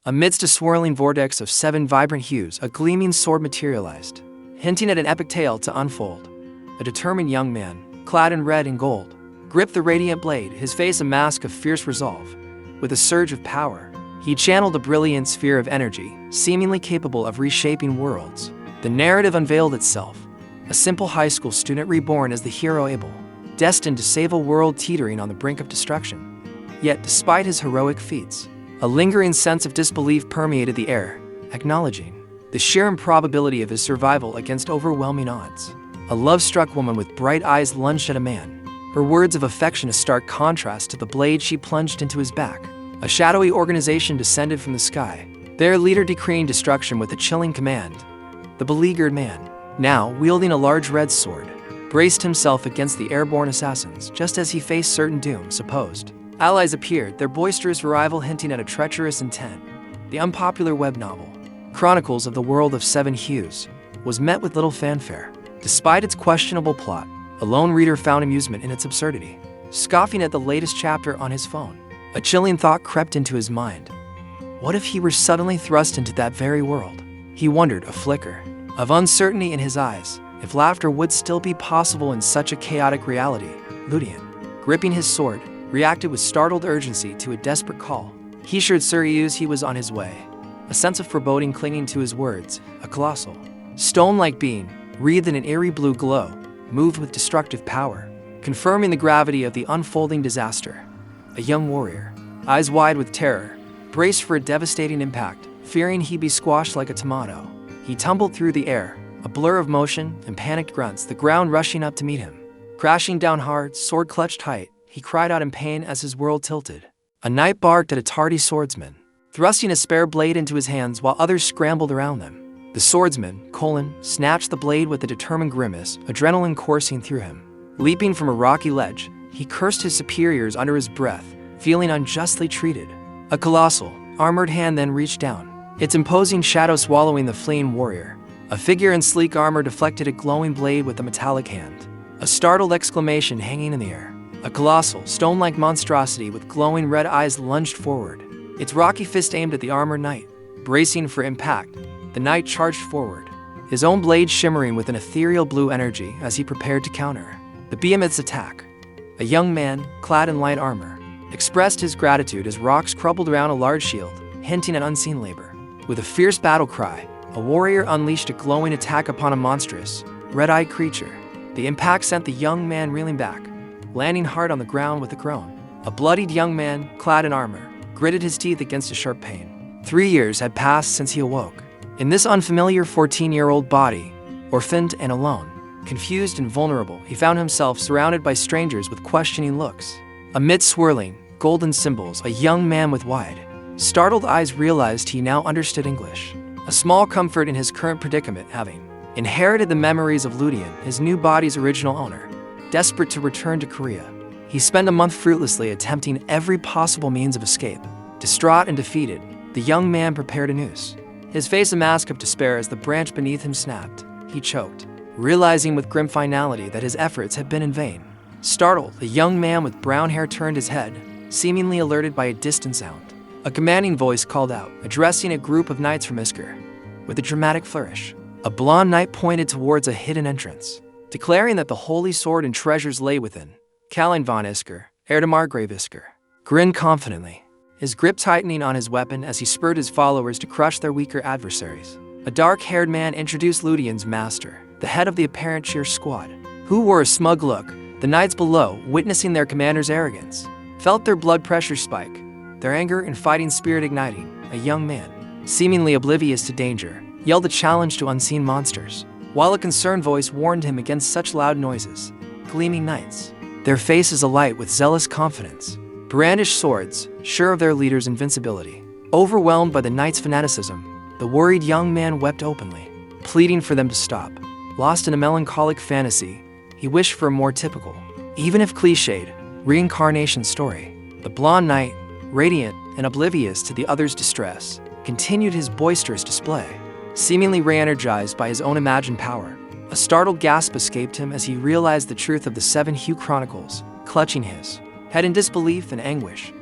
Amidst a swirling vortex of 7 vibrant hues, a gleaming sword materialized, hinting at an epic tale to unfold. A determined young man, clad in red and gold, gripped the radiant blade, his face a mask of fierce resolve. With a surge of power, he channeled a brilliant sphere of energy, seemingly capable of reshaping worlds. The narrative unveiled itself. A simple high school student reborn as the hero Abel, destined to save a world teetering on the brink of destruction. Yet, despite his heroic feats, a lingering sense of disbelief permeated the air, acknowledging the sheer improbability of his survival against overwhelming odds. A love-struck woman with bright eyes lunged at a man, her words of affection a stark contrast to the blade she plunged into his back. A shadowy organization descended from the sky, their leader decreeing destruction with a chilling command. The beleaguered man, now wielding a large red sword, braced himself against the airborne assassins just as he faced certain doom. Supposed allies appeared, their boisterous arrival hinting at a treacherous intent. The unpopular web novel, Chronicles of the World of Seven Hues, was met with little fanfare. Despite its questionable plot, a lone reader found amusement in its absurdity, scoffing at the latest chapter on his phone. A chilling thought crept into his mind. What if he were suddenly thrust into that very world? He wondered, a flicker of uncertainty in his eyes, if laughter would still be possible in such a chaotic reality. Ludian, gripping his sword, reacted with startled urgency to a desperate call. He assured Sirius he was on his way. A sense of foreboding clinging to his words. A colossal, stone-like being, wreathed in an eerie blue glow, moved with destructive power, confirming the gravity of the unfolding disaster. A young warrior, eyes wide with terror, braced for a devastating impact, fearing he'd be squashed like a tomato. He tumbled through the air, a blur of motion and panicked grunts, the ground rushing up to meet him. Crashing down hard, sword clutched tight, he cried out in pain as his world tilted. A knight barked at a tardy swordsman, thrusting a spare blade into his hands while others scrambled around them. The swordsman, Colin, snatched the blade with a determined grimace, adrenaline coursing through him. Leaping from a rocky ledge, he cursed his superiors under his breath, feeling unjustly treated. A colossal, armored hand then reached down, its imposing shadow swallowing the fleeing warrior. A figure in sleek armor deflected a glowing blade with a metallic hand. A startled exclamation hanging in the air. A colossal, stone-like monstrosity with glowing red eyes lunged forward, its rocky fist aimed at the armored knight. Bracing for impact, the knight charged forward, his own blade shimmering with an ethereal blue energy as he prepared to counter the behemoth's attack. A young man, clad in light armor, expressed his gratitude as rocks crumbled around a large shield, hinting at unseen labor. With a fierce battle cry, a warrior unleashed a glowing attack upon a monstrous, red-eyed creature. The impact sent the young man reeling back, landing hard on the ground with a groan. A bloodied young man, clad in armor, gritted his teeth against a sharp pain. 3 years had passed since he awoke. In this unfamiliar 14-year-old body, orphaned and alone, confused and vulnerable, he found himself surrounded by strangers with questioning looks. Amid swirling, golden symbols, a young man with wide, startled eyes realized he now understood English. A small comfort in his current predicament, having inherited the memories of Ludian, his new body's original owner. Desperate to return to Korea, he spent a month fruitlessly attempting every possible means of escape. Distraught and defeated, the young man prepared a noose, his face a mask of despair as the branch beneath him snapped. He choked, realizing with grim finality that his efforts had been in vain. Startled, the young man with brown hair turned his head, seemingly alerted by a distant sound. A commanding voice called out, addressing a group of knights from Isker. With a dramatic flourish, a blonde knight pointed towards a hidden entrance, declaring that the holy sword and treasures lay within. Kalin von Isker, heir to Margrave Isker, grinned confidently, his grip tightening on his weapon as he spurred his followers to crush their weaker adversaries. A dark-haired man introduced Ludian's master, the head of the apparent cheer squad, who wore a smug look. The knights below, witnessing their commander's arrogance, felt their blood pressure spike, their anger and fighting spirit igniting. A young man, seemingly oblivious to danger, yelled a challenge to unseen monsters, while a concerned voice warned him against such loud noises. Gleaming knights, their faces alight with zealous confidence, brandished swords, sure of their leader's invincibility. Overwhelmed by the knights' fanaticism, the worried young man wept openly, pleading for them to stop. Lost in a melancholic fantasy, he wished for a more typical, even if cliched, reincarnation story. The blonde knight, radiant and oblivious to the others' distress, continued his boisterous display, seemingly re-energized by his own imagined power. A startled gasp escaped him as he realized the truth of the 7 Hue Chronicles, clutching his head in disbelief and anguish.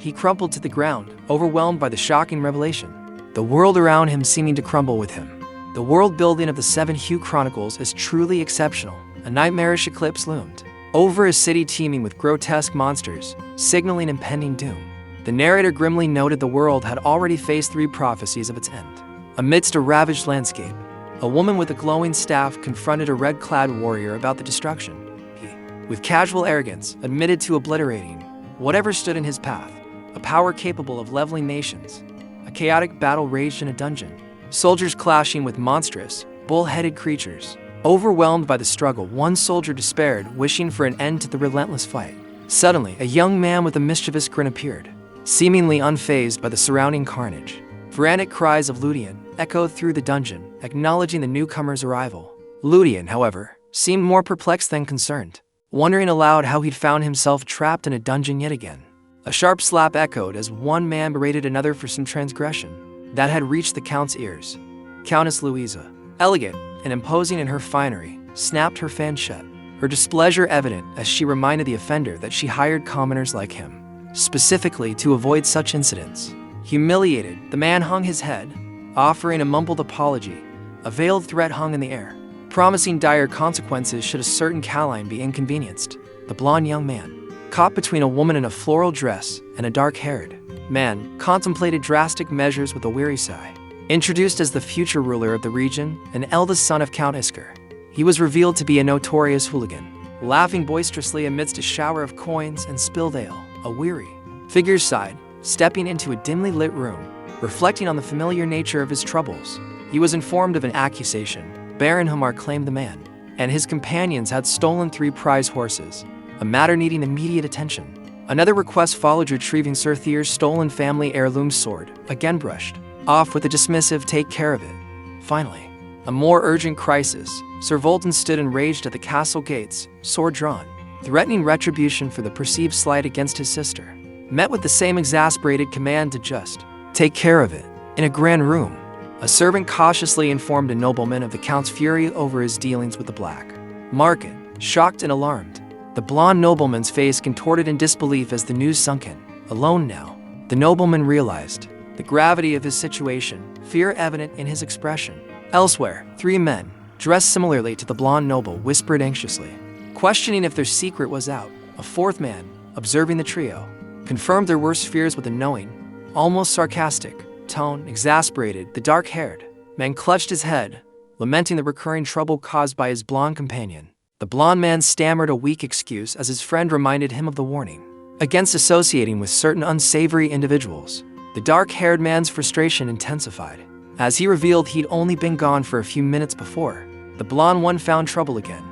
he crumpled to the ground, overwhelmed by the shocking revelation. The world around him seeming to crumble with him. The world building of the Seven Hue Chronicles is truly exceptional. A nightmarish eclipse loomed over a city teeming with grotesque monsters, signaling impending doom. The narrator grimly noted the world had already faced 3 prophecies of its end. Amidst a ravaged landscape, a woman with a glowing staff confronted a red-clad warrior about the destruction. He, with casual arrogance, admitted to obliterating whatever stood in his path, a power capable of leveling nations. A chaotic battle raged in a dungeon, soldiers clashing with monstrous, bull-headed creatures. Overwhelmed by the struggle, one soldier despaired, wishing for an end to the relentless fight. Suddenly, a young man with a mischievous grin appeared, seemingly unfazed by the surrounding carnage. Frantic cries of Ludian echoed through the dungeon, acknowledging the newcomer's arrival. Ludian, however, seemed more perplexed than concerned, wondering aloud how he'd found himself trapped in a dungeon yet again. A sharp slap echoed as one man berated another for some transgression that had reached the Count's ears. Countess Louisa, elegant and imposing in her finery, snapped her fan shut, her displeasure evident as she reminded the offender that she hired commoners like him specifically to avoid such incidents. Humiliated, the man hung his head, offering a mumbled apology. A veiled threat hung in the air, promising dire consequences should a certain Caline be inconvenienced. The blond young man, caught between a woman in a floral dress and a dark-haired man, contemplated drastic measures with a weary sigh. Introduced as the future ruler of the region, an eldest son of Count Isker, he was revealed to be a notorious hooligan, laughing boisterously amidst a shower of coins and spilled ale. A weary figure sighed, stepping into a dimly lit room, reflecting on the familiar nature of his troubles. He was informed of an accusation. Baron Hamar claimed the man and his companions had stolen 3 prize horses, a matter needing immediate attention. Another request followed, retrieving Sir Thier's stolen family heirloom sword, again brushed off with a dismissive "take care of it." Finally, a more urgent crisis. Sir Volton stood enraged at the castle gates, sword drawn, threatening retribution for the perceived slight against his sister. Met with the same exasperated command to just take care of it. In a grand room, a servant cautiously informed a nobleman of the Count's fury over his dealings with the Black Market. Shocked and alarmed, the blond nobleman's face contorted in disbelief as the news sunk in. Alone now, the nobleman realized the gravity of his situation, fear evident in his expression. Elsewhere, 3 men, dressed similarly to the blond noble, whispered anxiously, questioning if their secret was out. A 4th man, observing the trio, confirmed their worst fears with a knowing, almost sarcastic tone. Exasperated, the dark-haired man clutched his head, lamenting the recurring trouble caused by his blonde companion. The blond man stammered a weak excuse as his friend reminded him of the warning against associating with certain unsavory individuals. The dark-haired man's frustration intensified as he revealed he'd only been gone for a few minutes before. The blond one found trouble again.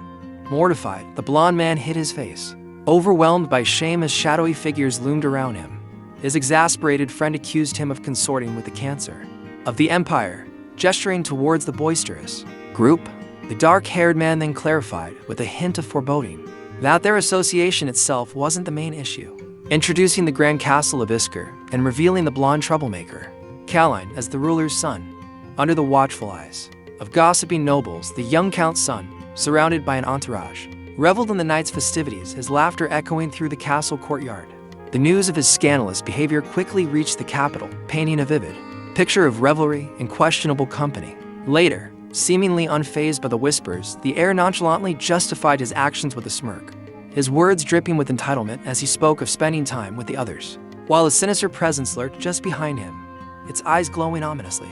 Mortified, the blond man hid his face, overwhelmed by shame as shadowy figures loomed around him. His exasperated friend accused him of consorting with the cancer of the Empire, gesturing towards the boisterous group. The dark-haired man then clarified, with a hint of foreboding, that their association itself wasn't the main issue, introducing the Grand Castle of Isker and revealing the blonde troublemaker, Caline, as the ruler's son. Under the watchful eyes of gossiping nobles, the young Count's son, surrounded by an entourage, reveled in the night's festivities, his laughter echoing through the castle courtyard. The news of his scandalous behavior quickly reached the capital, painting a vivid picture of revelry and questionable company. Later, seemingly unfazed by the whispers, the heir nonchalantly justified his actions with a smirk, his words dripping with entitlement as he spoke of spending time with the others, while a sinister presence lurked just behind him, its eyes glowing ominously.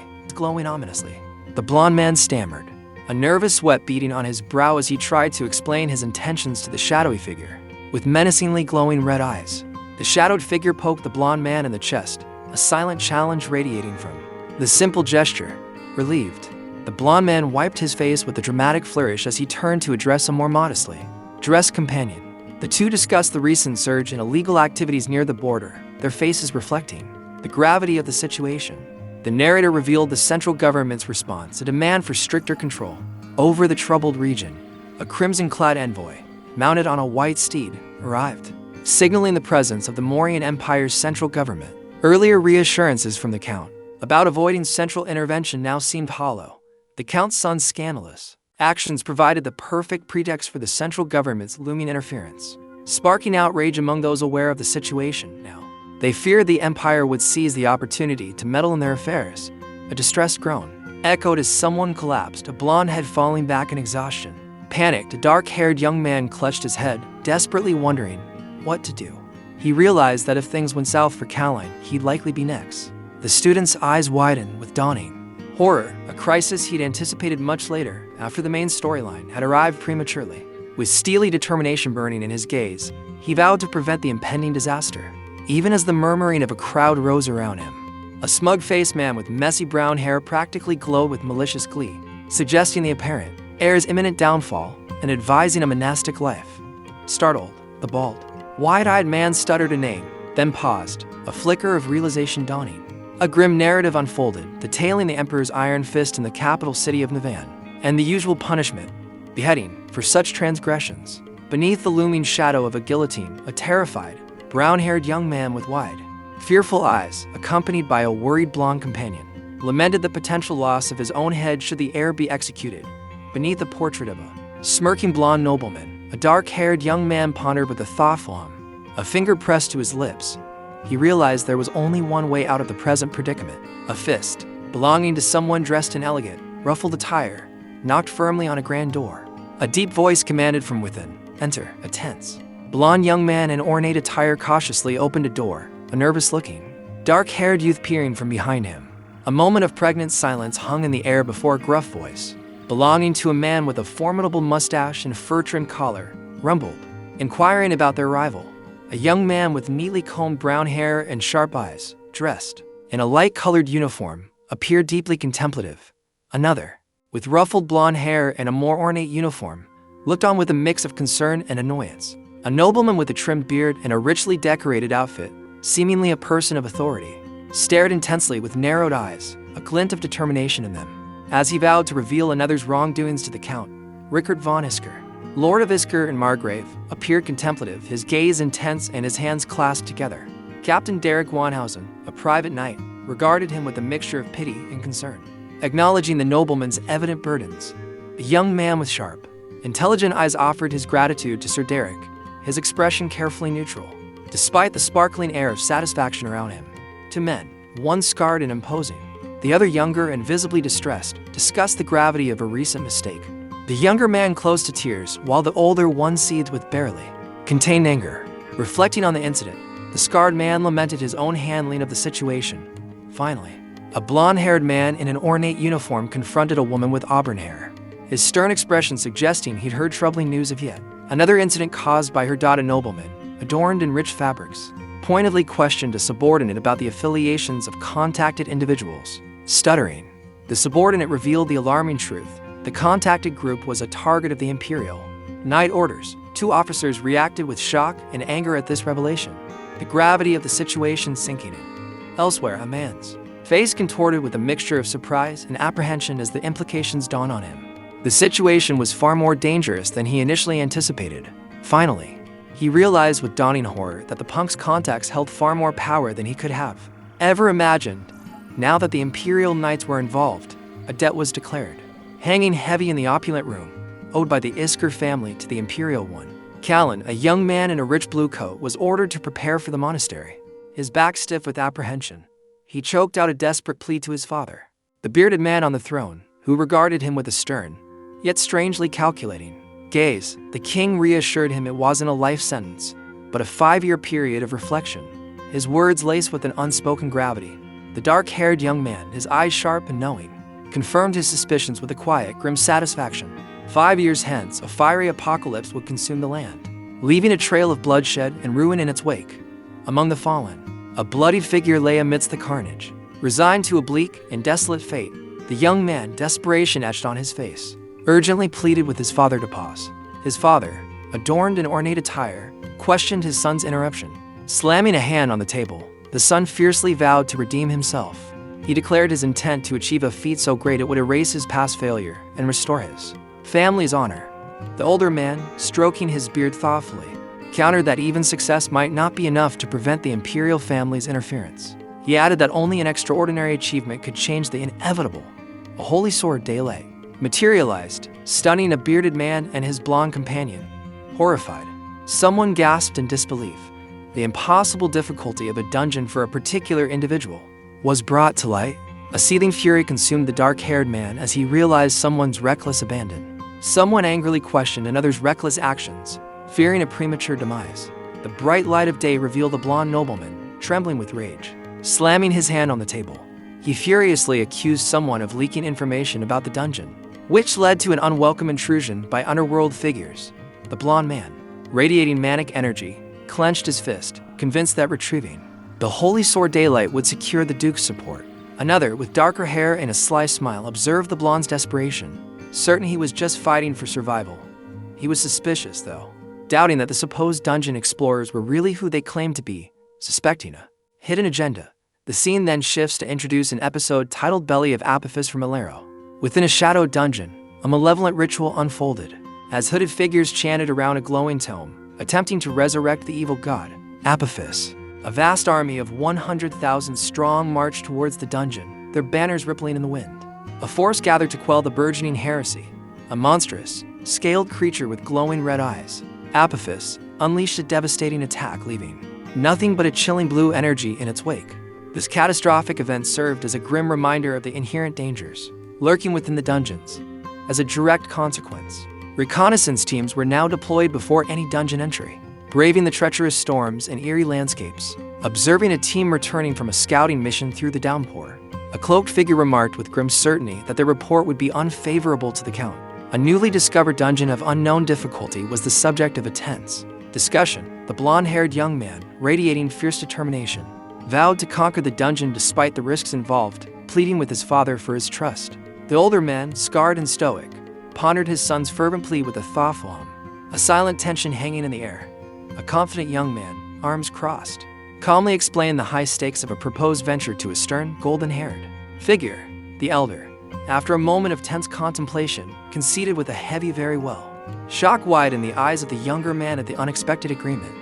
The blond man stammered, a nervous sweat beading on his brow as he tried to explain his intentions to the shadowy figure, with menacingly glowing red eyes. The shadowed figure poked the blond man in the chest, a silent challenge radiating from the simple gesture. Relieved, the blond man wiped his face with a dramatic flourish as he turned to address a more modestly dressed companion. The two discussed the recent surge in illegal activities near the border, their faces reflecting the gravity of the situation. The narrator revealed the central government's response, a demand for stricter control over the troubled region. A crimson-clad envoy, mounted on a white steed, arrived, signaling the presence of the Mauryan Empire's central government. Earlier reassurances from the Count about avoiding central intervention now seemed hollow. The Count's son's scandalous actions provided the perfect pretext for the central government's looming interference, sparking outrage among those aware of the situation. Now, They feared the Empire would seize the opportunity to meddle in their affairs. A distressed groan echoed as someone collapsed, a blonde head falling back in exhaustion. Panicked, a dark-haired young man clutched his head, desperately wondering what to do. He realized that if things went south for Caroline, he'd likely be next. The student's eyes widened with dawning horror, a crisis he'd anticipated much later, after the main storyline had arrived prematurely. With steely determination burning in his gaze, he vowed to prevent the impending disaster, even as the murmuring of a crowd rose around him. A smug-faced man with messy brown hair practically glowed with malicious glee, suggesting the apparent heir's imminent downfall and advising a monastic life. Startled, the bald, wide-eyed man stuttered a name, then paused, a flicker of realization dawning. A grim narrative unfolded, detailing the Emperor's iron fist in the capital city of Navan, and the usual punishment, beheading, for such transgressions. Beneath the looming shadow of a guillotine, a terrified, brown-haired young man with wide, fearful eyes, accompanied by a worried blonde companion, lamented the potential loss of his own head should the heir be executed. Beneath the portrait of a smirking blonde nobleman, a dark-haired young man pondered with a thoughtful hum, a finger pressed to his lips. He realized there was only one way out of the present predicament. A fist, belonging to someone dressed in elegant, ruffled attire, knocked firmly on a grand door. A deep voice commanded from within, "Enter." A tense, blonde young man in ornate attire cautiously opened a door, a nervous-looking, dark-haired youth peering from behind him. A moment of pregnant silence hung in the air before a gruff voice, belonging to a man with a formidable mustache and fur-trimmed collar, rumbled, inquiring about their rival. A young man with neatly combed brown hair and sharp eyes, dressed in a light-colored uniform, appeared deeply contemplative. Another, with ruffled blonde hair and a more ornate uniform, looked on with a mix of concern and annoyance. A nobleman with a trimmed beard and a richly decorated outfit, seemingly a person of authority, stared intensely with narrowed eyes, a glint of determination in them, as he vowed to reveal another's wrongdoings to the Count. Rickard von Isker, Lord of Isker and Margrave, appeared contemplative, his gaze intense and his hands clasped together. Captain Derek Wanhausen, a private knight, regarded him with a mixture of pity and concern, acknowledging the nobleman's evident burdens. A young man with sharp, intelligent eyes offered his gratitude to Sir Derek, his expression carefully neutral, despite the sparkling air of satisfaction around him. Two men, one scarred and imposing, the other younger and visibly distressed, discussed the gravity of a recent mistake. The younger man close to tears, while the older one seethed with barely contained anger. Reflecting on the incident, the scarred man lamented his own handling of the situation. Finally, a blonde-haired man in an ornate uniform confronted a woman with auburn hair, his stern expression suggesting he'd heard troubling news of yet another incident caused by her daughter nobleman, adorned in rich fabrics, pointedly questioned a subordinate about the affiliations of contacted individuals. Stuttering, the subordinate revealed the alarming truth. The contacted group was a target of the Imperial Night Orders. Two officers reacted with shock and anger at this revelation, the gravity of the situation sinking in. Elsewhere, a man's face contorted with a mixture of surprise and apprehension as the implications dawned on him. The situation was far more dangerous than he initially anticipated. Finally, he realized with dawning horror that the punk's contacts held far more power than he could have ever imagined. Now that the Imperial Knights were involved, a debt was declared, hanging heavy in the opulent room, owed by the Isker family to the Imperial one. Callan, a young man in a rich blue coat, was ordered to prepare for the monastery. His back stiff with apprehension, he choked out a desperate plea to his father, the bearded man on the throne, who regarded him with a stern, yet strangely calculating gaze. The king reassured him it wasn't a life sentence, but a 5-year period of reflection. His words laced with an unspoken gravity. The dark-haired young man, his eyes sharp and knowing, confirmed his suspicions with a quiet, grim satisfaction. 5 years hence, a fiery apocalypse would consume the land, leaving a trail of bloodshed and ruin in its wake. Among the fallen, a bloody figure lay amidst the carnage. Resigned to a bleak and desolate fate, the young man, desperation etched on his face, urgently pleaded with his father to pause. His father, adorned in ornate attire, questioned his son's interruption. Slamming a hand on the table, the son fiercely vowed to redeem himself. He declared his intent to achieve a feat so great it would erase his past failure and restore his family's honor. The older man, stroking his beard thoughtfully, countered that even success might not be enough to prevent the imperial family's interference. He added that only an extraordinary achievement could change the inevitable. A holy sword daylight materialized, stunning a bearded man and his blonde companion. Horrified, someone gasped in disbelief. the impossible difficulty of a dungeon for a particular individual was brought to light. A seething fury consumed the dark-haired man as he realized someone's reckless abandon. Someone angrily questioned another's reckless actions, fearing a premature demise. The bright light of day revealed the blonde nobleman, trembling with rage. Slamming his hand on the table, he furiously accused someone of leaking information about the dungeon, which led to an unwelcome intrusion by underworld figures. The blonde man, radiating manic energy, clenched his fist, convinced that retrieving the holy sword Daylight would secure the Duke's support. Another, with darker hair and a sly smile, observed the blonde's desperation, certain he was just fighting for survival. He was suspicious, though, doubting that the supposed dungeon explorers were really who they claimed to be, suspecting a hidden agenda. The scene then shifts to introduce an episode titled Belly of Apophis from Malero. Within a shadowed dungeon, a malevolent ritual unfolded, as hooded figures chanted around a glowing tome, attempting to resurrect the evil god, Apophis. A vast army of 100,000 strong marched towards the dungeon, their banners rippling in the wind. A force gathered to quell the burgeoning heresy. A monstrous, scaled creature with glowing red eyes, Apophis, unleashed a devastating attack, leaving nothing but a chilling blue energy in its wake. This catastrophic event served as a grim reminder of the inherent dangers lurking within the dungeons. As a direct consequence, reconnaissance teams were now deployed before any dungeon entry, braving the treacherous storms and eerie landscapes. Observing a team returning from a scouting mission through the downpour, a cloaked figure remarked with grim certainty that their report would be unfavorable to the Count. A newly discovered dungeon of unknown difficulty was the subject of a tense discussion. The blonde-haired young man, radiating fierce determination, vowed to conquer the dungeon despite the risks involved, pleading with his father for his trust. The older man, scarred and stoic, pondered his son's fervent plea with a thoughtful hum, a silent tension hanging in the air. A confident young man, arms crossed, calmly explained the high stakes of a proposed venture to a stern, golden-haired figure. The elder, after a moment of tense contemplation, conceded with a heavy very well. Shock widened in the eyes of the younger man at the unexpected agreement.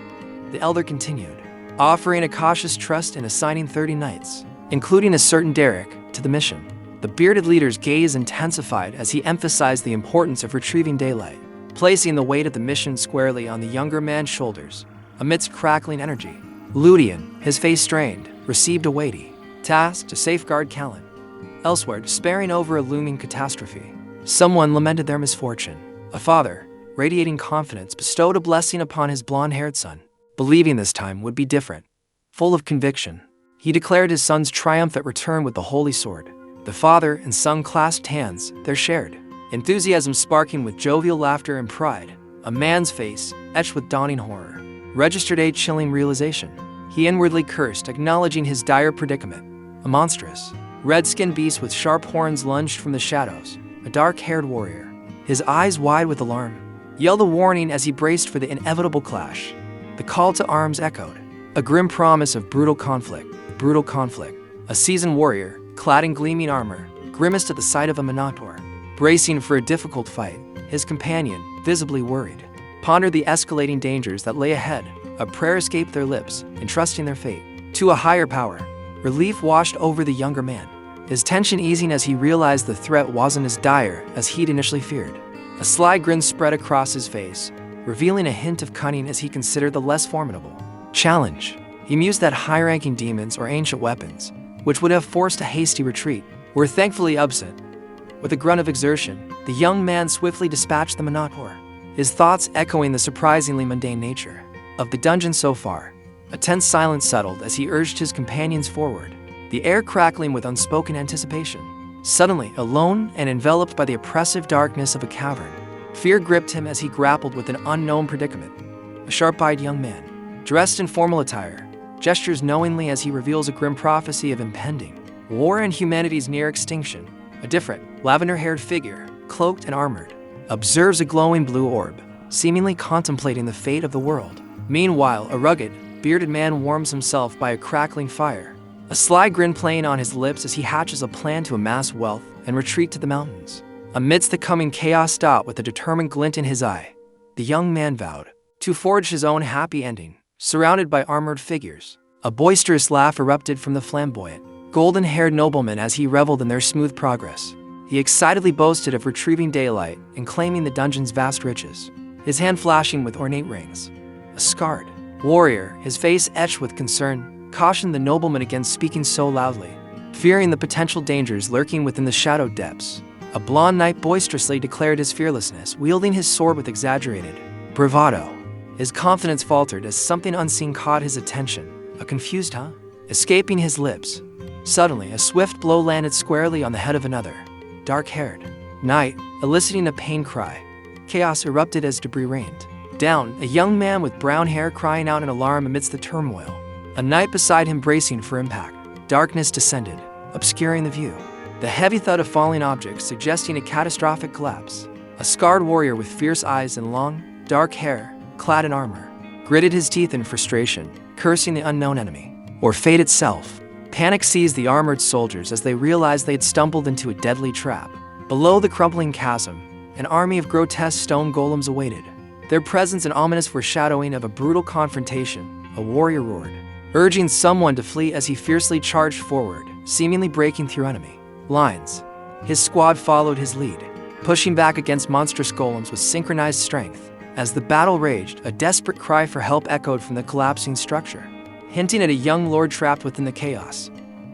The elder continued, offering a cautious trust in assigning 30 knights, including a certain Derek, to the mission. The bearded leader's gaze intensified as he emphasized the importance of retrieving Daylight, placing the weight of the mission squarely on the younger man's shoulders. Amidst crackling energy, Ludian, his face strained, received a weighty task to safeguard Callan. Elsewhere, despairing over a looming catastrophe, someone lamented their misfortune. A father, radiating confidence, bestowed a blessing upon his blonde-haired son, believing this time would be different. Full of conviction, he declared his son's triumphant return with the holy sword. The father and son clasped hands, their shared enthusiasm sparking with jovial laughter and pride. A man's face, etched with dawning horror, registered a chilling realization. He inwardly cursed, acknowledging his dire predicament. A monstrous, red-skinned beast with sharp horns lunged from the shadows, a dark-haired warrior, his eyes wide with alarm, yelled a warning as he braced for the inevitable clash. The call to arms echoed, a grim promise of brutal conflict. A seasoned warrior, clad in gleaming armor, grimaced at the sight of a Minotaur, bracing for a difficult fight. His companion, visibly worried, pondered the escalating dangers that lay ahead. A prayer escaped their lips, entrusting their fate to a higher power. Relief washed over the younger man, his tension easing as he realized the threat wasn't as dire as he'd initially feared. A sly grin spread across his face, revealing a hint of cunning as he considered the less formidable challenge. He mused that high-ranking demons or ancient weapons, which would have forced a hasty retreat, were thankfully absent. With a grunt of exertion, the young man swiftly dispatched the Minotaur, his thoughts echoing the surprisingly mundane nature of the dungeon so far. A tense silence settled as he urged his companions forward, the air crackling with unspoken anticipation. Suddenly, alone and enveloped by the oppressive darkness of a cavern, fear gripped him as he grappled with an unknown predicament. A sharp-eyed young man, dressed in formal attire, gestures knowingly as he reveals a grim prophecy of impending war and humanity's near extinction. A different, lavender-haired figure, cloaked and armored, observes a glowing blue orb, seemingly contemplating the fate of the world. Meanwhile, a rugged, bearded man warms himself by a crackling fire, a sly grin playing on his lips as he hatches a plan to amass wealth and retreat to the mountains. Amidst the coming chaos, stopped with a determined glint in his eye, the young man vowed to forge his own happy ending. Surrounded by armored figures, a boisterous laugh erupted from the flamboyant, golden-haired nobleman as he reveled in their smooth progress. He excitedly boasted of retrieving Daylight and claiming the dungeon's vast riches, his hand flashing with ornate rings. A scarred, Warrior, his face etched with concern, cautioned the nobleman against speaking so loudly, fearing the potential dangers lurking within the shadowed depths. A blonde knight boisterously declared his fearlessness, wielding his sword with exaggerated bravado. His confidence faltered as something unseen caught his attention. A confused "huh?" escaping his lips. Suddenly, a swift blow landed squarely on the head of another, dark-haired knight, eliciting a pain cry. Chaos erupted as debris rained down, a young man with brown hair crying out in alarm amidst the turmoil. A knight beside him bracing for impact. Darkness descended, obscuring the view. The heavy thud of falling objects suggesting a catastrophic collapse. A scarred warrior with fierce eyes and long, dark hair, clad in armor, gritted his teeth in frustration, cursing the unknown enemy, or fate itself. Panic seized the armored soldiers as they realized they had stumbled into a deadly trap. Below the crumbling chasm, an army of grotesque stone golems awaited, their presence an ominous foreshadowing of a brutal confrontation. A warrior roared, urging someone to flee as he fiercely charged forward, seemingly breaking through enemy lines. His squad followed his lead, pushing back against monstrous golems with synchronized strength. As the battle raged, a desperate cry for help echoed from the collapsing structure, hinting at a young lord trapped within the chaos.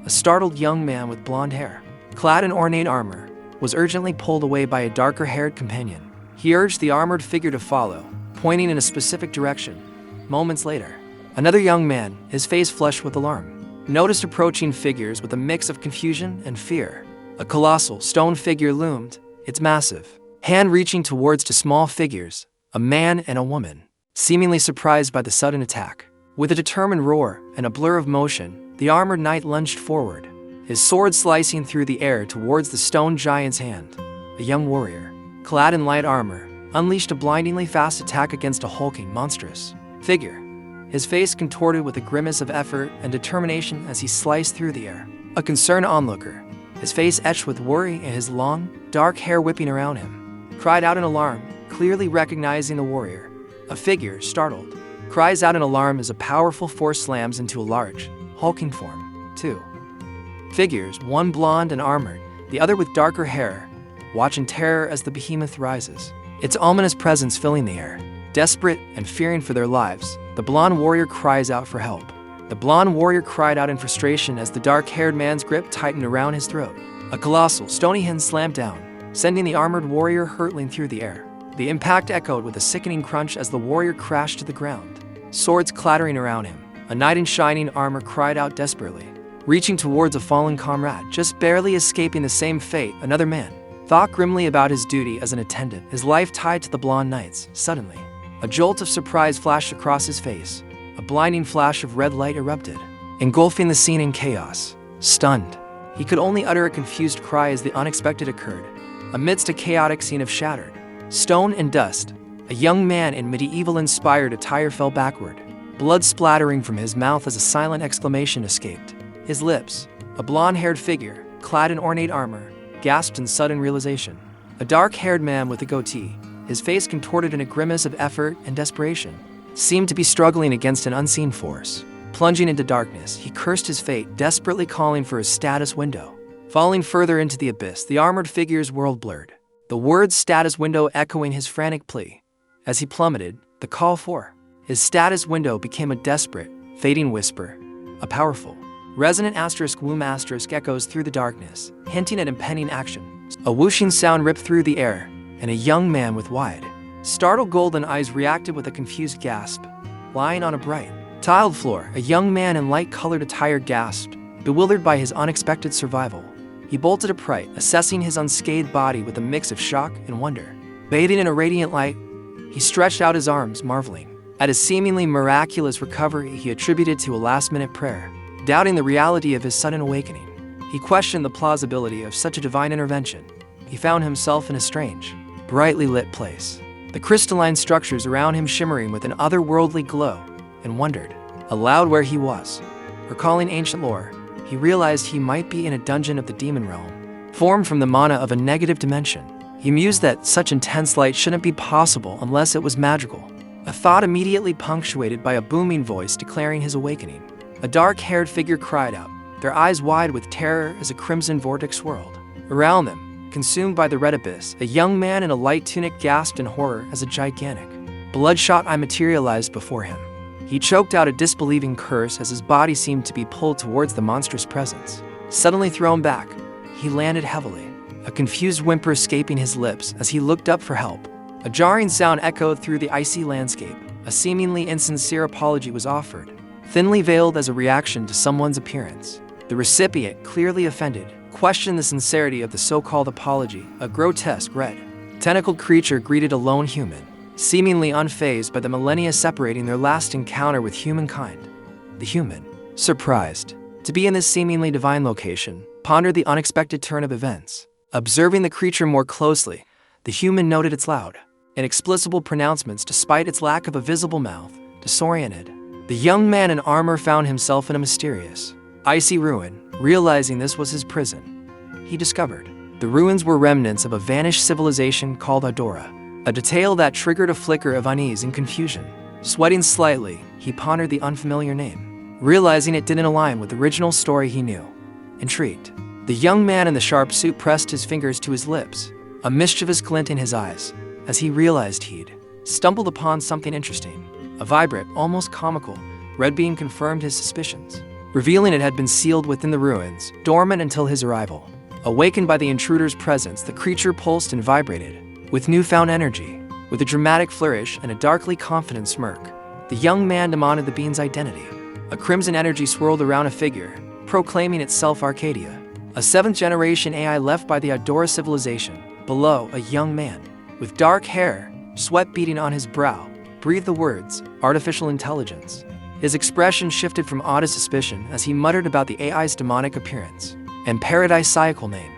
A startled young man with blonde hair, clad in ornate armor, was urgently pulled away by a darker-haired companion. He urged the armored figure to follow, pointing in a specific direction. Moments later, another young man, his face flushed with alarm, noticed approaching figures with a mix of confusion and fear. A colossal stone figure loomed, its massive hand reaching towards two small figures, a man and a woman, seemingly surprised by the sudden attack. With a determined roar and a blur of motion, the armored knight lunged forward, his sword slicing through the air towards the stone giant's hand. A young warrior, clad in light armor, unleashed a blindingly fast attack against a hulking, monstrous figure, his face contorted with a grimace of effort and determination as he sliced through the air. A concerned onlooker, his face etched with worry and his long, dark hair whipping around him, cried out in alarm, clearly recognizing the warrior. A figure, startled, cries out in alarm as a powerful force slams into a large, hulking form. Two figures, one blonde and armored, the other with darker hair, watch in terror as the behemoth rises, its ominous presence filling the air. Desperate and fearing for their lives, the blonde warrior cries out for help. The blonde warrior cried out in frustration as the dark-haired man's grip tightened around his throat. A colossal, stony hand slammed down, sending the armored warrior hurtling through the air. The impact echoed with a sickening crunch as the warrior crashed to the ground, swords clattering around him. A knight in shining armor cried out desperately, reaching towards a fallen comrade, just barely escaping the same fate. Another man thought grimly about his duty as an attendant, his life tied to the blonde knight's. Suddenly, a jolt of surprise flashed across his face. A blinding flash of red light erupted, engulfing the scene in chaos. Stunned, he could only utter a confused cry as the unexpected occurred. Amidst a chaotic scene of shattered stone and dust, a young man in medieval-inspired attire fell backward, blood splattering from his mouth as a silent exclamation escaped his lips. A blonde-haired figure, clad in ornate armor, gasped in sudden realization. A dark-haired man with a goatee, his face contorted in a grimace of effort and desperation, seemed to be struggling against an unseen force. Plunging into darkness, he cursed his fate, desperately calling for his status window. Falling further into the abyss, the armored figure's world blurred, the words status window echoing his frantic plea. As he plummeted, the call for his status window became a desperate, fading whisper. A powerful, resonant **** echoes through the darkness, hinting at impending action. A whooshing sound ripped through the air, and a young man with wide, startled golden eyes reacted with a confused gasp. Lying on a bright, tiled floor, a young man in light-colored attire gasped, bewildered by his unexpected survival. He bolted upright, assessing his unscathed body with a mix of shock and wonder. Bathing in a radiant light, he stretched out his arms, marveling at his seemingly miraculous recovery he attributed to a last-minute prayer. Doubting the reality of his sudden awakening, he questioned the plausibility of such a divine intervention. He found himself in a strange, brightly lit place, the crystalline structures around him shimmering with an otherworldly glow, and wondered aloud where he was. Recalling ancient lore, he realized he might be in a dungeon of the demon realm, formed from the mana of a negative dimension. He mused that such intense light shouldn't be possible unless it was magical, a thought immediately punctuated by a booming voice declaring his awakening. A dark-haired figure cried out, their eyes wide with terror as a crimson vortex swirled around them. Consumed by the red abyss, a young man in a light tunic gasped in horror as a gigantic, bloodshot eye materialized before him. He choked out a disbelieving curse as his body seemed to be pulled towards the monstrous presence. Suddenly thrown back, he landed heavily, a confused whimper escaping his lips as he looked up for help. A jarring sound echoed through the icy landscape. A seemingly insincere apology was offered, thinly veiled as a reaction to someone's appearance. The recipient, clearly offended, questioned the sincerity of the so-called apology. A grotesque, red, tentacled creature greeted a lone human, seemingly unfazed by the millennia separating their last encounter with humankind. The human, surprised to be in this seemingly divine location, pondered the unexpected turn of events. Observing the creature more closely, the human noted its loud, inexplicable pronouncements despite its lack of a visible mouth. Disoriented, the young man in armor found himself in a mysterious, icy ruin. Realizing this was his prison, he discovered the ruins were remnants of a vanished civilization called Adora, a detail that triggered a flicker of unease and confusion. Sweating slightly, he pondered the unfamiliar name, realizing it didn't align with the original story he knew. Intrigued, the young man in the sharp suit pressed his fingers to his lips, a mischievous glint in his eyes, as he realized he'd stumbled upon something interesting. A vibrant, almost comical, red beam confirmed his suspicions, revealing it had been sealed within the ruins, dormant until his arrival. Awakened by the intruder's presence, the creature pulsed and vibrated with newfound energy. With a dramatic flourish and a darkly confident smirk, the young man demanded the being's identity. A crimson energy swirled around a figure, proclaiming itself Arcadia, a 7th-generation AI left by the Adora civilization. Below, a young man, with dark hair, sweat beading on his brow, breathed the words, "Artificial intelligence." His expression shifted from awe to suspicion as he muttered about the AI's demonic appearance and paradisiacal name.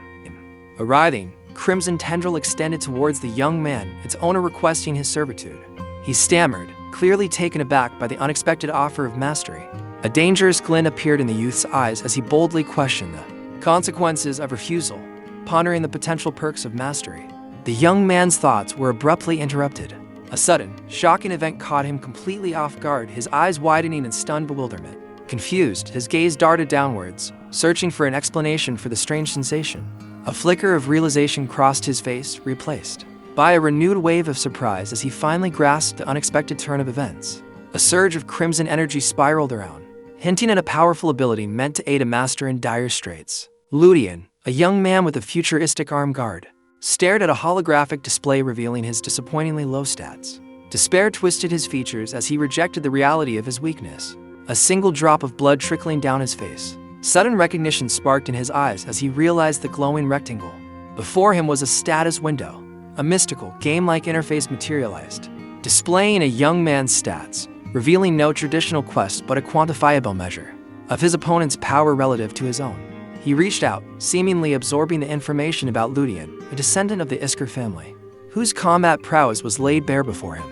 A writhing, crimson tendril extended towards the young man, its owner requesting his servitude. He stammered, clearly taken aback by the unexpected offer of mastery. A dangerous glint appeared in the youth's eyes as he boldly questioned the consequences of refusal, pondering the potential perks of mastery. The young man's thoughts were abruptly interrupted. A sudden, shocking event caught him completely off guard, his eyes widening in stunned bewilderment. Confused, his gaze darted downwards, searching for an explanation for the strange sensation. A flicker of realization crossed his face, replaced by a renewed wave of surprise as he finally grasped the unexpected turn of events. A surge of crimson energy spiraled around, hinting at a powerful ability meant to aid a master in dire straits. Ludian, a young man with a futuristic arm guard, stared at a holographic display revealing his disappointingly low stats. Despair twisted his features as he rejected the reality of his weakness, a single drop of blood trickling down his face. Sudden recognition sparked in his eyes as he realized the glowing rectangle. Before him was a status window. A mystical, game-like interface materialized, displaying a young man's stats, revealing no traditional quest but a quantifiable measure of his opponent's power relative to his own. He reached out, seemingly absorbing the information about Ludian, a descendant of the Isker family, whose combat prowess was laid bare before him.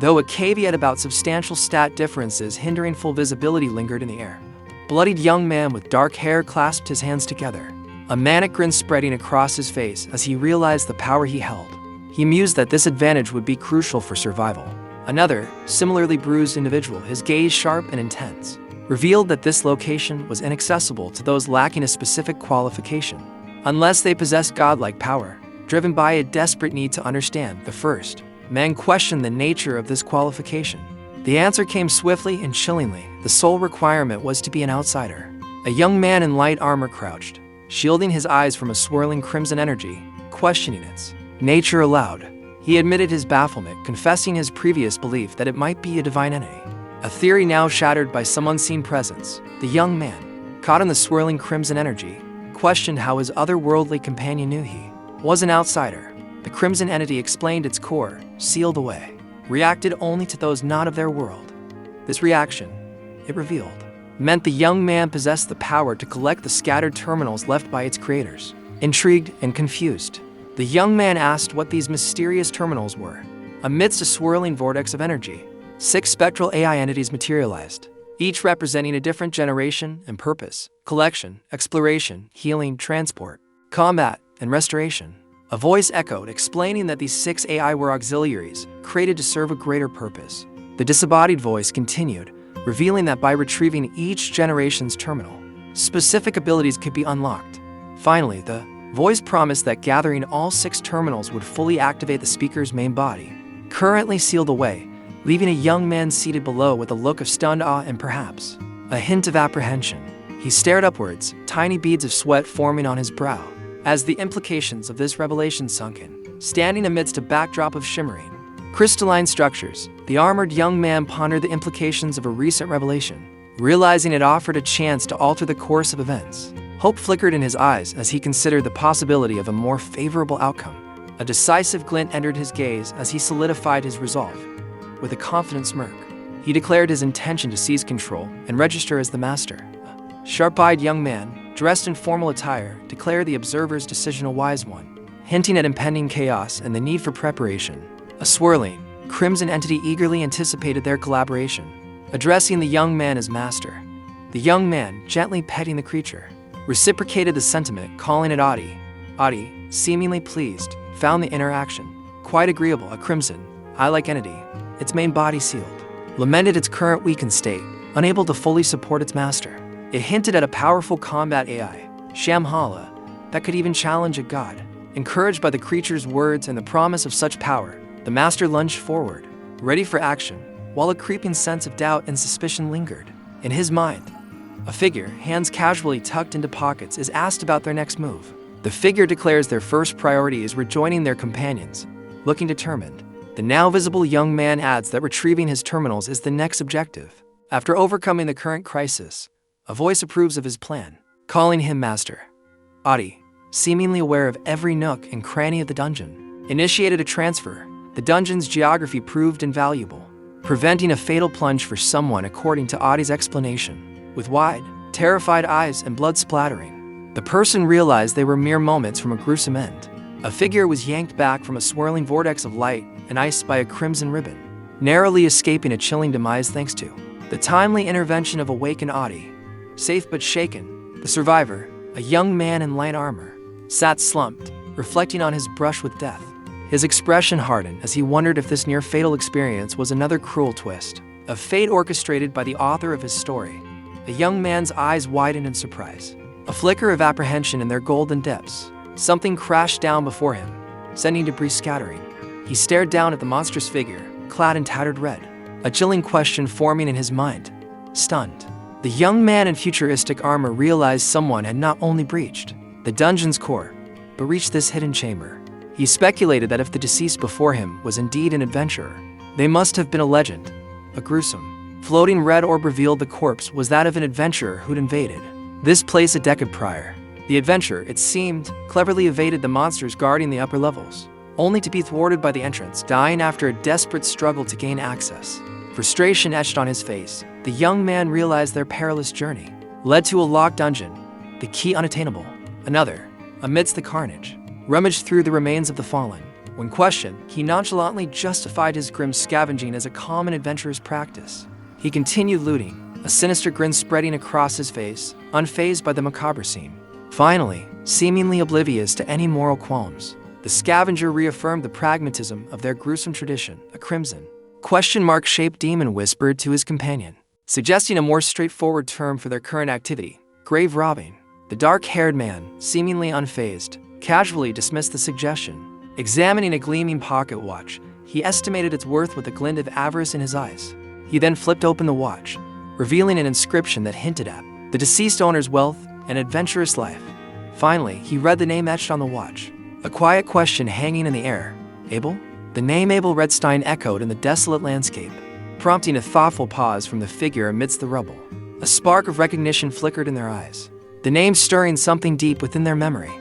Though a caveat about substantial stat differences hindering full visibility lingered in the air. Bloodied young man with dark hair clasped his hands together, a manic grin spreading across his face as he realized the power he held. He mused that this advantage would be crucial for survival. Another, similarly bruised individual, his gaze sharp and intense, revealed that this location was inaccessible to those lacking a specific qualification, unless they possessed godlike power. Driven by a desperate need to understand, the first man questioned the nature of this qualification. The answer came swiftly and chillingly. The sole requirement was to be an outsider. A young man in light armor crouched, shielding his eyes from a swirling crimson energy, questioning its nature aloud. He admitted his bafflement, confessing his previous belief that it might be a divine entity, a theory now shattered by some unseen presence. The young man, caught in the swirling crimson energy, questioned how his otherworldly companion knew he was an outsider. The crimson entity explained its core, sealed away, reacted only to those not of their world. This reaction, it revealed, meant the young man possessed the power to collect the scattered terminals left by its creators. Intrigued and confused, the young man asked what these mysterious terminals were. Amidst a swirling vortex of energy, 6 spectral AI entities materialized, each representing a different generation and purpose: collection, exploration, healing, transport, combat, and restoration. A voice echoed, explaining that these 6 AI were auxiliaries, created to serve a greater purpose. The disembodied voice continued, revealing that by retrieving each generation's terminal, specific abilities could be unlocked. Finally, the voice promised that gathering all 6 terminals would fully activate the speaker's main body, currently sealed away, leaving a young man seated below with a look of stunned awe and perhaps a hint of apprehension. He stared upwards, tiny beads of sweat forming on his brow, as the implications of this revelation sunk in. Standing amidst a backdrop of shimmering, crystalline structures, the armored young man pondered the implications of a recent revelation. Realizing it offered a chance to alter the course of events, hope flickered in his eyes as he considered the possibility of a more favorable outcome. A decisive glint entered his gaze as he solidified his resolve. With a confident smirk, he declared his intention to seize control and register as the master. A sharp-eyed young man, dressed in formal attire, declared the observer's decision a wise one, hinting at impending chaos and the need for preparation. A swirling, crimson entity eagerly anticipated their collaboration, addressing the young man as master. The young man, gently petting the creature, reciprocated the sentiment, calling it Adi. Adi, seemingly pleased, found the interaction quite agreeable. A crimson, eye-like entity, its main body sealed, lamented its current weakened state, unable to fully support its master. It hinted at a powerful combat AI, Shamhala, that could even challenge a god. Encouraged by the creature's words and the promise of such power, the master lunged forward, ready for action, while a creeping sense of doubt and suspicion lingered. In his mind, a figure, hands casually tucked into pockets, is asked about their next move. The figure declares their first priority is rejoining their companions. Looking determined, the now visible young man adds that retrieving his terminals is the next objective. After overcoming the current crisis, a voice approves of his plan, calling him master. Adi, seemingly aware of every nook and cranny of the dungeon, initiated a transfer. The dungeon's geography proved invaluable, preventing a fatal plunge for someone according to Adi's explanation. With wide, terrified eyes and blood splattering, the person realized they were mere moments from a gruesome end. A figure was yanked back from a swirling vortex of light and ice by a crimson ribbon, narrowly escaping a chilling demise thanks to the timely intervention of awakened Adi. Safe but shaken, the survivor, a young man in light armor, sat slumped, reflecting on his brush with death. His expression hardened as he wondered if this near-fatal experience was another cruel twist of fate orchestrated by the author of his story. The young man's eyes widened in surprise, a flicker of apprehension in their golden depths. Something crashed down before him, sending debris scattering. He stared down at the monstrous figure, clad in tattered red, a chilling question forming in his mind. Stunned, the young man in futuristic armor realized someone had not only breached the dungeon's core, but reached this hidden chamber. He speculated that if the deceased before him was indeed an adventurer, they must have been a legend. A gruesome, floating red orb revealed the corpse was that of an adventurer who'd invaded this place a decade prior. The adventurer, it seemed, cleverly evaded the monsters guarding the upper levels, only to be thwarted by the entrance, dying after a desperate struggle to gain access. Frustration etched on his face, the young man realized their perilous journey led to a locked dungeon, the key unattainable. Another, amidst the carnage, rummaged through the remains of the fallen. When questioned, he nonchalantly justified his grim scavenging as a common adventurer's practice. He continued looting, a sinister grin spreading across his face, unfazed by the macabre scene. Finally, seemingly oblivious to any moral qualms, the scavenger reaffirmed the pragmatism of their gruesome tradition. A crimson, question-mark-shaped demon whispered to his companion, suggesting a more straightforward term for their current activity: grave robbing. The dark-haired man, seemingly unfazed, casually dismissed the suggestion. Examining a gleaming pocket watch, he estimated its worth with a glint of avarice in his eyes. He then flipped open the watch, revealing an inscription that hinted at the deceased owner's wealth and adventurous life. Finally, he read the name etched on the watch, a quiet question hanging in the air. Abel? The name Abel Redstein echoed in the desolate landscape, prompting a thoughtful pause from the figure amidst the rubble. A spark of recognition flickered in their eyes, the name stirring something deep within their memory.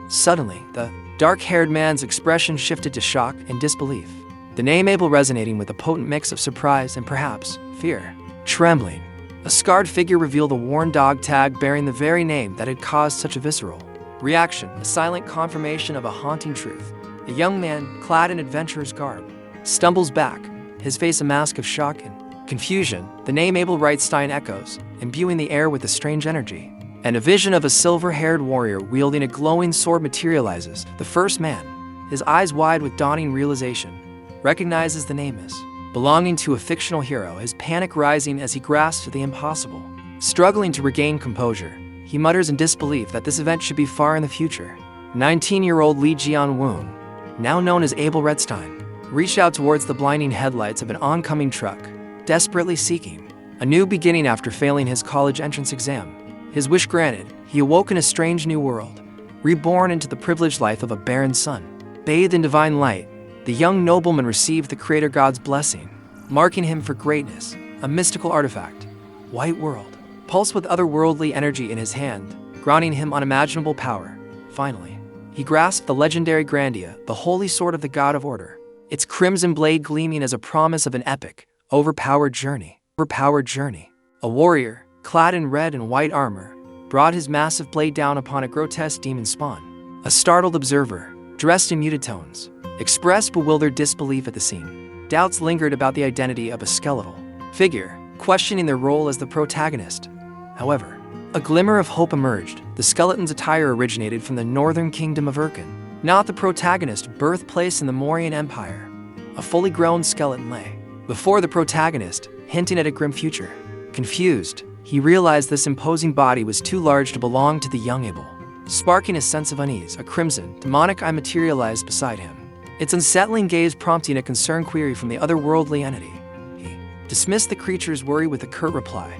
Suddenly, the dark-haired man's expression shifted to shock and disbelief, the name Abel resonating with a potent mix of surprise and perhaps fear. Trembling, a scarred figure revealed a worn dog tag bearing the very name that had caused such a visceral reaction, a silent confirmation of a haunting truth. A young man, clad in adventurer's garb, stumbles back, his face a mask of shock and confusion. The name Abel Redstein echoes, imbuing the air with a strange energy. And a vision of a silver-haired warrior wielding a glowing sword materializes. The first man, his eyes wide with dawning realization, recognizes the name as belonging to a fictional hero, his panic rising as he grasps the impossible. Struggling to regain composure, he mutters in disbelief that this event should be far in the future. 19-year-old Lee Jian-woon, now known as Abel Redstein, reached out towards the blinding headlights of an oncoming truck, desperately seeking a new beginning after failing his college entrance exam. His wish granted, he awoke in a strange new world, reborn into the privileged life of a barren son. Bathed in divine light, the young nobleman received the Creator God's blessing, marking him for greatness, a mystical artifact. White world, pulsed with otherworldly energy in his hand, granting him unimaginable power. Finally, he grasped the legendary Grandia, the holy sword of the God of Order, its crimson blade gleaming as a promise of an epic, overpowered journey. A warrior, clad in red and white armor, brought his massive blade down upon a grotesque demon spawn. A startled observer, dressed in muted tones, expressed bewildered disbelief at the scene. Doubts lingered about the identity of a skeletal figure, questioning their role as the protagonist. However, a glimmer of hope emerged. The skeleton's attire originated from the northern kingdom of Urkin, not the protagonist's birthplace in the Mauryan Empire. A fully grown skeleton lay before the protagonist, hinting at a grim future. Confused, he realized this imposing body was too large to belong to the young Abel. Sparking a sense of unease, a crimson, demonic eye materialized beside him, its unsettling gaze prompting a concerned query from the otherworldly entity. He dismissed the creature's worry with a curt reply,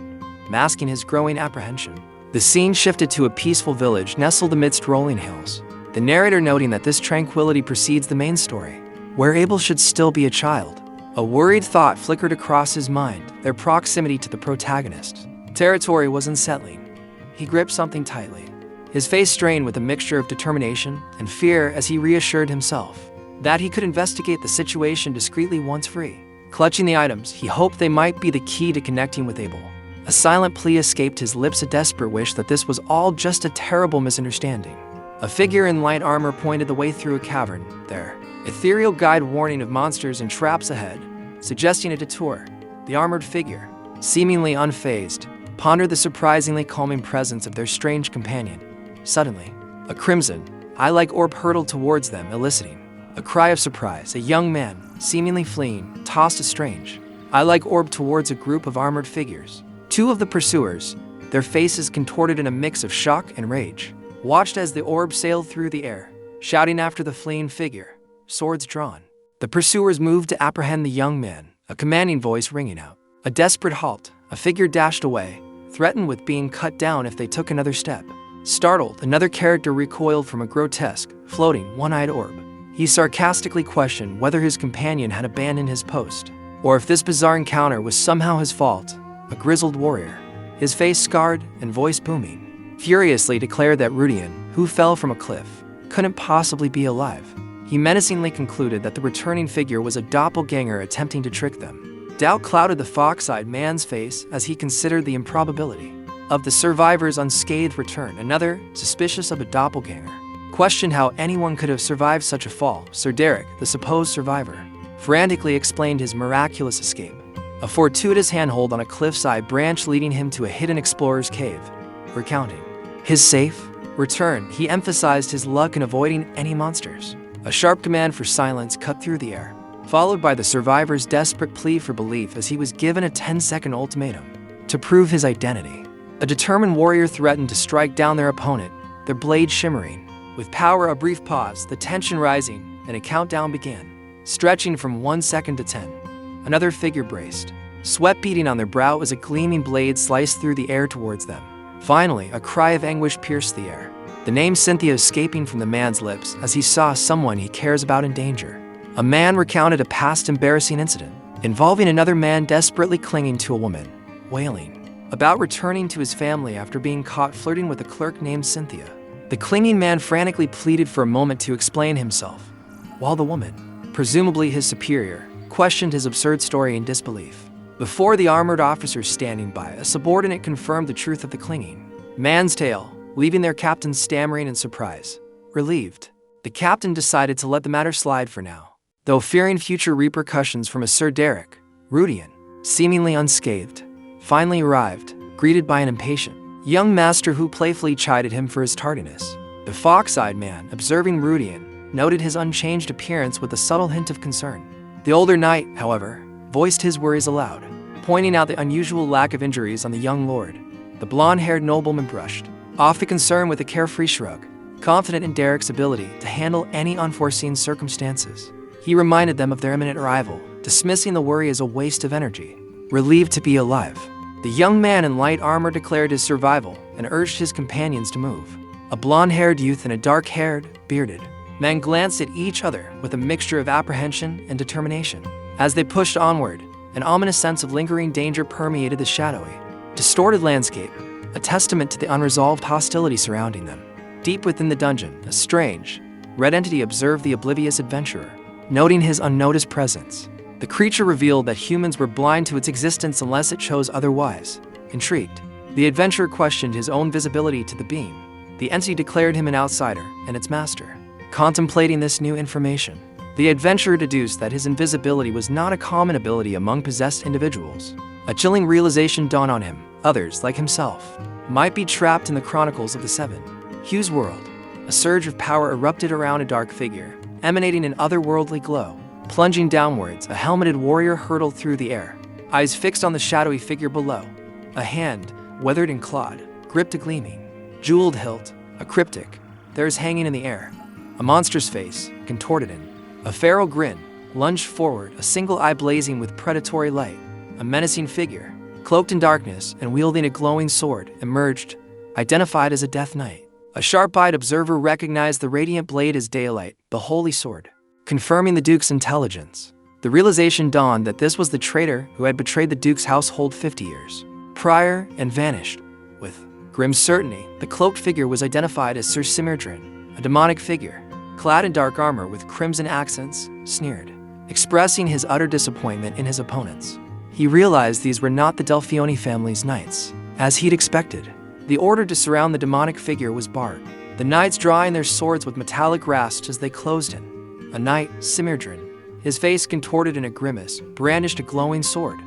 masking his growing apprehension. The scene shifted to a peaceful village nestled amidst rolling hills, the narrator noting that this tranquility precedes the main story, where Abel should still be a child. A worried thought flickered across his mind, their proximity to the protagonist's territory was unsettling. He gripped something tightly, his face strained with a mixture of determination and fear as he reassured himself that he could investigate the situation discreetly once free. Clutching the items, he hoped they might be the key to connecting with Abel. A silent plea escaped his lips, a desperate wish that this was all just a terrible misunderstanding. A figure in light armor pointed the way through a cavern, their ethereal guide warning of monsters and traps ahead, suggesting a detour. The armored figure, seemingly unfazed, pondered the surprisingly calming presence of their strange companion. Suddenly, a crimson, eye-like orb hurtled towards them, eliciting a cry of surprise. A young man, seemingly fleeing, tossed a strange, eye-like orb towards a group of armored figures. Two of the pursuers, their faces contorted in a mix of shock and rage, watched as the orb sailed through the air, shouting after the fleeing figure, swords drawn. The pursuers moved to apprehend the young man, a commanding voice ringing out. A desperate halt, a figure dashed away, threatened with being cut down if they took another step. Startled, another character recoiled from a grotesque, floating, one-eyed orb. He sarcastically questioned whether his companion had abandoned his post, or if this bizarre encounter was somehow his fault. A grizzled warrior, his face scarred and voice booming, furiously declared that Rudian, who fell from a cliff, couldn't possibly be alive. He menacingly concluded that the returning figure was a doppelganger attempting to trick them. Doubt clouded the fox-eyed man's face as he considered the improbability of the survivor's unscathed return. Another, suspicious of a doppelganger, questioned how anyone could have survived such a fall. Sir Derek, the supposed survivor, frantically explained his miraculous escape, a fortuitous handhold on a cliffside branch leading him to a hidden explorer's cave. Recounting his safe return, he emphasized his luck in avoiding any monsters. A sharp command for silence cut through the air, followed by the survivor's desperate plea for belief as he was given a 10-second ultimatum to prove his identity. A determined warrior threatened to strike down their opponent, their blade shimmering with power. A brief pause, the tension rising, and a countdown began, stretching from 1 second to 10. Another figure braced, sweat beading on their brow as a gleaming blade sliced through the air towards them. Finally, a cry of anguish pierced the air, the name Cynthia escaping from the man's lips as he saw someone he cares about in danger. A man recounted a past embarrassing incident involving another man desperately clinging to a woman, wailing about returning to his family after being caught flirting with a clerk named Cynthia. The clinging man frantically pleaded for a moment to explain himself, while the woman, presumably his superior, questioned his absurd story in disbelief. Before the armored officers standing by, a subordinate confirmed the truth of the clinging man's tale, leaving their captain stammering in surprise. Relieved, the captain decided to let the matter slide for now, though fearing future repercussions from a Sir Derek. Rudian, seemingly unscathed, finally arrived, greeted by an impatient young master who playfully chided him for his tardiness. The fox-eyed man, observing Rudian, noted his unchanged appearance with a subtle hint of concern. The older knight, however, voiced his worries aloud, pointing out the unusual lack of injuries on the young lord. The blonde-haired nobleman brushed off the concern with a carefree shrug, confident in Derek's ability to handle any unforeseen circumstances. He reminded them of their imminent arrival, dismissing the worry as a waste of energy. Relieved to be alive, the young man in light armor declared his survival and urged his companions to move. A blonde-haired youth and a dark-haired, bearded man glanced at each other with a mixture of apprehension and determination. As they pushed onward, an ominous sense of lingering danger permeated the shadowy, distorted landscape, a testament to the unresolved hostility surrounding them. Deep within the dungeon, a strange, red entity observed the oblivious adventurer, noting his unnoticed presence. The creature revealed that humans were blind to its existence unless it chose otherwise. Intrigued, the adventurer questioned his own visibility to the being. The entity declared him an outsider and its master. Contemplating this new information, the adventurer deduced that his invisibility was not a common ability among possessed individuals. A chilling realization dawned on him. Others, like himself, might be trapped in the chronicles of the Seven Hues world. A surge of power erupted around a dark figure, emanating an otherworldly glow. Plunging downwards, a helmeted warrior hurtled through the air, eyes fixed on the shadowy figure below. A hand, weathered and clawed, gripped a gleaming, jeweled hilt, a cryptic, theirs hanging in the air. A monstrous face, contorted in a feral grin, lunged forward, a single eye blazing with predatory light. A menacing figure, cloaked in darkness and wielding a glowing sword, emerged, identified as a Death Knight. A sharp-eyed observer recognized the radiant blade as daylight, the holy sword, confirming the Duke's intelligence. The realization dawned that this was the traitor who had betrayed the Duke's household 50 years prior and vanished. With grim certainty, the cloaked figure was identified as Sir Simerdrin, a demonic figure, clad in dark armor with crimson accents, sneered, expressing his utter disappointment in his opponents. He realized these were not the Delphione family's knights. As he'd expected, the order to surround the demonic figure was barred, the knights drawing their swords with metallic rasps as they closed in. A knight, Simerdrin, his face contorted in a grimace, brandished a glowing sword.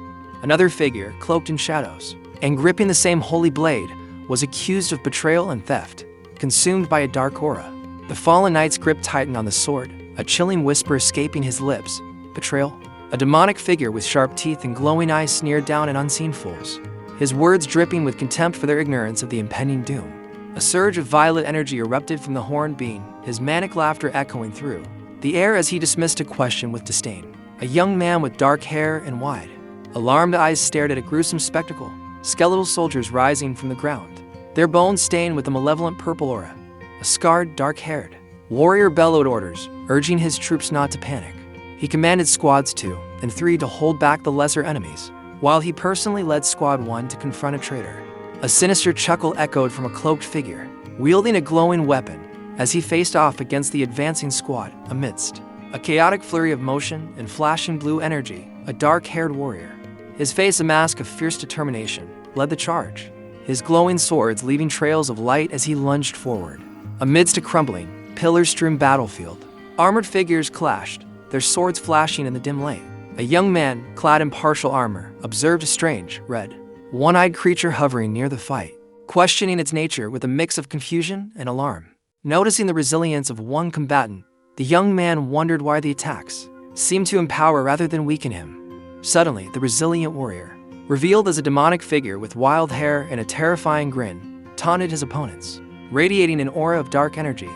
Another figure, cloaked in shadows and gripping the same holy blade, was accused of betrayal and theft, consumed by a dark aura. The fallen knight's grip tightened on the sword, a chilling whisper escaping his lips. Betrayal? A demonic figure with sharp teeth and glowing eyes sneered down at unseen fools, his words dripping with contempt for their ignorance of the impending doom. A surge of violet energy erupted from the horned being, his manic laughter echoing through the air as he dismissed a question with disdain. A young man with dark hair and wide, alarmed eyes stared at a gruesome spectacle, skeletal soldiers rising from the ground, their bones stained with a malevolent purple aura. A scarred, dark-haired warrior bellowed orders, urging his troops not to panic. He commanded squads 2 and 3 to hold back the lesser enemies, while he personally led squad 1 to confront a traitor. A sinister chuckle echoed from a cloaked figure, wielding a glowing weapon, as he faced off against the advancing squad. Amidst a chaotic flurry of motion and flashing blue energy, a dark-haired warrior, his face a mask of fierce determination, led the charge, his glowing swords leaving trails of light as he lunged forward. Amidst a crumbling, pillar-strewn battlefield, armored figures clashed, their swords flashing in the dim light. A young man, clad in partial armor, observed a strange, red, one-eyed creature hovering near the fight, questioning its nature with a mix of confusion and alarm. Noticing the resilience of one combatant, the young man wondered why the attacks seemed to empower rather than weaken him. Suddenly, the resilient warrior, revealed as a demonic figure with wild hair and a terrifying grin, taunted his opponents, radiating an aura of dark energy.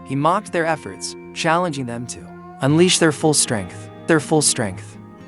He mocked their efforts, challenging them to unleash their full strength.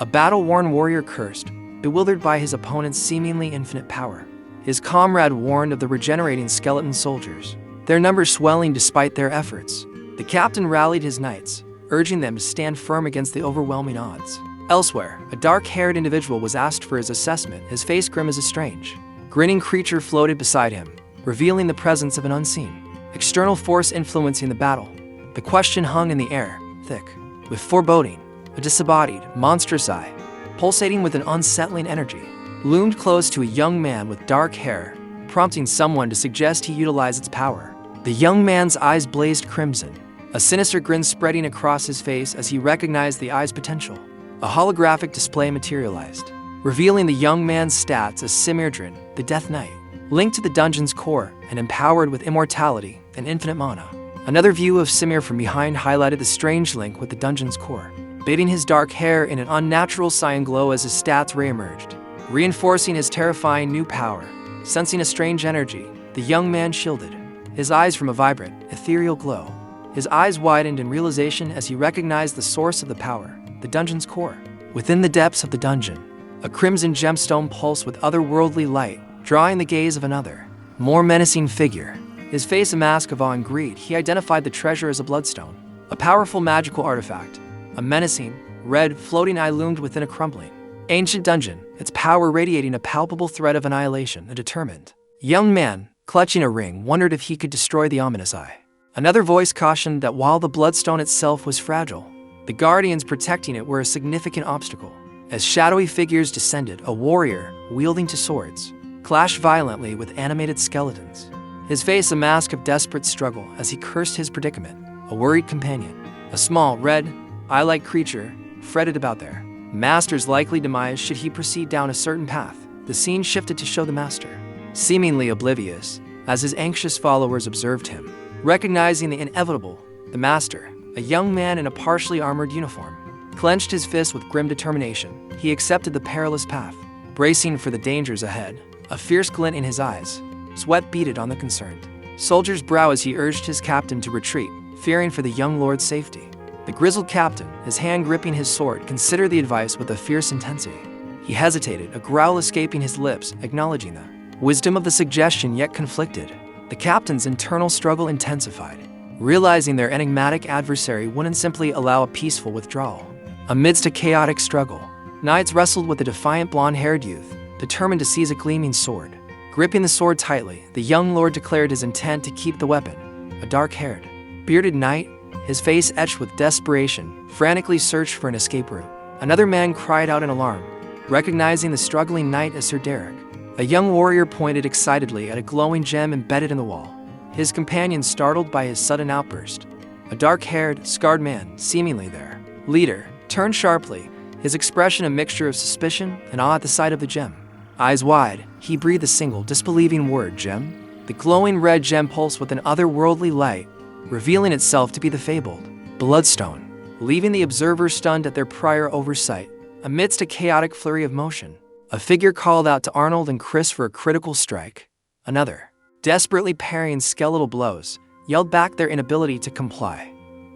A battle-worn warrior cursed, bewildered by his opponent's seemingly infinite power. His comrade warned of the regenerating skeleton soldiers, their numbers swelling despite their efforts. The captain rallied his knights, urging them to stand firm against the overwhelming odds. Elsewhere, a dark-haired individual was asked for his assessment, his face grim as a strange, grinning creature floated beside him, revealing the presence of an unseen external force influencing the battle. The question hung in the air, thick with foreboding. A disembodied, monstrous eye, pulsating with an unsettling energy, loomed close to a young man with dark hair, prompting someone to suggest he utilize its power. The young man's eyes blazed crimson, a sinister grin spreading across his face as he recognized the eye's potential. A holographic display materialized, revealing the young man's stats as Simerdrin, the Death Knight, linked to the dungeon's core and empowered with immortality and infinite mana. Another view of Simir from behind highlighted the strange link with the dungeon's core, bathing his dark hair in an unnatural cyan glow as his stats re-emerged, reinforcing his terrifying new power. Sensing a strange energy, the young man shielded his eyes from a vibrant, ethereal glow. His eyes widened in realization as he recognized the source of the power, the dungeon's core. Within the depths of the dungeon, a crimson gemstone pulsed with otherworldly light, drawing the gaze of another, more menacing figure. His face a mask of awe and greed, he identified the treasure as a bloodstone, a powerful magical artifact. A menacing, red, floating eye loomed within a crumbling, ancient dungeon, its power radiating a palpable threat of annihilation. A determined young man, clutching a ring, wondered if he could destroy the ominous eye. Another voice cautioned that while the bloodstone itself was fragile, the guardians protecting it were a significant obstacle. As shadowy figures descended, a warrior, wielding two swords, clashed violently with animated skeletons. His face a mask of desperate struggle as he cursed his predicament. A worried companion, a small, red, eye-like creature, fretted about their master's likely demise should he proceed down a certain path. The scene shifted to show the master, seemingly oblivious, as his anxious followers observed him. Recognizing the inevitable, the master, a young man in a partially armored uniform, clenched his fist with grim determination. He accepted the perilous path, bracing for the dangers ahead, a fierce glint in his eyes. Sweat beaded on the concerned soldier's brow as he urged his captain to retreat, fearing for the young lord's safety. The grizzled captain, his hand gripping his sword, considered the advice with a fierce intensity. He hesitated, a growl escaping his lips, acknowledging the wisdom of the suggestion yet conflicted. The captain's internal struggle intensified, realizing their enigmatic adversary wouldn't simply allow a peaceful withdrawal. Amidst a chaotic struggle, knights wrestled with a defiant blonde-haired youth, determined to seize a gleaming sword. Gripping the sword tightly, the young lord declared his intent to keep the weapon. A dark-haired, bearded knight, his face etched with desperation, frantically searched for an escape route. Another man cried out in alarm, recognizing the struggling knight as Sir Derek. A young warrior pointed excitedly at a glowing gem embedded in the wall, his companion startled by his sudden outburst. A dark-haired, scarred man, seemingly their leader, turned sharply, his expression a mixture of suspicion and awe at the sight of the gem. Eyes wide, he breathed a single, disbelieving word, "Gem?" The glowing red gem pulsed with an otherworldly light, revealing itself to be the fabled bloodstone, leaving the observers stunned at their prior oversight. Amidst a chaotic flurry of motion, a figure called out to Arnold and Chris for a critical strike. Another, desperately parrying skeletal blows, yelled back their inability to comply.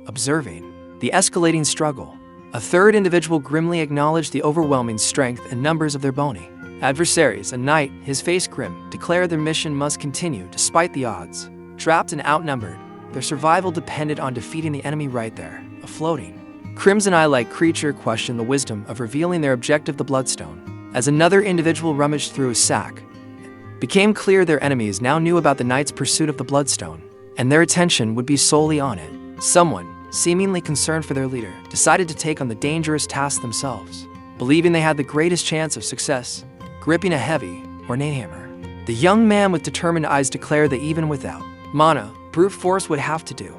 Observing the escalating struggle, a third individual grimly acknowledged the overwhelming strength and numbers of their bony adversaries. A knight, his face grim, declared their mission must continue despite the odds. Trapped and outnumbered, their survival depended on defeating the enemy right there. A floating, crimson eye-like creature questioned the wisdom of revealing their objective, the bloodstone. As another individual rummaged through his sack, it became clear their enemies now knew about the knight's pursuit of the bloodstone, and their attention would be solely on it. Someone, seemingly concerned for their leader, decided to take on the dangerous task themselves, believing they had the greatest chance of success. Gripping a heavy, ornate hammer, the young man with determined eyes declared that even without mana, brute force would have to do.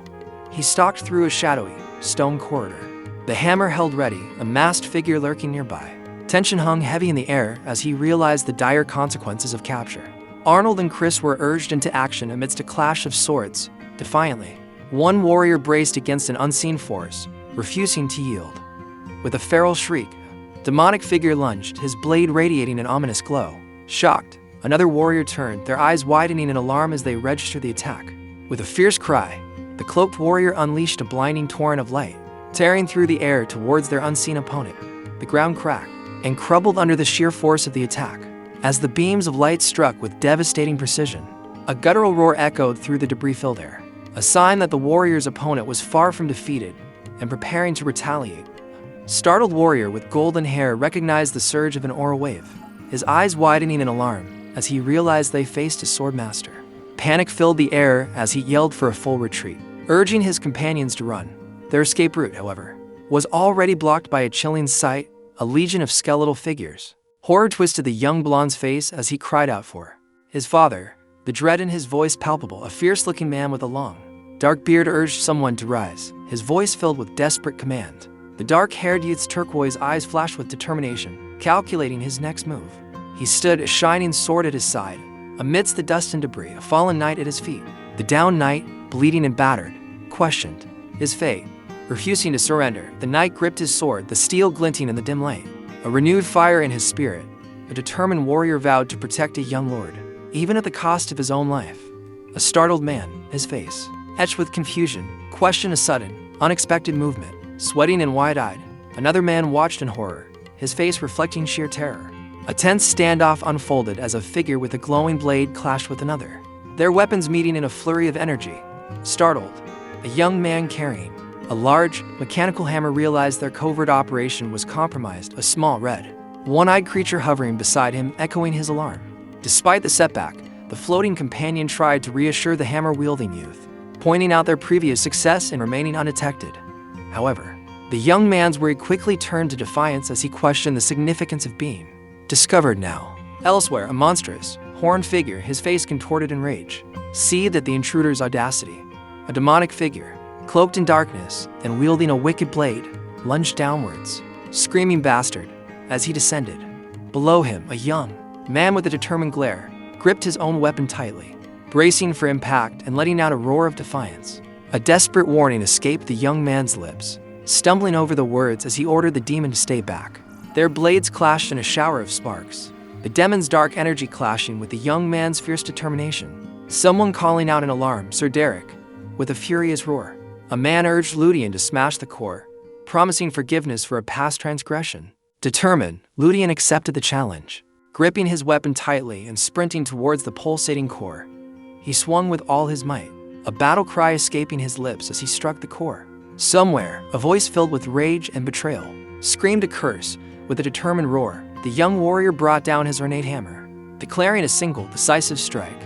He stalked through a shadowy, stone corridor, the hammer held ready, a masked figure lurking nearby. Tension hung heavy in the air as he realized the dire consequences of capture. Arnold and Chris were urged into action amidst a clash of swords. Defiantly, one warrior braced against an unseen force, refusing to yield. With a feral shriek, demonic figure lunged, his blade radiating an ominous glow. Shocked, another warrior turned, their eyes widening in alarm as they registered the attack. With a fierce cry, the cloaked warrior unleashed a blinding torrent of light, tearing through the air towards their unseen opponent. The ground cracked and crumbled under the sheer force of the attack. As the beams of light struck with devastating precision, a guttural roar echoed through the debris-filled air, a sign that the warrior's opponent was far from defeated and preparing to retaliate. Startled warrior with golden hair recognized the surge of an aura wave, his eyes widening in alarm as he realized they faced a sword master. Panic filled the air as he yelled for a full retreat, urging his companions to run. Their escape route, however, was already blocked by a chilling sight, a legion of skeletal figures. Horror twisted the young blonde's face as he cried out for his father, the dread in his voice palpable. A fierce-looking man with a long, dark beard urged someone to rise, his voice filled with desperate command. The dark-haired youth's turquoise eyes flashed with determination, calculating his next move. He stood, a shining sword at his side. Amidst the dust and debris, a fallen knight at his feet. The downed knight, bleeding and battered, questioned his fate. Refusing to surrender, the knight gripped his sword, the steel glinting in the dim light. A renewed fire in his spirit, a determined warrior vowed to protect a young lord, even at the cost of his own life. A startled man, his face etched with confusion, questioned a sudden, unexpected movement. Sweating and wide-eyed, another man watched in horror, his face reflecting sheer terror. A tense standoff unfolded as a figure with a glowing blade clashed with another, their weapons meeting in a flurry of energy. Startled, a young man carrying a large, mechanical hammer realized their covert operation was compromised, a small red, one-eyed creature hovering beside him echoing his alarm. Despite the setback, the floating companion tried to reassure the hammer-wielding youth, pointing out their previous success in remaining undetected. However, the young man's worry quickly turned to defiance as he questioned the significance of being discovered now. Elsewhere, a monstrous, horned figure, his face contorted in rage, seethed at the intruder's audacity. A demonic figure, cloaked in darkness and wielding a wicked blade, lunged downwards, screaming bastard, as he descended. Below him, a young man with a determined glare gripped his own weapon tightly, bracing for impact and letting out a roar of defiance. A desperate warning escaped the young man's lips, stumbling over the words as he ordered the demon to stay back. Their blades clashed in a shower of sparks, the demon's dark energy clashing with the young man's fierce determination. Someone calling out in alarm, "Sir Derek!" With a furious roar, a man urged Ludian to smash the core, promising forgiveness for a past transgression. Determined, Ludian accepted the challenge, gripping his weapon tightly and sprinting towards the pulsating core. He swung with all his might, a battle cry escaping his lips as he struck the core. Somewhere, a voice filled with rage and betrayal screamed a curse. With a determined roar, the young warrior brought down his ornate hammer, declaring a single, decisive strike.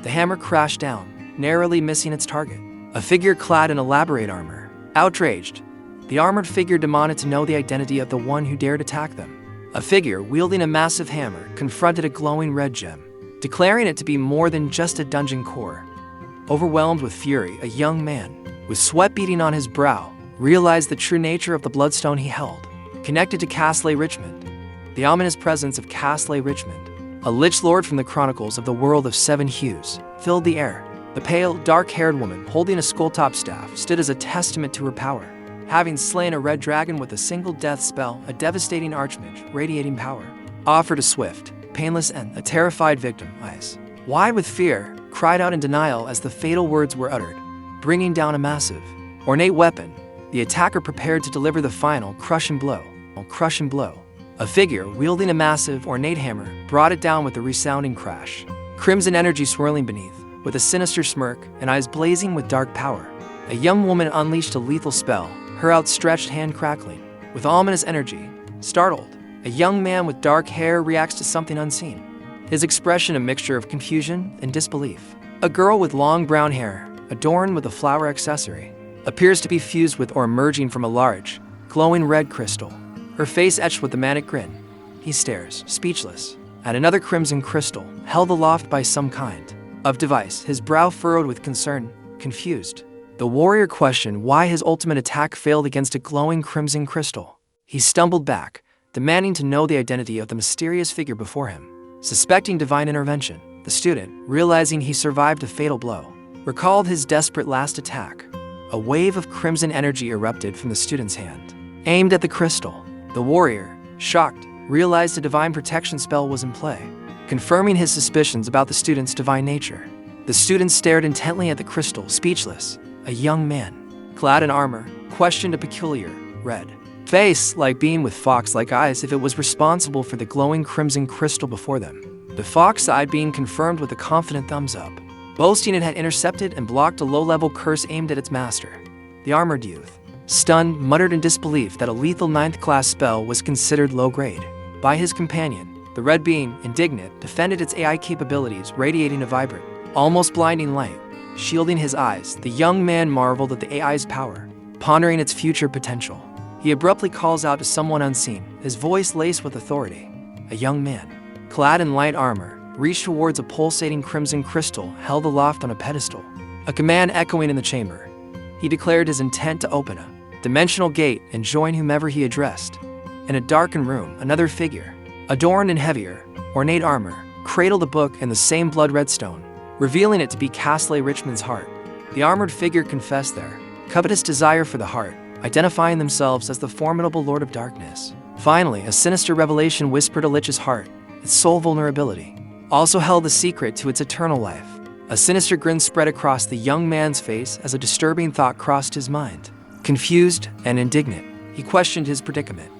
The hammer crashed down, narrowly missing its target. A figure clad in elaborate armor. Outraged, the armored figure demanded to know the identity of the one who dared attack them. A figure wielding a massive hammer confronted a glowing red gem, declaring it to be more than just a dungeon core. Overwhelmed with fury, a young man, with sweat beading on his brow, realized the true nature of the bloodstone he held. Connected to Castle Richmond, the ominous presence of Castle Richmond, a lich lord from the chronicles of the world of seven hues, filled the air. The pale, dark-haired woman holding a skull-top staff stood as a testament to her power, having slain a red dragon with a single death spell, a devastating archmage radiating power, offered a swift, painless end. A terrified victim, eyes wide with fear, cried out in denial as the fatal words were uttered, bringing down a massive, ornate weapon. The attacker prepared to deliver the final crushing blow. A figure wielding a massive, ornate hammer brought it down with a resounding crash. Crimson energy swirling beneath, with a sinister smirk and eyes blazing with dark power. A young woman unleashed a lethal spell, her outstretched hand crackling with ominous energy. Startled, a young man with dark hair reacts to something unseen, his expression a mixture of confusion and disbelief. A girl with long brown hair, adorned with a flower accessory, appears to be fused with or emerging from a large, glowing red crystal, her face etched with a manic grin. He stares, speechless, at another crimson crystal, held aloft by some kind of device, his brow furrowed with concern, confused. The warrior questioned why his ultimate attack failed against a glowing crimson crystal. He stumbled back, demanding to know the identity of the mysterious figure before him. Suspecting divine intervention, the student, realizing he survived a fatal blow, recalled his desperate last attack. A wave of crimson energy erupted from the student's hand, aimed at the crystal. The warrior, shocked, realized a divine protection spell was in play, confirming his suspicions about the student's divine nature. The student stared intently at the crystal, speechless. A young man, clad in armor, questioned a peculiar, red face like being with fox-like eyes if it was responsible for the glowing crimson crystal before them. The fox-eye being confirmed with a confident thumbs up, boasting it had intercepted and blocked a low-level curse aimed at its master. The armored youth, stunned, muttered in disbelief that a lethal 9th-class spell was considered low-grade by his companion. The red being, indignant, defended its AI capabilities, radiating a vibrant, almost blinding light. Shielding his eyes, the young man marveled at the AI's power, pondering its future potential. He abruptly calls out to someone unseen, his voice laced with authority. A young man, clad in light armor, reached towards a pulsating crimson crystal held aloft on a pedestal, a command echoing in the chamber. He declared his intent to open a dimensional gate and join whomever he addressed. In a darkened room, another figure, adorned in heavier, ornate armor, cradled a book in the same blood-red stone, revealing it to be Castle Richmond's heart. The armored figure confessed their covetous desire for the heart, identifying themselves as the formidable Lord of Darkness. Finally, a sinister revelation whispered a lich's heart, its sole vulnerability, also held the secret to its eternal life. A sinister grin spread across the young man's face as a disturbing thought crossed his mind. Confused and indignant, he questioned his predicament.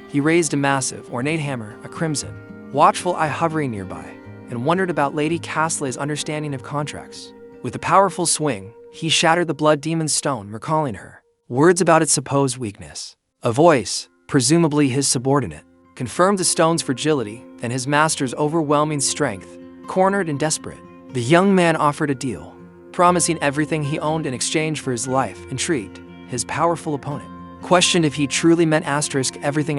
He raised a massive, ornate hammer, a crimson, watchful eye hovering nearby, and wondered about Lady Castle's understanding of contracts. With a powerful swing, he shattered the blood demon's stone, recalling her words about its supposed weakness. A voice, presumably his subordinate, confirmed the stone's fragility and his master's overwhelming strength. Cornered and desperate, the young man offered a deal, promising everything he owned in exchange for his life. Intrigued, his powerful opponent questioned if he truly meant everything.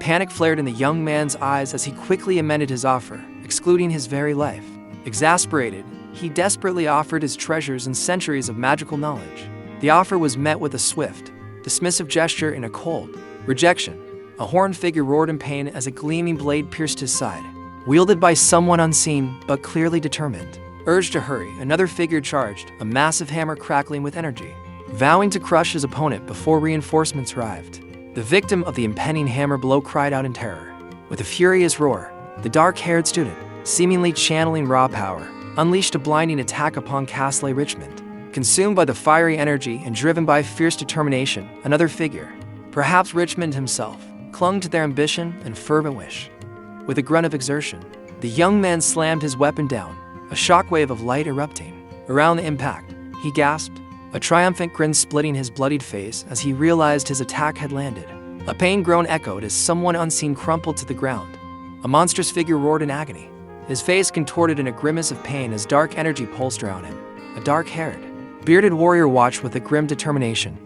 Panic flared in the young man's eyes as he quickly amended his offer, excluding his very life. Exasperated, he desperately offered his treasures and centuries of magical knowledge. The offer was met with a swift, dismissive gesture and a cold rejection. A horned figure roared in pain as a gleaming blade pierced his side. Wielded by someone unseen but clearly determined. Urged to hurry, another figure charged, a massive hammer crackling with energy, vowing to crush his opponent before reinforcements arrived. The victim of the impending hammer blow cried out in terror. With a furious roar, the dark-haired student, seemingly channeling raw power, unleashed a blinding attack upon Castle Richmond. Consumed by the fiery energy and driven by fierce determination, another figure, perhaps Richmond himself, clung to their ambition and fervent wish. With a grunt of exertion, the young man slammed his weapon down, a shockwave of light erupting. Around the impact, he gasped, a triumphant grin splitting his bloodied face as he realized his attack had landed. A pain groan echoed as someone unseen crumpled to the ground. A monstrous figure roared in agony, his face contorted in a grimace of pain as dark energy pulsed around him. A dark-haired, bearded warrior watched with a grim determination.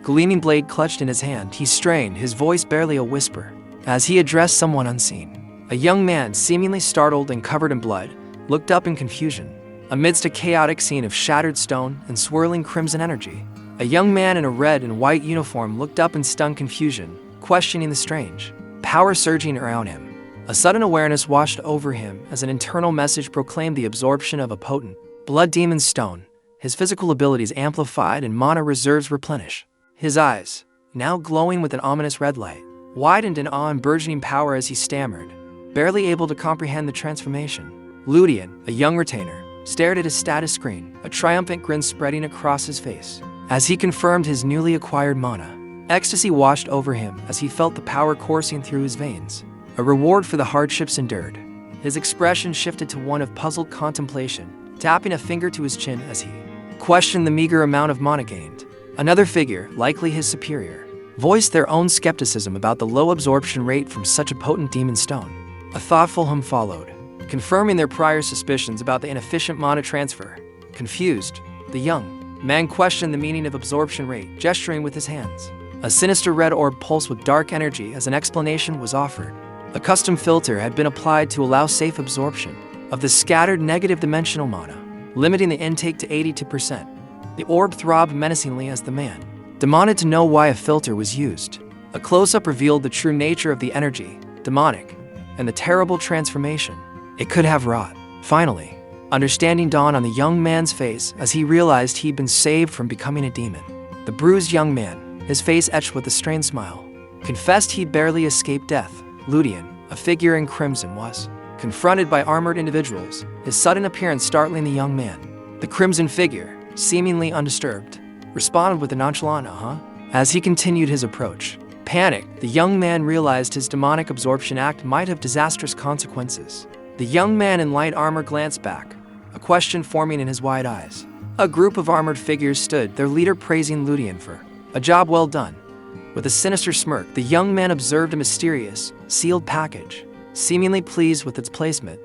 Gleaming blade clutched in his hand, he strained, his voice barely a whisper, as he addressed someone unseen. A young man, seemingly startled and covered in blood, looked up in confusion. Amidst a chaotic scene of shattered stone and swirling crimson energy, a young man in a red and white uniform looked up in stunned confusion, questioning the strange power surging around him. A sudden awareness washed over him as an internal message proclaimed the absorption of a potent blood demon's stone. His physical abilities amplified and mana reserves replenished. His eyes, now glowing with an ominous red light, widened in awe and burgeoning power as he stammered, barely able to comprehend the transformation. Ludian, a young retainer, stared at his status screen, a triumphant grin spreading across his face. As he confirmed his newly acquired mana, ecstasy washed over him as he felt the power coursing through his veins. A reward for the hardships endured. His expression shifted to one of puzzled contemplation, tapping a finger to his chin as he questioned the meager amount of mana gained. Another figure, likely his superior, voiced their own skepticism about the low absorption rate from such a potent demon stone. A thoughtful hum followed, confirming their prior suspicions about the inefficient mana transfer. Confused, the young man questioned the meaning of absorption rate, gesturing with his hands. A sinister red orb pulsed with dark energy as an explanation was offered. A custom filter had been applied to allow safe absorption of the scattered negative dimensional mana, limiting the intake to 82%. The orb throbbed menacingly as the man demanded to know why a filter was used. A close-up revealed the true nature of the energy, demonic, and the terrible transformation it could have wrought. Finally, understanding dawned on the young man's face as he realized he'd been saved from becoming a demon. The bruised young man, his face etched with a strained smile, confessed he'd barely escaped death. Ludian, a figure in crimson, was confronted by armored individuals, his sudden appearance startling the young man. The crimson figure, seemingly undisturbed, responded with a nonchalant as he continued his approach. Panicked, the young man realized his demonic absorption act might have disastrous consequences. The young man in light armor glanced back, a question forming in his wide eyes. A group of armored figures stood, their leader praising Ludian for a job well done. With a sinister smirk, the young man observed a mysterious, sealed package, seemingly pleased with its placement.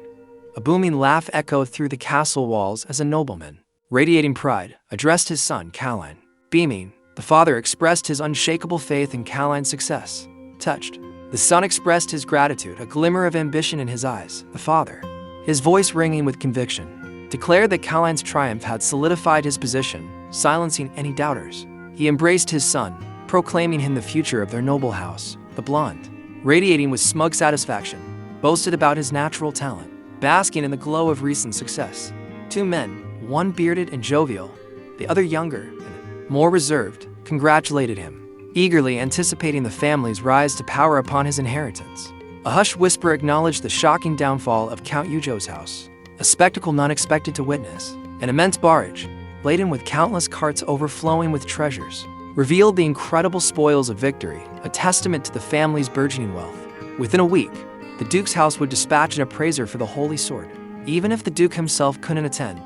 A booming laugh echoed through the castle walls as a nobleman, radiating pride, addressed his son, Caline. Beaming, the father expressed his unshakable faith in Caline's success. Touched, the son expressed his gratitude, a glimmer of ambition in his eyes. The father, his voice ringing with conviction, declared that Caline's triumph had solidified his position, silencing any doubters. He embraced his son, proclaiming him the future of their noble house. The blonde, radiating with smug satisfaction, boasted about his natural talent, basking in the glow of recent success. Two men, one bearded and jovial, the other younger and more reserved, congratulated him, eagerly anticipating the family's rise to power upon his inheritance. A hushed whisper acknowledged the shocking downfall of Count Yujo's house, a spectacle none expected to witness. An immense barge, laden with countless carts overflowing with treasures, revealed the incredible spoils of victory, a testament to the family's burgeoning wealth. Within a week, the Duke's house would dispatch an appraiser for the Holy Sword. Even if the Duke himself couldn't attend,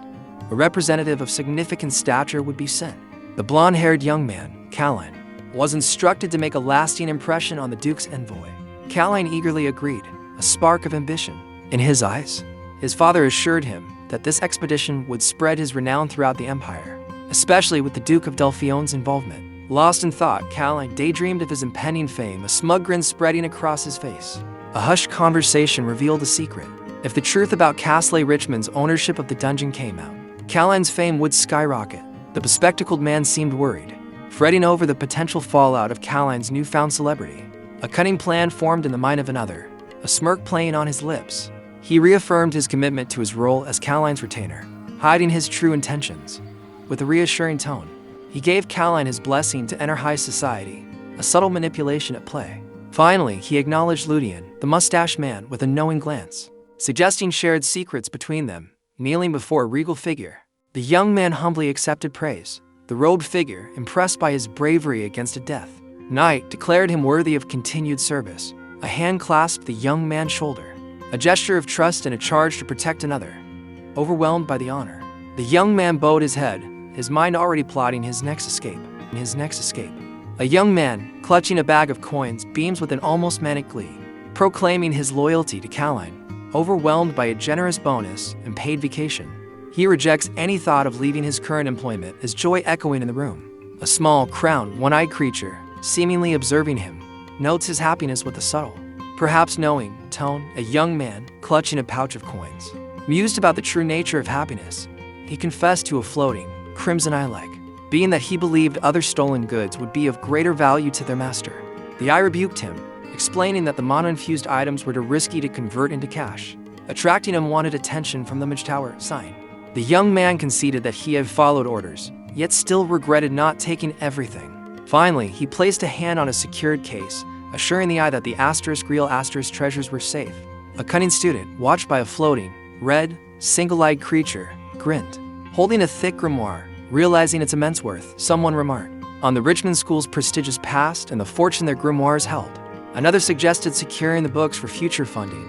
a representative of significant stature would be sent. The blonde-haired young man, Caline, was instructed to make a lasting impression on the Duke's envoy. Caline eagerly agreed, a spark of ambition in his eyes. His father assured him that this expedition would spread his renown throughout the empire, especially with the Duke of Delphion's involvement. Lost in thought, Caline daydreamed of his impending fame, a smug grin spreading across his face. A hushed conversation revealed a secret. If the truth about Castle Richmond's ownership of the dungeon came out, Caline's fame would skyrocket. The bespectacled man seemed worried, fretting over the potential fallout of Caline's newfound celebrity. A cunning plan formed in the mind of another, a smirk playing on his lips. He reaffirmed his commitment to his role as Caline's retainer, hiding his true intentions. With a reassuring tone, he gave Caline his blessing to enter high society, a subtle manipulation at play. Finally, he acknowledged Ludian, the mustached man, with a knowing glance, suggesting shared secrets between them. Kneeling before a regal figure, the young man humbly accepted praise. The robed figure, impressed by his bravery against a death knight, declared him worthy of continued service. A hand clasped the young man's shoulder, a gesture of trust and a charge to protect another. Overwhelmed by the honor, the young man bowed his head, his mind already plotting his next escape. A young man, clutching a bag of coins, beams with an almost manic glee, proclaiming his loyalty to Caline. Overwhelmed by a generous bonus and paid vacation, he rejects any thought of leaving his current employment, his joy echoing in the room. A small, crowned, one-eyed creature, seemingly observing him, notes his happiness with a subtle, perhaps knowing, tone. A young man, clutching a pouch of coins, mused about the true nature of happiness. He confessed to a floating, crimson eye-like being that he believed other stolen goods would be of greater value to their master. The eye rebuked him, explaining that the mana-infused items were too risky to convert into cash, attracting unwanted attention from the Mage Tower sign. The young man conceded that he had followed orders, yet still regretted not taking everything. Finally, he placed a hand on a secured case, assuring the eye that the *real treasures were safe. A cunning student, watched by a floating, red, single-eyed creature, grinned. Holding a thick grimoire, realizing its immense worth, someone remarked on the Richmond School's prestigious past and the fortune their grimoires held. Another suggested securing the books for future funding,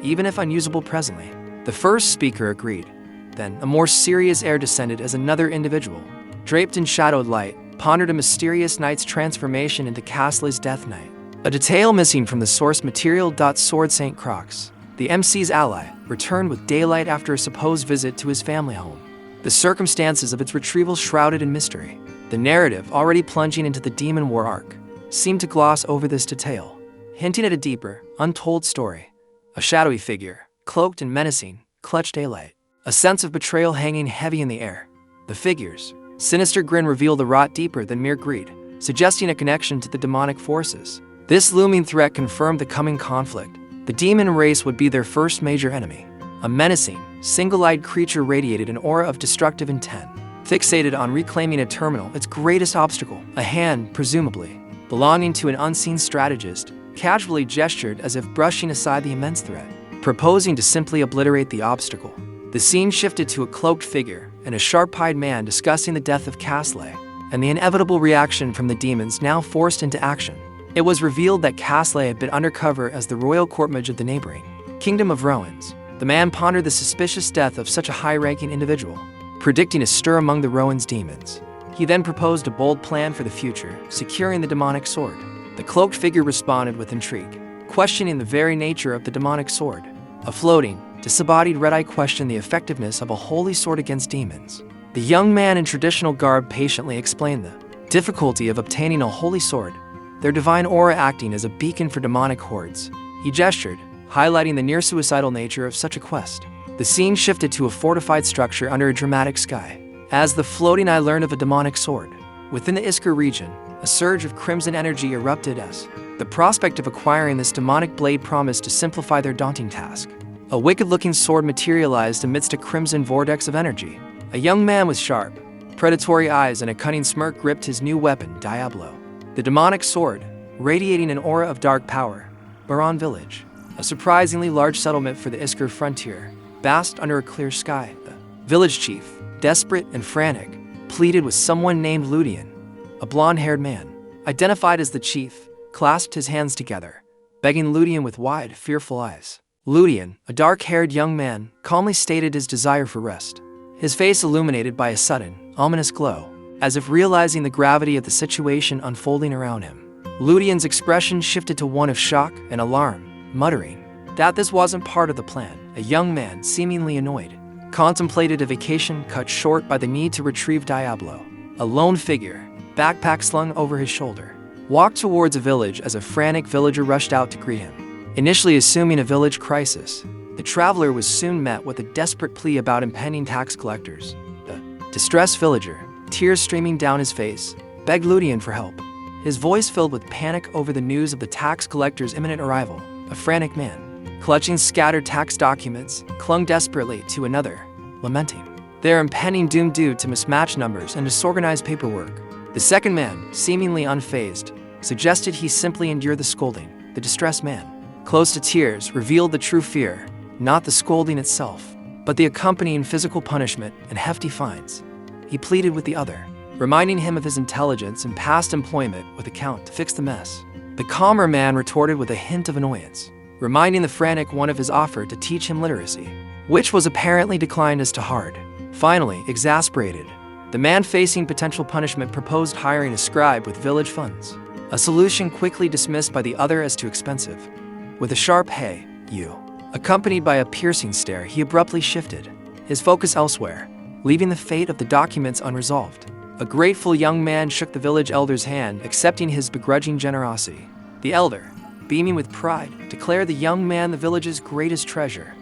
even if unusable presently. The first speaker agreed. Then, a more serious air descended as another individual, draped in shadowed light, pondered a mysterious knight's transformation into Castle's Death Knight. A detail missing from the source material. Sword St. Croix, the MC's ally, returned with daylight after a supposed visit to his family home. The circumstances of its retrieval shrouded in mystery. The narrative, already plunging into the Demon War arc, seemed to gloss over this detail, hinting at a deeper, untold story. A shadowy figure, cloaked and menacing, clutched daylight, a sense of betrayal hanging heavy in the air. The figure's sinister grin revealed a rot deeper than mere greed, suggesting a connection to the demonic forces. This looming threat confirmed the coming conflict. The demon race would be their first major enemy. A menacing, single-eyed creature radiated an aura of destructive intent, fixated on reclaiming a terminal, its greatest obstacle. A hand, presumably belonging to an unseen strategist, casually gestured as if brushing aside the immense threat, proposing to simply obliterate the obstacle. The scene shifted to a cloaked figure and a sharp-eyed man discussing the death of Castle and the inevitable reaction from the demons now forced into action. It was revealed that Castle had been undercover as the royal court mage of the neighboring Kingdom of Rowans. The man pondered the suspicious death of such a high-ranking individual, predicting a stir among the Rowans' demons. He then proposed a bold plan for the future, securing the demonic sword. The cloaked figure responded with intrigue, questioning the very nature of the demonic sword. A floating, disembodied red-eye questioned the effectiveness of a holy sword against demons. The young man in traditional garb patiently explained the difficulty of obtaining a holy sword, their divine aura acting as a beacon for demonic hordes. He gestured, highlighting the near-suicidal nature of such a quest. The scene shifted to a fortified structure under a dramatic sky. As the floating eye learned of a demonic sword, within the Isker region, a surge of crimson energy erupted as the prospect of acquiring this demonic blade promised to simplify their daunting task. A wicked-looking sword materialized amidst a crimson vortex of energy. A young man with sharp, predatory eyes and a cunning smirk gripped his new weapon, Diablo. The demonic sword, radiating an aura of dark power. Baron Village, a surprisingly large settlement for the Isker frontier, basked under a clear sky. The village chief, desperate and frantic, pleaded with someone named Ludian, a blonde-haired man, identified as the chief, clasped his hands together, begging Ludian with wide, fearful eyes. Ludian, a dark-haired young man, calmly stated his desire for rest, his face illuminated by a sudden, ominous glow, as if realizing the gravity of the situation unfolding around him. Ludian's expression shifted to one of shock and alarm, muttering that this wasn't part of the plan. A young man, seemingly annoyed, contemplated a vacation cut short by the need to retrieve Diablo. A lone figure, backpack slung over his shoulder, walked towards a village as a frantic villager rushed out to greet him. Initially assuming a village crisis, the traveler was soon met with a desperate plea about impending tax collectors. The distressed villager, tears streaming down his face, begged Ludian for help, his voice filled with panic over the news of the tax collector's imminent arrival. A frantic man, clutching scattered tax documents, clung desperately to another, lamenting their impending doom due to mismatched numbers and disorganized paperwork. The second man, seemingly unfazed, suggested he simply endure the scolding. The distressed man, close to tears, revealed the true fear, not the scolding itself, but the accompanying physical punishment and hefty fines. He pleaded with the other, reminding him of his intelligence and past employment with the Count to fix the mess. The calmer man retorted with a hint of annoyance, reminding the frantic one of his offer to teach him literacy, which was apparently declined as too hard. Finally, exasperated, the man facing potential punishment proposed hiring a scribe with village funds, a solution quickly dismissed by the other as too expensive. With a sharp "Hey, you," accompanied by a piercing stare, he abruptly shifted his focus elsewhere, leaving the fate of the documents unresolved. A grateful young man shook the village elder's hand, accepting his begrudging generosity. The elder, beaming with pride, declared the young man the village's greatest treasure.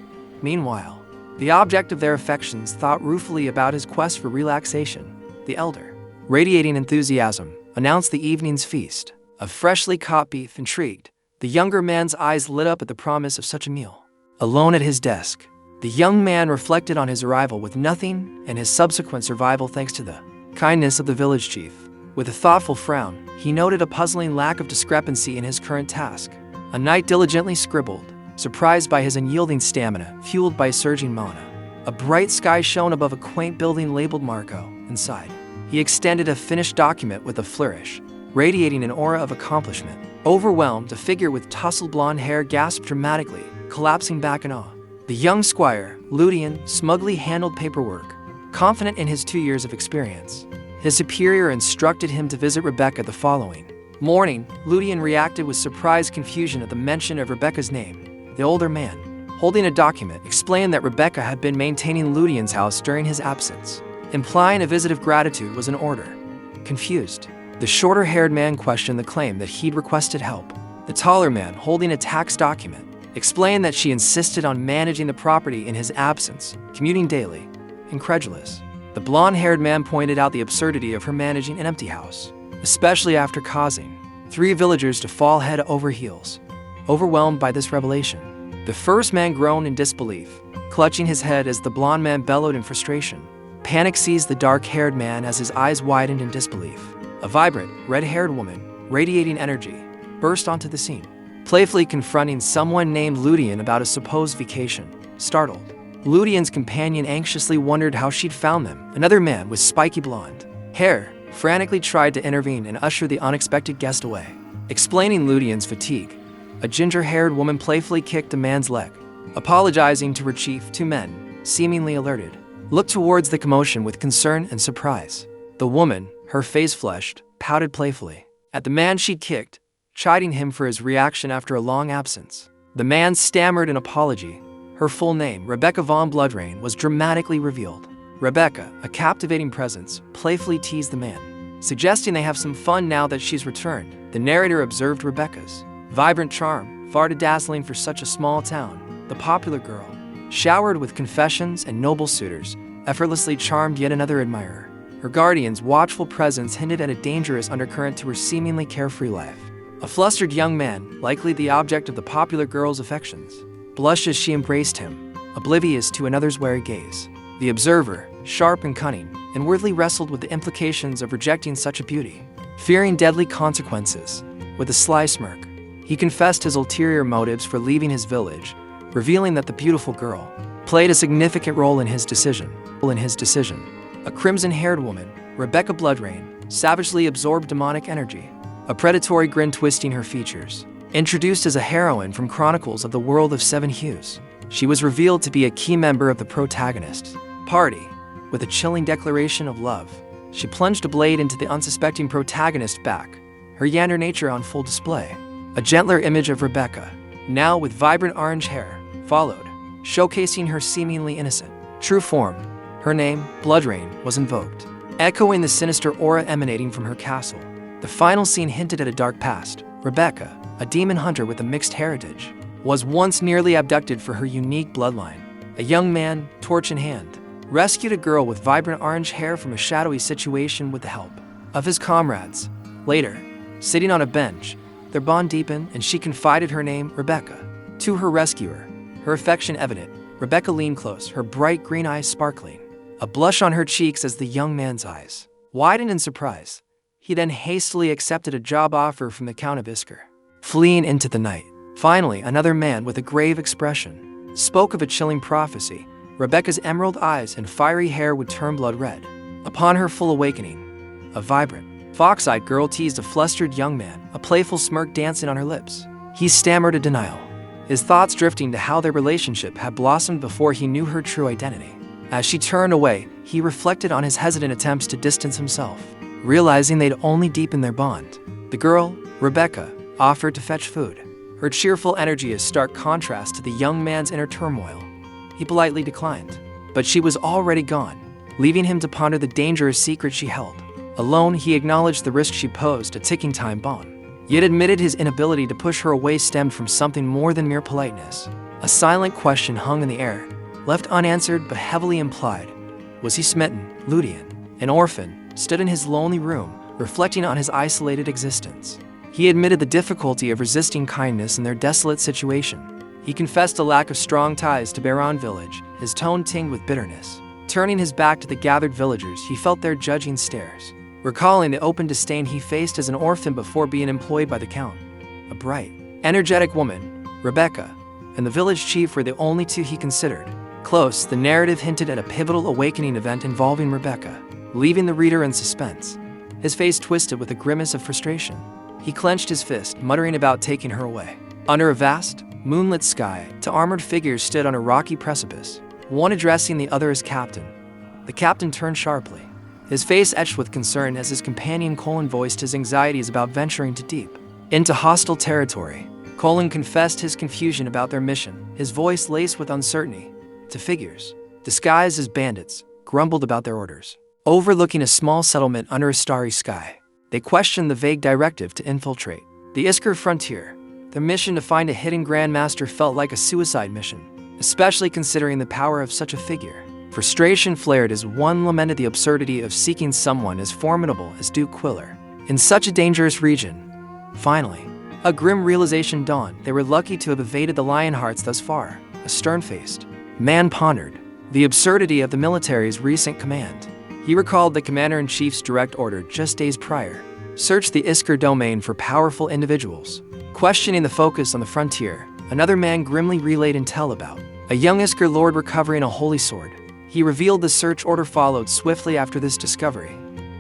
Meanwhile, the object of their affections thought ruefully about his quest for relaxation. The elder, radiating enthusiasm, announced the evening's feast of freshly caught beef. Intrigued, the younger man's eyes lit up at the promise of such a meal. Alone at his desk, the young man reflected on his arrival with nothing and his subsequent survival thanks to the kindness of the village chief. With a thoughtful frown, he noted a puzzling lack of discrepancy in his current task. A knight diligently scribbled, surprised by his unyielding stamina, fueled by surging mana. A bright sky shone above a quaint building labeled Marco. Inside, he extended a finished document with a flourish, radiating an aura of accomplishment. Overwhelmed, a figure with tousled blonde hair gasped dramatically, collapsing back in awe. The young squire, Ludian, smugly handled paperwork, confident in his 2 years of experience. His superior instructed him to visit Rebecca the following morning. Ludian reacted with surprised confusion at the mention of Rebecca's name. The older man, holding a document, explained that Rebecca had been maintaining Ludian's house during his absence, implying a visit of gratitude was in order. Confused, the shorter-haired man questioned the claim that he'd requested help. The taller man, holding a tax document, explained that she insisted on managing the property in his absence, commuting daily. Incredulous, the blonde-haired man pointed out the absurdity of her managing an empty house, especially after causing 3 villagers to fall head over heels. Overwhelmed by this revelation, the first man groaned in disbelief, clutching his head as the blonde man bellowed in frustration. Panic seized the dark-haired man as his eyes widened in disbelief. A vibrant, red-haired woman, radiating energy, burst onto the scene, playfully confronting someone named Ludian about a supposed vacation. Startled, Ludian's companion anxiously wondered how she'd found them. Another man with spiky blonde hair frantically tried to intervene and usher the unexpected guest away. Explaining Ludian's fatigue, a ginger-haired woman playfully kicked a man's leg. Apologizing to her chief, 2 men, seemingly alerted, looked towards the commotion with concern and surprise. The woman, her face flushed, pouted playfully at the man she'd kicked, chiding him for his reaction after a long absence. The man stammered an apology. Her full name, Rebecca von Bloodrain, was dramatically revealed. Rebecca, a captivating presence, playfully teased the man, suggesting they have some fun now that she's returned. The narrator observed Rebecca's vibrant charm, far too dazzling for such a small town. The popular girl, showered with confessions and noble suitors, effortlessly charmed yet another admirer. Her guardian's watchful presence hinted at a dangerous undercurrent to her seemingly carefree life. A flustered young man, likely the object of the popular girl's affections, blushed as she embraced him, oblivious to another's wary gaze. The observer, sharp and cunning, inwardly wrestled with the implications of rejecting such a beauty. Fearing deadly consequences, with a sly smirk, he confessed his ulterior motives for leaving his village, revealing that the beautiful girl played a significant role in his decision. A crimson-haired woman, Rebecca Bloodrain, savagely absorbed demonic energy, a predatory grin twisting her features. Introduced as a heroine from Chronicles of the World of Seven Hues, she was revealed to be a key member of the protagonist's party. With a chilling declaration of love, she plunged a blade into the unsuspecting protagonist's back, her yander nature on full display. A gentler image of Rebecca, now with vibrant orange hair, followed, showcasing her seemingly innocent, true form. Her name, Bloodrain, was invoked, echoing the sinister aura emanating from her castle. The final scene hinted at a dark past. Rebecca, a demon hunter with a mixed heritage, was once nearly abducted for her unique bloodline. A young man, torch in hand, rescued a girl with vibrant orange hair from a shadowy situation with the help of his comrades. Later, sitting on a bench, their bond deepened and she confided her name, Rebecca, to her rescuer. Her affection evident, Rebecca leaned close, her bright green eyes sparkling, a blush on her cheeks as the young man's eyes widened in surprise. He then hastily accepted a job offer from the Count of Isker. Fleeing into the night, finally another man with a grave expression spoke of a chilling prophecy. Rebecca's emerald eyes and fiery hair would turn blood red. Upon her full awakening, a vibrant, fox-eyed girl teased a flustered young man, a playful smirk dancing on her lips. He stammered a denial, his thoughts drifting to how their relationship had blossomed before he knew her true identity. As she turned away, he reflected on his hesitant attempts to distance himself, realizing they'd only deepened their bond. The girl, Rebecca, offered to fetch food, her cheerful energy a stark contrast to the young man's inner turmoil. He politely declined, but she was already gone, leaving him to ponder the dangerous secret she held. Alone, he acknowledged the risk she posed, a ticking time bomb, yet admitted his inability to push her away stemmed from something more than mere politeness. A silent question hung in the air, left unanswered but heavily implied. Was he smitten? Ludian, an orphan, stood in his lonely room, reflecting on his isolated existence. He admitted the difficulty of resisting kindness in their desolate situation. He confessed a lack of strong ties to Baron village, his tone tinged with bitterness. Turning his back to the gathered villagers, he felt their judging stares, recalling the open disdain he faced as an orphan before being employed by the Count. A bright, energetic woman, Rebecca, and the village chief were the only two he considered. Close, the narrative hinted at a pivotal awakening event involving Rebecca, leaving the reader in suspense. His face twisted with a grimace of frustration. He clenched his fist, muttering about taking her away. Under a vast, moonlit sky, two armored figures stood on a rocky precipice, one addressing the other as captain. The captain turned sharply, his face etched with concern as his companion Colin voiced his anxieties about venturing too deep into hostile territory. Colin confessed his confusion about their mission, his voice laced with uncertainty. The figures, disguised as bandits, grumbled about their orders. Overlooking a small settlement under a starry sky, they questioned the vague directive to infiltrate the Isker frontier. Their mission to find a hidden Grandmaster felt like a suicide mission, especially considering the power of such a figure. Frustration flared as one lamented the absurdity of seeking someone as formidable as Duke Quiller in such a dangerous region. Finally, a grim realization dawned. They were lucky to have evaded the Lionhearts thus far. A stern-faced man pondered the absurdity of the military's recent command. He recalled the Commander-in-Chief's direct order just days prior: search the Isker domain for powerful individuals. Questioning the focus on the frontier, another man grimly relayed intel about a young Isker lord recovering a holy sword. He revealed the search order followed swiftly after this discovery.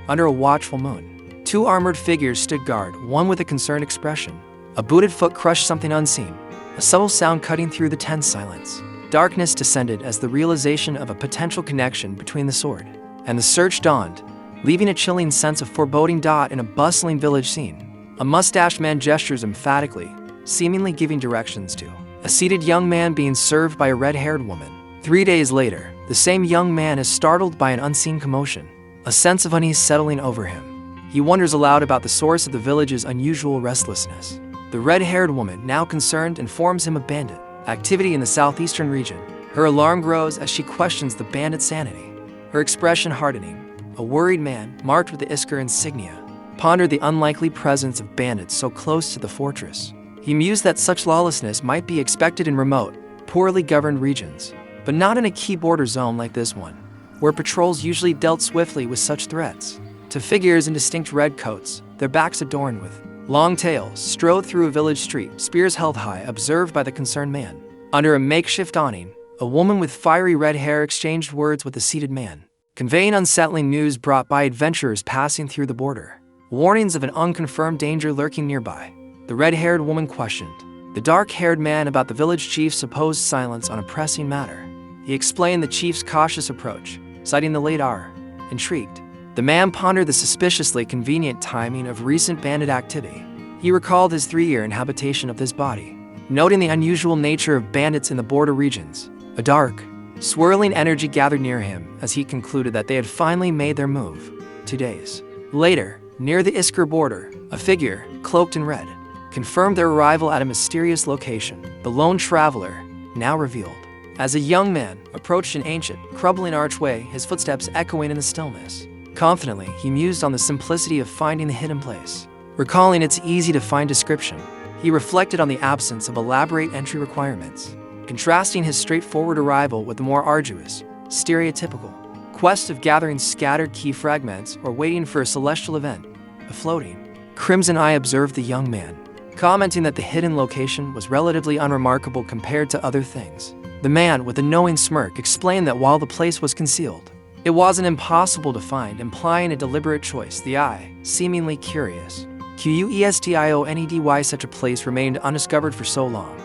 Under a watchful moon, two armored figures stood guard, one with a concerned expression. A booted foot crushed something unseen, a subtle sound cutting through the tense silence. Darkness descended as the realization of a potential connection between the sword and the search dawned, leaving a chilling sense of foreboding in a bustling village scene. A mustached man gestures emphatically, seemingly giving directions to a seated young man being served by a red-haired woman. 3 days later, the same young man is startled by an unseen commotion, a sense of unease settling over him. He wonders aloud about the source of the village's unusual restlessness. The red-haired woman, now concerned, informs him of bandit activity in the southeastern region. Her alarm grows as she questions the bandit's sanity, her expression hardening. A worried man, marked with the Isker insignia, pondered the unlikely presence of bandits so close to the fortress. He mused that such lawlessness might be expected in remote, poorly governed regions, but not in a key border zone like this one, where patrols usually dealt swiftly with such threats. Two figures in distinct red coats, their backs adorned with long tails, strode through a village street, spears held high, observed by the concerned man. Under a makeshift awning, a woman with fiery red hair exchanged words with a seated man. conveying unsettling news brought by adventurers passing through the border. Warnings of an unconfirmed danger lurking nearby. The red-haired woman questioned the dark-haired man about the village chief's supposed silence on a pressing matter. He explained the chief's cautious approach, citing the late hour. Intrigued, the man pondered the suspiciously convenient timing of recent bandit activity. He recalled his 3-year inhabitation of this body, noting the unusual nature of bandits in the border regions. A dark, swirling energy gathered near him as he concluded that they had finally made their move. 2 days later, near the Isker border, a figure, cloaked in red, confirmed their arrival at a mysterious location. The lone traveler, now revealed as a young man, approached an ancient, crumbling archway, his footsteps echoing in the stillness. Confidently, he mused on the simplicity of finding the hidden place. Recalling its easy-to-find description, he reflected on the absence of elaborate entry requirements, contrasting his straightforward arrival with the more arduous, stereotypical quest of gathering scattered key fragments or waiting for a celestial event. A floating, crimson eye observed the young man, commenting that the hidden location was relatively unremarkable compared to other things. The man, with a knowing smirk, explained that while the place was concealed, it wasn't impossible to find, implying a deliberate choice. The eye, seemingly curious, questioned such a place remained undiscovered for so long.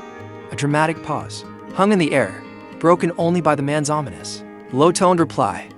A dramatic pause hung in the air, broken only by the man's ominous, low-toned reply.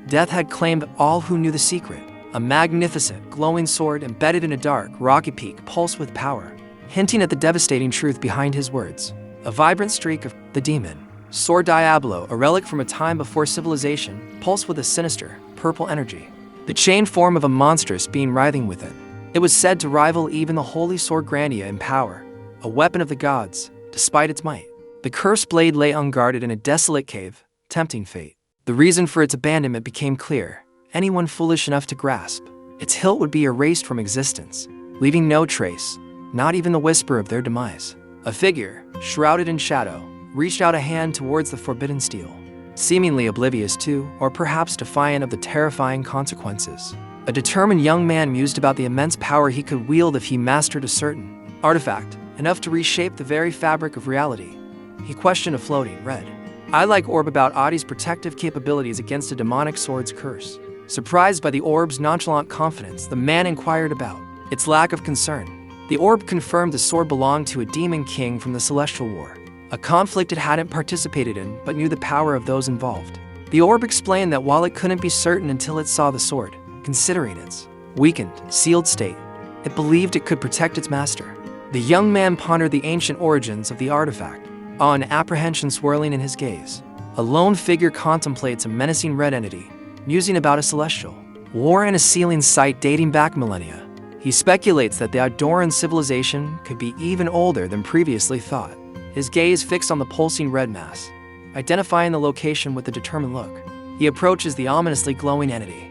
Death had claimed all who knew the secret. A magnificent, glowing sword embedded in a dark, rocky peak pulsed with power, hinting at the devastating truth behind his words. A vibrant streak of the demon sword Diablo, a relic from a time before civilization, pulsed with a sinister, purple energy. The chained form of a monstrous being writhing within. It was said to rival even the holy sword Grandia in power, a weapon of the gods, despite its might. The cursed blade lay unguarded in a desolate cave, tempting fate. The reason for its abandonment became clear. Anyone foolish enough to grasp its hilt would be erased from existence, leaving no trace, not even the whisper of their demise. A figure, shrouded in shadow, reached out a hand towards the forbidden steel, seemingly oblivious to, or perhaps defiant of the terrifying consequences. A determined young man mused about the immense power he could wield if he mastered a certain artifact, enough to reshape the very fabric of reality. He questioned a floating, red eye-like orb about Adi's protective capabilities against a demonic sword's curse. Surprised by the orb's nonchalant confidence, the man inquired about its lack of concern. The orb confirmed the sword belonged to a demon king from the Celestial War, a conflict it hadn't participated in but knew the power of those involved. The orb explained that while it couldn't be certain until it saw the sword, considering its weakened, sealed state, it believed it could protect its master. The young man pondered the ancient origins of the artifact, awe and apprehension swirling in his gaze. A lone figure contemplates a menacing red entity, musing about a celestial war in a sealing site dating back millennia. He speculates that the Adoran civilization could be even older than previously thought. His gaze fixed on the pulsing red mass, identifying the location with a determined look. He approaches the ominously glowing entity.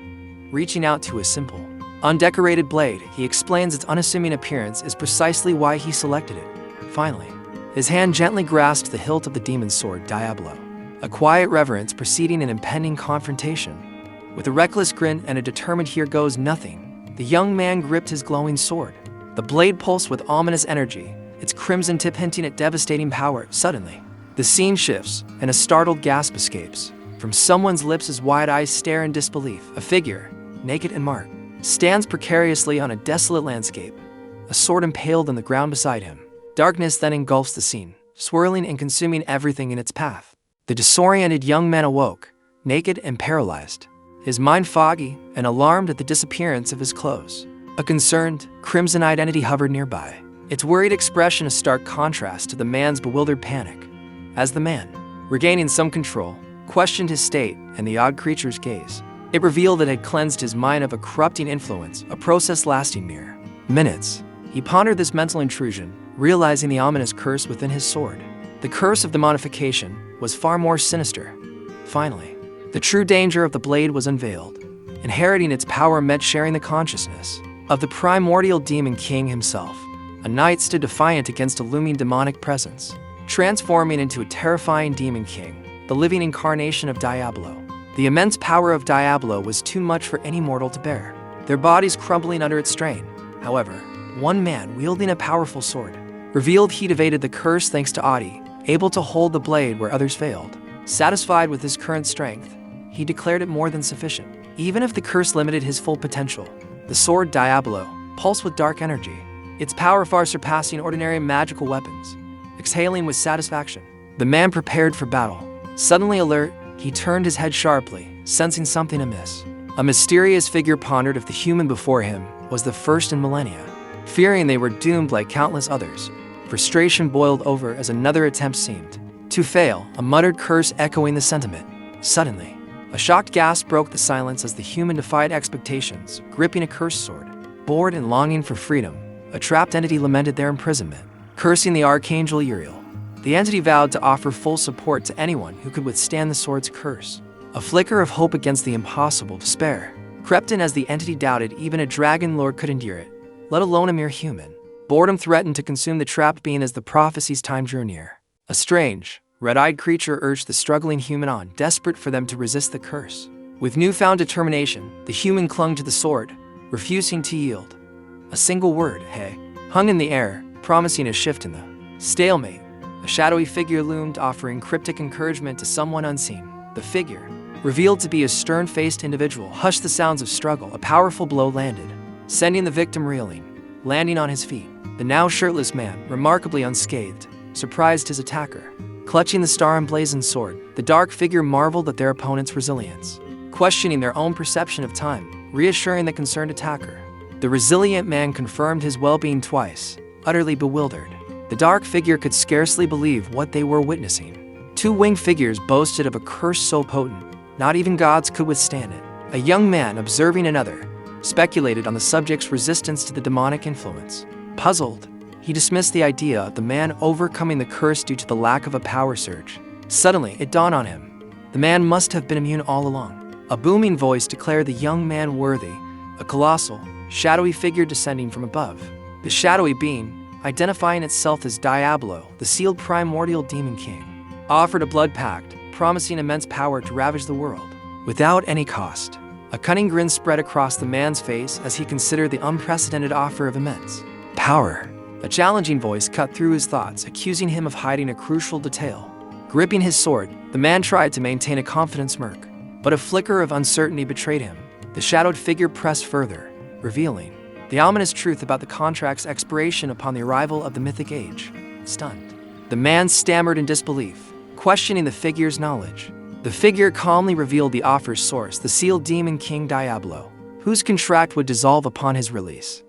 Reaching out to a simple, undecorated blade, he explains its unassuming appearance is precisely why he selected it. Finally, his hand gently grasped the hilt of the demon's sword Diablo, a quiet reverence preceding an impending confrontation. With a reckless grin and a determined "here goes nothing," the young man gripped his glowing sword. The blade pulsed with ominous energy, its crimson tip hinting at devastating power. Suddenly, the scene shifts, and a startled gasp escapes from someone's lips as wide eyes stare in disbelief. A figure, naked and marked, stands precariously on a desolate landscape, a sword impaled on the ground beside him. Darkness then engulfs the scene, swirling and consuming everything in its path. The disoriented young man awoke, naked and paralyzed, his mind foggy and alarmed at the disappearance of his clothes. A concerned, crimson-eyed entity hovered nearby, its worried expression a stark contrast to the man's bewildered panic. As the man, regaining some control, questioned his state and the odd creature's gaze, it revealed it had cleansed his mind of a corrupting influence, a process lasting mere minutes. He pondered this mental intrusion, realizing the ominous curse within his sword. The curse of demonification was far more sinister. Finally, the true danger of the blade was unveiled. Inheriting its power meant sharing the consciousness of the primordial demon king himself. A knight stood defiant against a looming demonic presence, transforming into a terrifying demon king, the living incarnation of Diablo. The immense power of Diablo was too much for any mortal to bear, their bodies crumbling under its strain. However, one man wielding a powerful sword revealed he'd evaded the curse thanks to Adi, able to hold the blade where others failed. Satisfied with his current strength, he declared it more than sufficient. Even if the curse limited his full potential, the sword Diablo pulsed with dark energy, its power far surpassing ordinary magical weapons. Exhaling with satisfaction, the man prepared for battle. Suddenly alert, he turned his head sharply, sensing something amiss. A mysterious figure pondered if the human before him was the first in millennia. Fearing they were doomed like countless others, frustration boiled over as another attempt seemed to fail, a muttered curse echoing the sentiment. Suddenly, a shocked gasp broke the silence as the human defied expectations, gripping a cursed sword. Bored and longing for freedom, a trapped entity lamented their imprisonment, cursing the archangel Uriel. The entity vowed to offer full support to anyone who could withstand the sword's curse. A flicker of hope against the impossible despair crept in as the entity doubted even a dragon lord could endure it, let alone a mere human. Boredom threatened to consume the trapped being as the prophecy's time drew near. A strange, red-eyed creature urged the struggling human on, desperate for them to resist the curse. With newfound determination, the human clung to the sword, refusing to yield. A single word, hey, hung in the air, promising a shift in the stalemate. A shadowy figure loomed, offering cryptic encouragement to someone unseen. The figure, revealed to be a stern-faced individual, hushed the sounds of struggle. A powerful blow landed, sending the victim reeling. Landing on his feet, the now shirtless man, remarkably unscathed, surprised his attacker. Clutching the star-emblazoned sword, the dark figure marveled at their opponent's resilience, questioning their own perception of time, reassuring the concerned attacker. The resilient man confirmed his well-being twice, utterly bewildered. The dark figure could scarcely believe what they were witnessing. Two winged figures boasted of a curse so potent, not even gods could withstand it. A young man, observing another, speculated on the subject's resistance to the demonic influence. Puzzled, he dismissed the idea of the man overcoming the curse due to the lack of a power surge. Suddenly, it dawned on him. The man must have been immune all along. A booming voice declared the young man worthy, a colossal, shadowy figure descending from above. The shadowy being, identifying itself as Diablo, the sealed primordial demon king, offered a blood pact, promising immense power to ravage the world, without any cost. A cunning grin spread across the man's face as he considered the unprecedented offer of immense power. A challenging voice cut through his thoughts, accusing him of hiding a crucial detail. Gripping his sword, the man tried to maintain a confident smirk, but a flicker of uncertainty betrayed him. The shadowed figure pressed further, revealing the ominous truth about the contract's expiration upon the arrival of the mythic age. Stunned, the man stammered in disbelief, questioning the figure's knowledge. The figure calmly revealed the offer's source, the sealed demon king Diablo, whose contract would dissolve upon his release.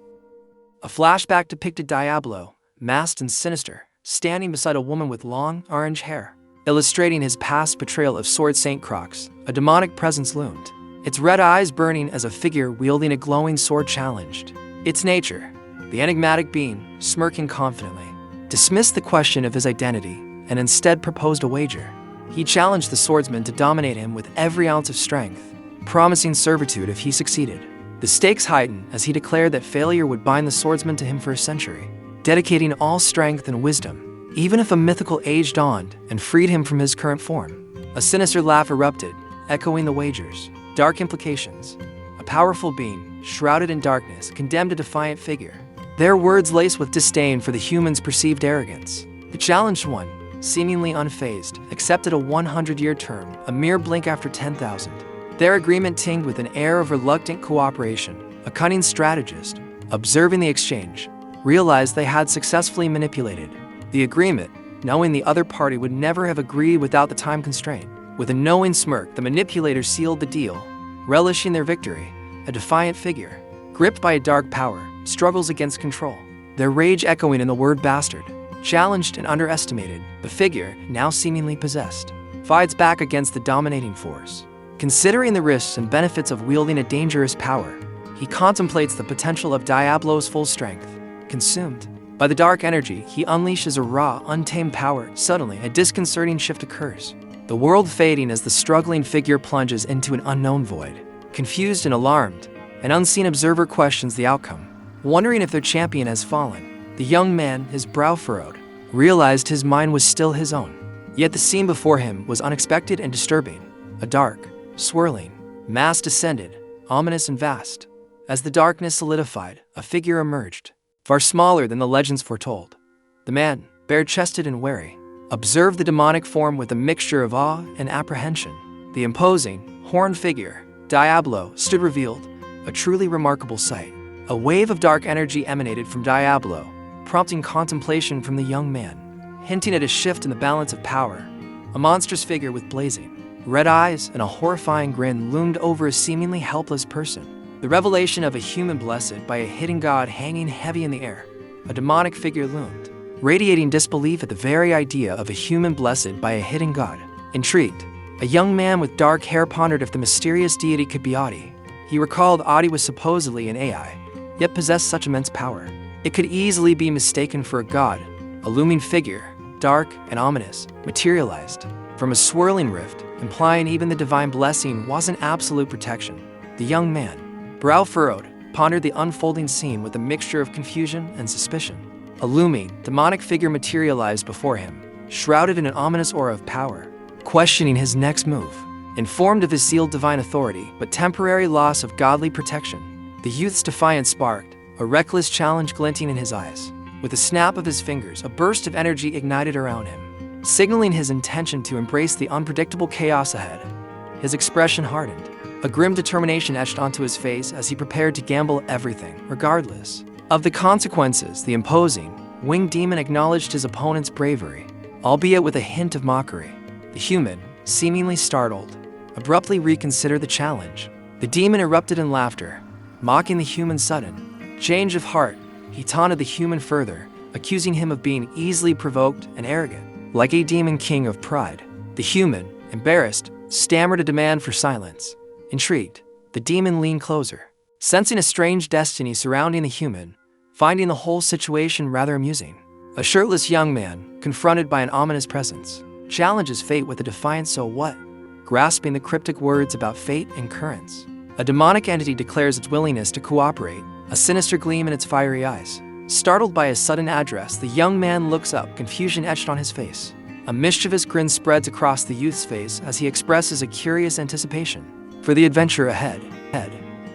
A flashback depicted Diablo, masked and sinister, standing beside a woman with long, orange hair. Illustrating his past betrayal of Sword Saint Crocs, a demonic presence loomed, its red eyes burning as a figure wielding a glowing sword challenged. Its nature, the enigmatic being, smirking confidently, dismissed the question of his identity and instead proposed a wager. He challenged the swordsman to dominate him with every ounce of strength, promising servitude if he succeeded. The stakes heightened as he declared that failure would bind the swordsman to him for a century, dedicating all strength and wisdom, even if a mythical age dawned and freed him from his current form. A sinister laugh erupted, echoing the wager's dark implications. A powerful being, shrouded in darkness, condemned a defiant figure, their words laced with disdain for the human's perceived arrogance. The challenged one, seemingly unfazed, accepted a 100-year term, a mere blink after 10,000. Their agreement tinged with an air of reluctant cooperation. A cunning strategist, observing the exchange, realized they had successfully manipulated the agreement, knowing the other party would never have agreed without the time constraint. With a knowing smirk, the manipulator sealed the deal, relishing their victory. A defiant figure, gripped by a dark power, struggles against control, their rage echoing in the word bastard. Challenged and underestimated, the figure, now seemingly possessed, fights back against the dominating force. Considering the risks and benefits of wielding a dangerous power, he contemplates the potential of Diablo's full strength. Consumed by the dark energy, he unleashes a raw, untamed power. Suddenly, a disconcerting shift occurs, the world fading as the struggling figure plunges into an unknown void. Confused and alarmed, an unseen observer questions the outcome, wondering if their champion has fallen. The young man, his brow furrowed, realized his mind was still his own. Yet the scene before him was unexpected and disturbing. A dark, swirling mass descended, ominous and vast. As the darkness solidified, a figure emerged, far smaller than the legends foretold. The man, bare-chested and wary, observed the demonic form with a mixture of awe and apprehension. The imposing, horned figure, Diablo, stood revealed, a truly remarkable sight. A wave of dark energy emanated from Diablo, prompting contemplation from the young man, hinting at a shift in the balance of power. A monstrous figure with blazing red eyes and a horrifying grin loomed over a seemingly helpless person. The revelation of a human blessed by a hidden god hanging heavy in the air. A demonic figure loomed, radiating disbelief at the very idea of a human blessed by a hidden god. Intrigued, a young man with dark hair pondered if the mysterious deity could be Adi. He recalled Adi was supposedly an AI, yet possessed such immense power. It could easily be mistaken for a god. A looming figure, dark and ominous, materialized from a swirling rift, implying even the divine blessing wasn't absolute protection. The young man, brow furrowed, pondered the unfolding scene with a mixture of confusion and suspicion. A looming, demonic figure materialized before him, shrouded in an ominous aura of power, questioning his next move. Informed of his sealed divine authority but temporary loss of godly protection, the youth's defiance sparked, a reckless challenge glinting in his eyes. With a snap of his fingers, a burst of energy ignited around him, signaling his intention to embrace the unpredictable chaos ahead. His expression hardened, a grim determination etched onto his face as he prepared to gamble everything, regardless of the consequences. The imposing, winged demon acknowledged his opponent's bravery, albeit with a hint of mockery. The human, seemingly startled, abruptly reconsidered the challenge. The demon erupted in laughter, mocking the human's sudden change of heart. He taunted the human further, accusing him of being easily provoked and arrogant. Like a demon king of pride, the human, embarrassed, stammered a demand for silence. Intrigued, the demon leaned closer, sensing a strange destiny surrounding the human, finding the whole situation rather amusing. A shirtless young man, confronted by an ominous presence, challenges fate with a defiant "so what?" grasping the cryptic words about fate and currents. A demonic entity declares its willingness to cooperate, a sinister gleam in its fiery eyes. Startled by his sudden address, the young man looks up, confusion etched on his face. A mischievous grin spreads across the youth's face as he expresses a curious anticipation for the adventure ahead.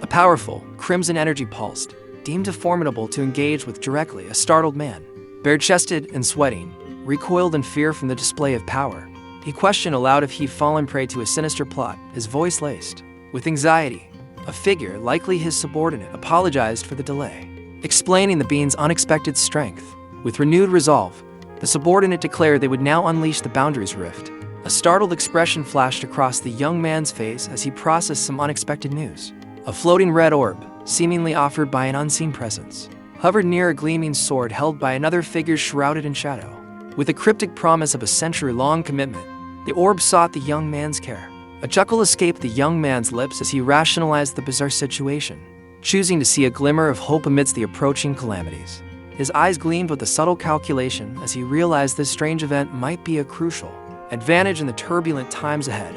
A powerful, crimson energy pulsed, deemed too formidable to engage with directly. A startled man, bare-chested and sweating, recoiled in fear from the display of power. He questioned aloud if he'd fallen prey to a sinister plot, his voice laced with anxiety. A figure, likely his subordinate, apologized for the delay, explaining the being's unexpected strength. With renewed resolve, the subordinate declared they would now unleash the boundaries rift. A startled expression flashed across the young man's face as he processed some unexpected news. A floating red orb, seemingly offered by an unseen presence, hovered near a gleaming sword held by another figure shrouded in shadow. With a cryptic promise of a century-long commitment, the orb sought the young man's care. A chuckle escaped the young man's lips as he rationalized the bizarre situation, choosing to see a glimmer of hope amidst the approaching calamities. His eyes gleamed with a subtle calculation as he realized this strange event might be a crucial advantage in the turbulent times ahead.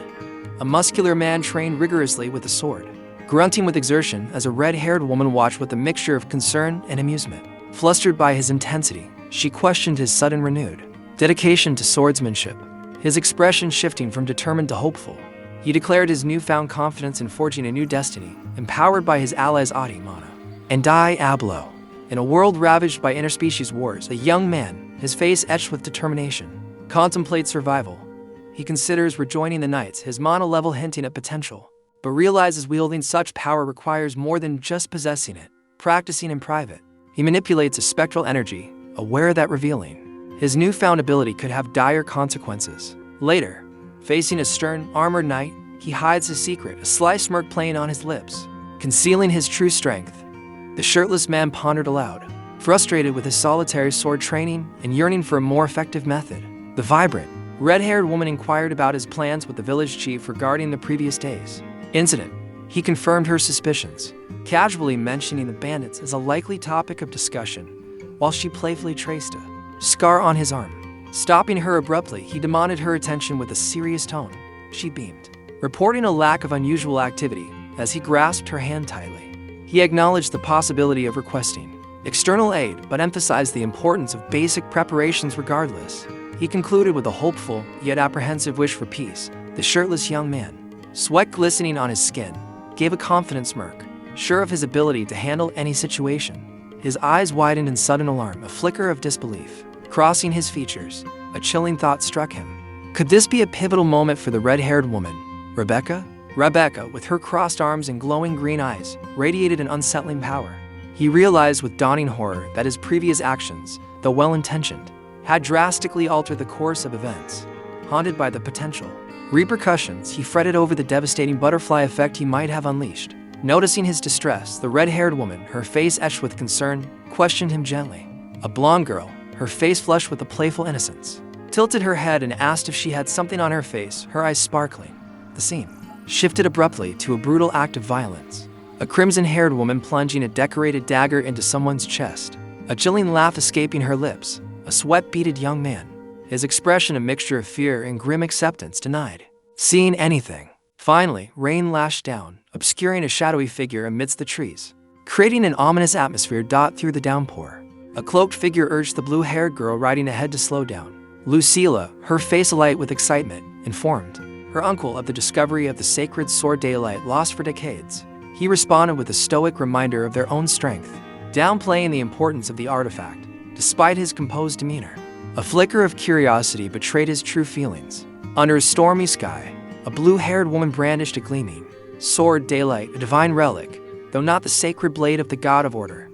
A muscular man trained rigorously with a sword, grunting with exertion as a red-haired woman watched with a mixture of concern and amusement. Flustered by his intensity, she questioned his sudden renewed dedication to swordsmanship, his expression shifting from determined to hopeful. He declared his newfound confidence in forging a new destiny, empowered by his allies Adi, Mana, and Diablo. In a world ravaged by interspecies wars, a young man, his face etched with determination, contemplates survival. He considers rejoining the Knights, his mana level hinting at potential, but realizes wielding such power requires more than just possessing it. Practicing in private, he manipulates a spectral energy, aware that revealing his newfound ability could have dire consequences. Later, facing a stern, armored knight, he hides his secret, a sly smirk playing on his lips, concealing his true strength. The shirtless man pondered aloud, frustrated with his solitary sword training and yearning for a more effective method. The vibrant, red-haired woman inquired about his plans with the village chief regarding the previous day's incident. He confirmed her suspicions, casually mentioning the bandits as a likely topic of discussion, while she playfully traced a scar on his arm. Stopping her abruptly, he demanded her attention with a serious tone. She beamed, reporting a lack of unusual activity as he grasped her hand tightly. He acknowledged the possibility of requesting external aid, but emphasized the importance of basic preparations regardless. He concluded with a hopeful, yet apprehensive wish for peace. The shirtless young man, sweat glistening on his skin, gave a confident smirk, sure of his ability to handle any situation. His eyes widened in sudden alarm, a flicker of disbelief crossing his features. A chilling thought struck him. Could this be a pivotal moment for the red-haired woman, Rebecca? Rebecca, with her crossed arms and glowing green eyes, radiated an unsettling power. He realized with dawning horror that his previous actions, though well-intentioned, had drastically altered the course of events. Haunted by the potential repercussions, he fretted over the devastating butterfly effect he might have unleashed. Noticing his distress, the red-haired woman, her face etched with concern, questioned him gently. A blonde girl, her face flushed with a playful innocence, tilted her head and asked if she had something on her face, her eyes sparkling. The scene shifted abruptly to a brutal act of violence. A crimson-haired woman plunging a decorated dagger into someone's chest, a chilling laugh escaping her lips, a sweat-beaded young man, his expression a mixture of fear and grim acceptance, denied seeing anything. Finally, rain lashed down, obscuring a shadowy figure amidst the trees, creating an ominous atmosphere through the downpour. A cloaked figure urged the blue-haired girl riding ahead to slow down. Lucilla, her face alight with excitement, informed her uncle of the discovery of the sacred sword Daylight lost for decades. He responded with a stoic reminder of their own strength, downplaying the importance of the artifact, despite his composed demeanor. A flicker of curiosity betrayed his true feelings. Under a stormy sky, a blue-haired woman brandished a gleaming sword Daylight, a divine relic, though not the sacred blade of the god of order.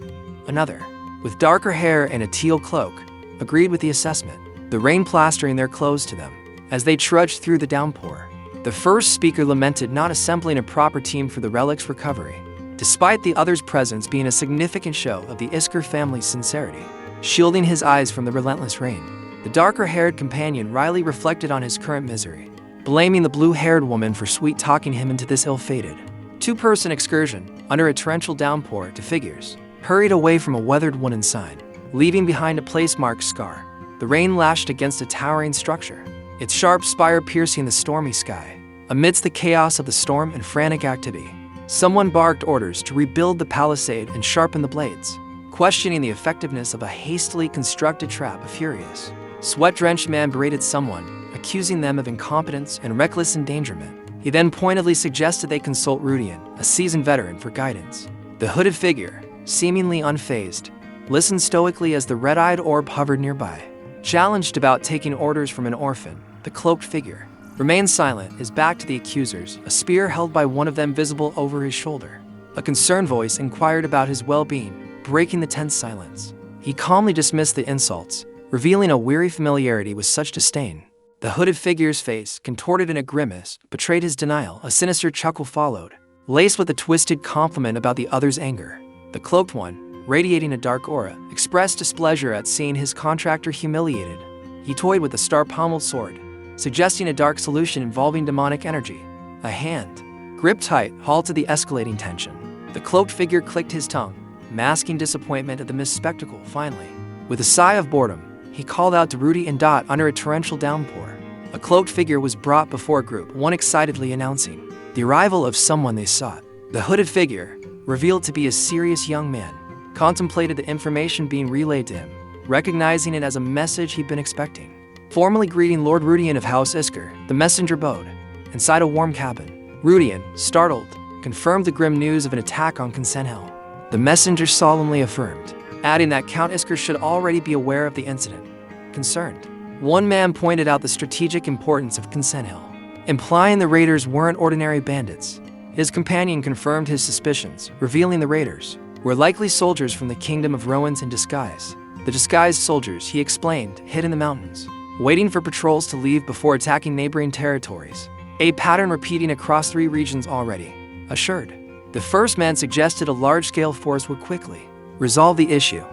Another, with darker hair and a teal cloak, agreed with the assessment, the rain plastering their clothes to them as they trudged through the downpour. The first speaker lamented not assembling a proper team for the relic's recovery, despite the others' presence being a significant show of the Isker family's sincerity. Shielding his eyes from the relentless rain, the darker-haired companion wryly reflected on his current misery, blaming the blue-haired woman for sweet-talking him into this ill-fated two-person excursion under a torrential downpour. The figures hurried away from a weathered wooden sign, leaving behind a place-marked scar. The rain lashed against a towering structure, its sharp spire piercing the stormy sky. Amidst the chaos of the storm and frantic activity, someone barked orders to rebuild the palisade and sharpen the blades, questioning the effectiveness of a hastily constructed trap. A furious, sweat-drenched man berated someone, accusing them of incompetence and reckless endangerment. He then pointedly suggested they consult Rudian, a seasoned veteran, for guidance. The hooded figure, seemingly unfazed, listened stoically as the red-eyed orb hovered nearby. Challenged about taking orders from an orphan, the cloaked figure remained silent, his back to the accusers, a spear held by one of them visible over his shoulder. A concerned voice inquired about his well-being, breaking the tense silence. He calmly dismissed the insults, revealing a weary familiarity with such disdain. The hooded figure's face, contorted in a grimace, betrayed his denial. A sinister chuckle followed, laced with a twisted compliment about the other's anger. The cloaked one, radiating a dark aura, expressed displeasure at seeing his contractor humiliated. He toyed with a star-pommeled sword, suggesting a dark solution involving demonic energy. A hand, gripped tight, halted the escalating tension. The cloaked figure clicked his tongue, masking disappointment at the missed spectacle. Finally, with a sigh of boredom, he called out to Rudy and Dot under a torrential downpour. A cloaked figure was brought before Group 1, excitedly announcing the arrival of someone they sought. The hooded figure, revealed to be a serious young man, contemplated the information being relayed to him, recognizing it as a message he'd been expecting. Formally greeting Lord Rudian of House Isker, the messenger bode, inside a warm cabin. Rudian, startled, confirmed the grim news of an attack on Consent Hill. The messenger solemnly affirmed, adding that Count Isker should already be aware of the incident. Concerned, one man pointed out the strategic importance of Consent Hill, implying the raiders weren't ordinary bandits. His companion confirmed his suspicions, revealing the raiders were likely soldiers from the Kingdom of Rowan's in disguise. The disguised soldiers, he explained, hid in the mountains, waiting for patrols to leave before attacking neighboring territories, a pattern repeating across 3 regions already. Assured, the first man suggested a large-scale force would quickly resolve the issue.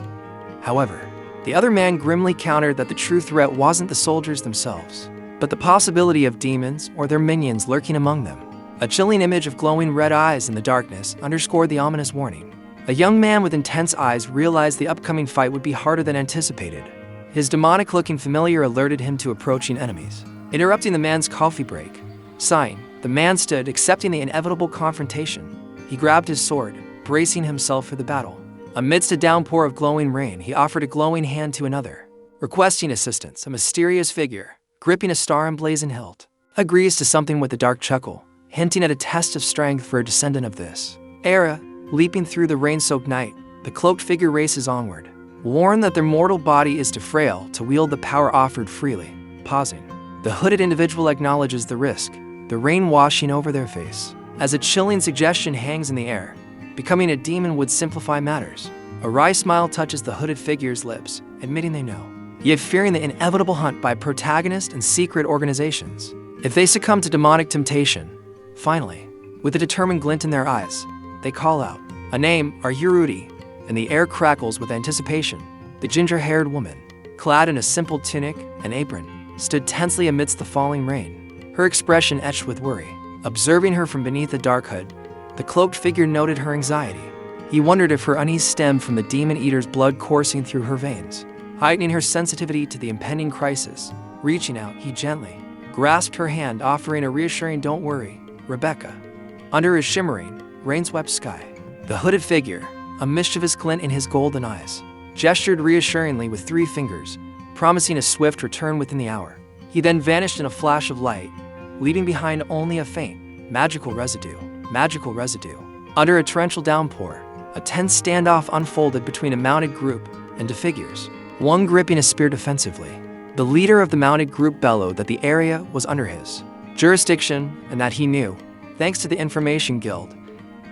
However, the other man grimly countered that the true threat wasn't the soldiers themselves, but the possibility of demons or their minions lurking among them. A chilling image of glowing red eyes in the darkness underscored the ominous warning. A young man with intense eyes realized the upcoming fight would be harder than anticipated. His demonic-looking familiar alerted him to approaching enemies, interrupting the man's coffee break. Sighing, the man stood, accepting the inevitable confrontation. He grabbed his sword, bracing himself for the battle. Amidst a downpour of glowing rain, he offered a glowing hand to another, requesting assistance. A mysterious figure, gripping a star emblazoned hilt, agrees to something with a dark chuckle, hinting at a test of strength for a descendant of this era. Leaping through the rain-soaked night, the cloaked figure races onward, warned that their mortal body is too frail to wield the power offered freely. Pausing, the hooded individual acknowledges the risk, the rain washing over their face. as a chilling suggestion hangs in the air. Becoming a demon would simplify matters. A wry smile touches the hooded figure's lips, admitting they know, yet fearing the inevitable hunt by protagonists and secret organizations. If they succumb to demonic temptation, finally, with a determined glint in their eyes, they call out, a name, Arurudi, and the air crackles with anticipation. The ginger-haired woman, clad in a simple tunic and apron, stood tensely amidst the falling rain, her expression etched with worry. Observing her from beneath the dark hood, the cloaked figure noted her anxiety. He wondered if her unease stemmed from the demon eater's blood coursing through her veins, heightening her sensitivity to the impending crisis. Reaching out, he gently grasped her hand, offering a reassuring "Don't worry, Rebecca." Under his shimmering, rain-swept sky, the hooded figure, a mischievous glint in his golden eyes, gestured reassuringly with 3 fingers, promising a swift return within the hour. He then vanished in a flash of light, leaving behind only a faint, magical residue. Under a torrential downpour, a tense standoff unfolded between a mounted group and 2 figures, one gripping a spear defensively. The leader of the mounted group bellowed that the area was under his jurisdiction and that he knew, thanks to the Information Guild,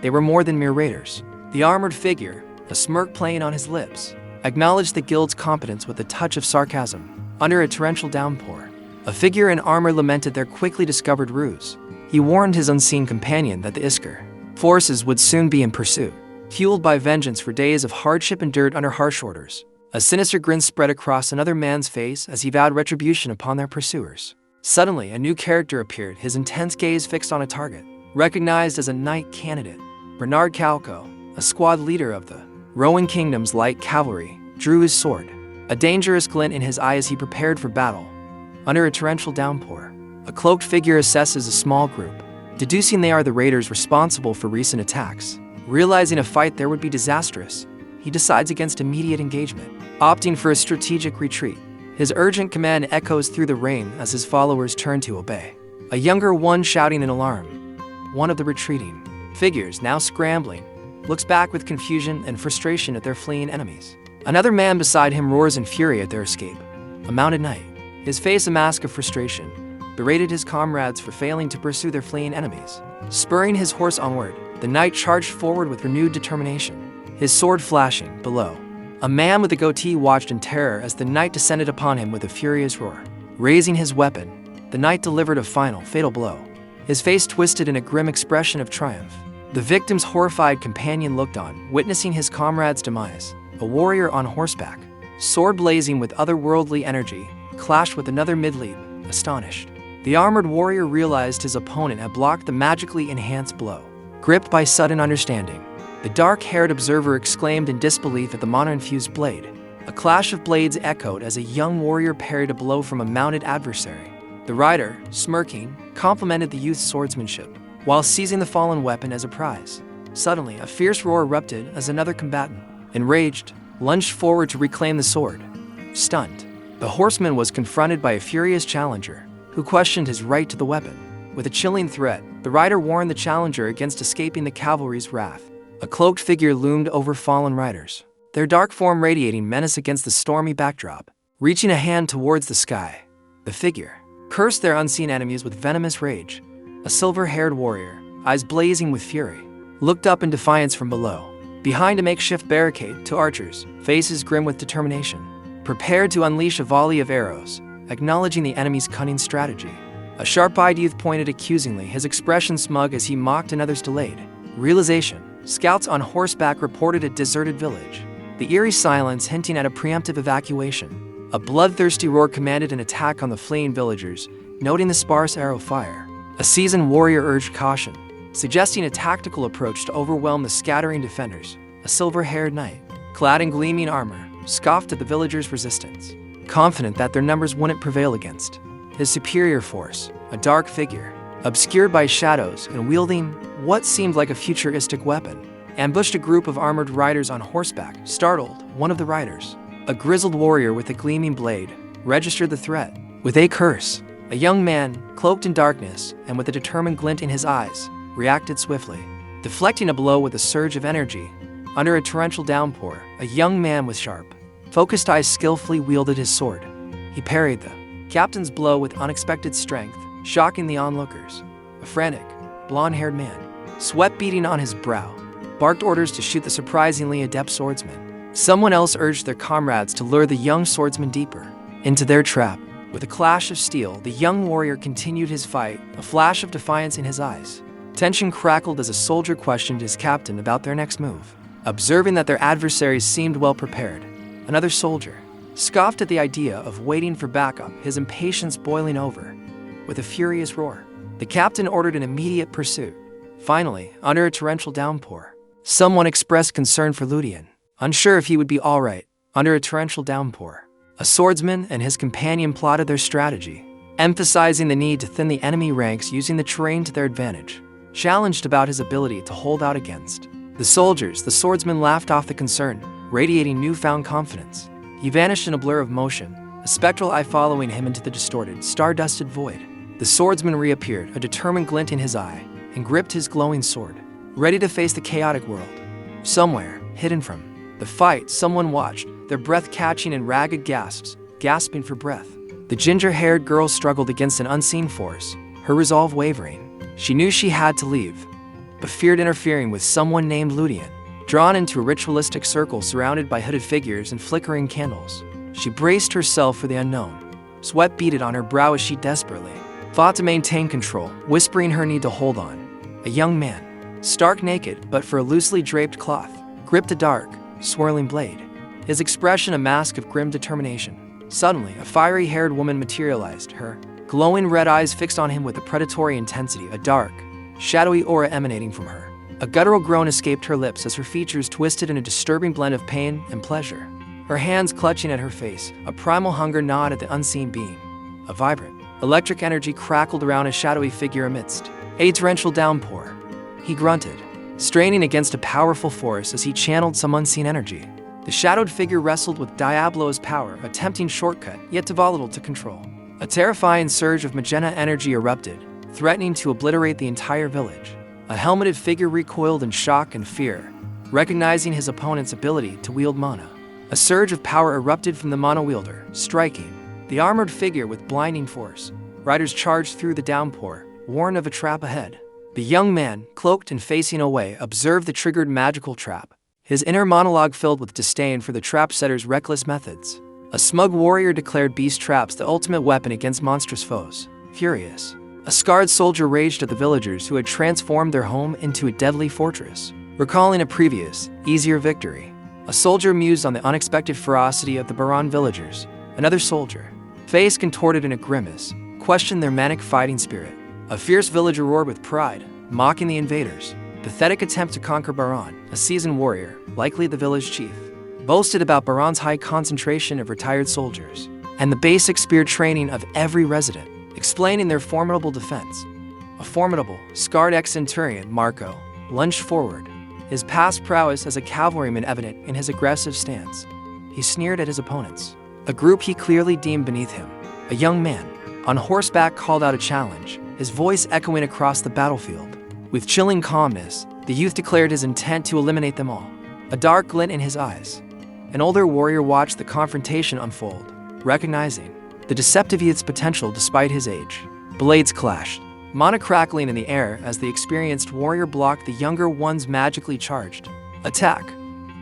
they were more than mere raiders. The armored figure, a smirk playing on his lips, acknowledged the guild's competence with a touch of sarcasm. Under a torrential downpour, a figure in armor lamented their quickly discovered ruse. He warned his unseen companion that the Isker forces would soon be in pursuit, fueled by vengeance for days of hardship endured under harsh orders. A sinister grin spread across another man's face as he vowed retribution upon their pursuers. Suddenly, a new character appeared, his intense gaze fixed on a target. Recognized as a knight candidate, Bernard Calco, a squad leader of the Rowan Kingdom's light cavalry, drew his sword, a dangerous glint in his eye as he prepared for battle. Under a torrential downpour, a cloaked figure assesses a small group, deducing they are the raiders responsible for recent attacks. Realizing a fight there would be disastrous, he decides against immediate engagement, opting for a strategic retreat. His urgent command echoes through the rain as his followers turn to obey. A younger one shouting in alarm, one of the retreating figures, now scrambling, looks back with confusion and frustration at their fleeing enemies. Another man beside him roars in fury at their escape, a mounted knight, his face a mask of frustration, berated his comrades for failing to pursue their fleeing enemies. Spurring his horse onward, the knight charged forward with renewed determination, his sword flashing below. A man with a goatee watched in terror as the knight descended upon him with a furious roar. Raising his weapon, the knight delivered a final, fatal blow, his face twisted in a grim expression of triumph. The victim's horrified companion looked on, witnessing his comrade's demise. A warrior on horseback, sword blazing with otherworldly energy, clashed with another mid-leap, astonished. The armored warrior realized his opponent had blocked the magically enhanced blow. Gripped by sudden understanding, the dark-haired observer exclaimed in disbelief at the mana-infused blade. A clash of blades echoed as a young warrior parried a blow from a mounted adversary. The rider, smirking, complimented the youth's swordsmanship, while seizing the fallen weapon as a prize. Suddenly, a fierce roar erupted as another combatant, enraged, lunged forward to reclaim the sword. Stunned, the horseman was confronted by a furious challenger, who questioned his right to the weapon. With a chilling threat, the rider warned the challenger against escaping the cavalry's wrath. A cloaked figure loomed over fallen riders, their dark form radiating menace against the stormy backdrop. Reaching a hand towards the sky, the figure cursed their unseen enemies with venomous rage. A silver-haired warrior, eyes blazing with fury, looked up in defiance from below. Behind a makeshift barricade, 2 archers, faces grim with determination, prepared to unleash a volley of arrows, acknowledging the enemy's cunning strategy. A sharp-eyed youth pointed accusingly, his expression smug as he mocked another's delayed realization. Scouts on horseback reported a deserted village, the eerie silence hinting at a preemptive evacuation. A bloodthirsty roar commanded an attack on the fleeing villagers, noting the sparse arrow fire. A seasoned warrior urged caution, suggesting a tactical approach to overwhelm the scattering defenders. A silver-haired knight, clad in gleaming armor, scoffed at the villagers' resistance, confident that their numbers wouldn't prevail against his superior force. A dark figure, obscured by shadows and wielding what seemed like a futuristic weapon, ambushed a group of armored riders on horseback. Startled, one of the riders, a grizzled warrior with a gleaming blade, registered the threat. With a curse, a young man, cloaked in darkness and with a determined glint in his eyes, reacted swiftly, deflecting a blow with a surge of energy. Under a torrential downpour, a young man with sharp, focused eyes skillfully wielded his sword. He parried the captain's blow with unexpected strength, shocking the onlookers. A frantic, blonde-haired man, sweat beading on his brow, barked orders to shoot the surprisingly adept swordsman. Someone else urged their comrades to lure the young swordsman deeper into their trap. With a clash of steel, the young warrior continued his fight, a flash of defiance in his eyes. Tension crackled as a soldier questioned his captain about their next move. Observing that their adversaries seemed well prepared, another soldier scoffed at the idea of waiting for backup, his impatience boiling over. With a furious roar, the captain ordered an immediate pursuit. Finally, under a torrential downpour, someone expressed concern for Ludian, unsure if he would be all right. Under a torrential downpour, a swordsman and his companion plotted their strategy, emphasizing the need to thin the enemy ranks using the terrain to their advantage. Challenged about his ability to hold out against the soldiers, the swordsman laughed off the concern, radiating newfound confidence. He vanished in a blur of motion, a spectral eye following him into the distorted, star-dusted void. The swordsman reappeared, a determined glint in his eye, and gripped his glowing sword, ready to face the chaotic world. Somewhere, hidden from the fight, someone watched, their breath catching in ragged gasps, gasping for breath. The ginger-haired girl struggled against an unseen force, her resolve wavering. She knew she had to leave, but feared interfering with someone named Ludian. Drawn into a ritualistic circle surrounded by hooded figures and flickering candles, she braced herself for the unknown. Sweat beaded on her brow as she desperately fought to maintain control, whispering her need to hold on. A young man, stark naked but for a loosely draped cloth, gripped a dark, swirling blade, his expression a mask of grim determination. Suddenly, a fiery-haired woman materialized, her glowing red eyes fixed on him with a predatory intensity, a dark, shadowy aura emanating from her. A guttural groan escaped her lips as her features twisted in a disturbing blend of pain and pleasure. Her hands clutching at her face, a primal hunger gnawed at the unseen being. A vibrant, electric energy crackled around a shadowy figure amidst a torrential downpour. He grunted, straining against a powerful force as he channeled some unseen energy. The shadowed figure wrestled with Diablo's power, a tempting shortcut, yet too volatile to control. A terrifying surge of magenta energy erupted, threatening to obliterate the entire village. A helmeted figure recoiled in shock and fear, recognizing his opponent's ability to wield mana. A surge of power erupted from the mana wielder, striking the armored figure with blinding force. Riders charged through the downpour, warned of a trap ahead. The young man, cloaked and facing away, observed the triggered magical trap, his inner monologue filled with disdain for the trap-setter's reckless methods. A smug warrior declared beast traps the ultimate weapon against monstrous foes. Furious, a scarred soldier raged at the villagers who had transformed their home into a deadly fortress, recalling a previous, easier victory. A soldier mused on the unexpected ferocity of the Baron villagers. Another soldier, face contorted in a grimace, questioned their manic fighting spirit. A fierce villager roared with pride, mocking the invaders' pathetic attempt to conquer Baron. A seasoned warrior, likely the village chief, boasted about Baron's high concentration of retired soldiers and the basic spear training of every resident, explaining their formidable defense. A formidable, scarred ex-centurion, Marco, lunged forward, his past prowess as a cavalryman evident in his aggressive stance. He sneered at his opponents, a group he clearly deemed beneath him. A young man, on horseback, called out a challenge, his voice echoing across the battlefield. With chilling calmness, the youth declared his intent to eliminate them all, a dark glint in his eyes. An older warrior watched the confrontation unfold, recognizing the deceptive youth's potential despite his age. Blades clashed, mana crackling in the air as the experienced warrior blocked the younger one's magically charged attack.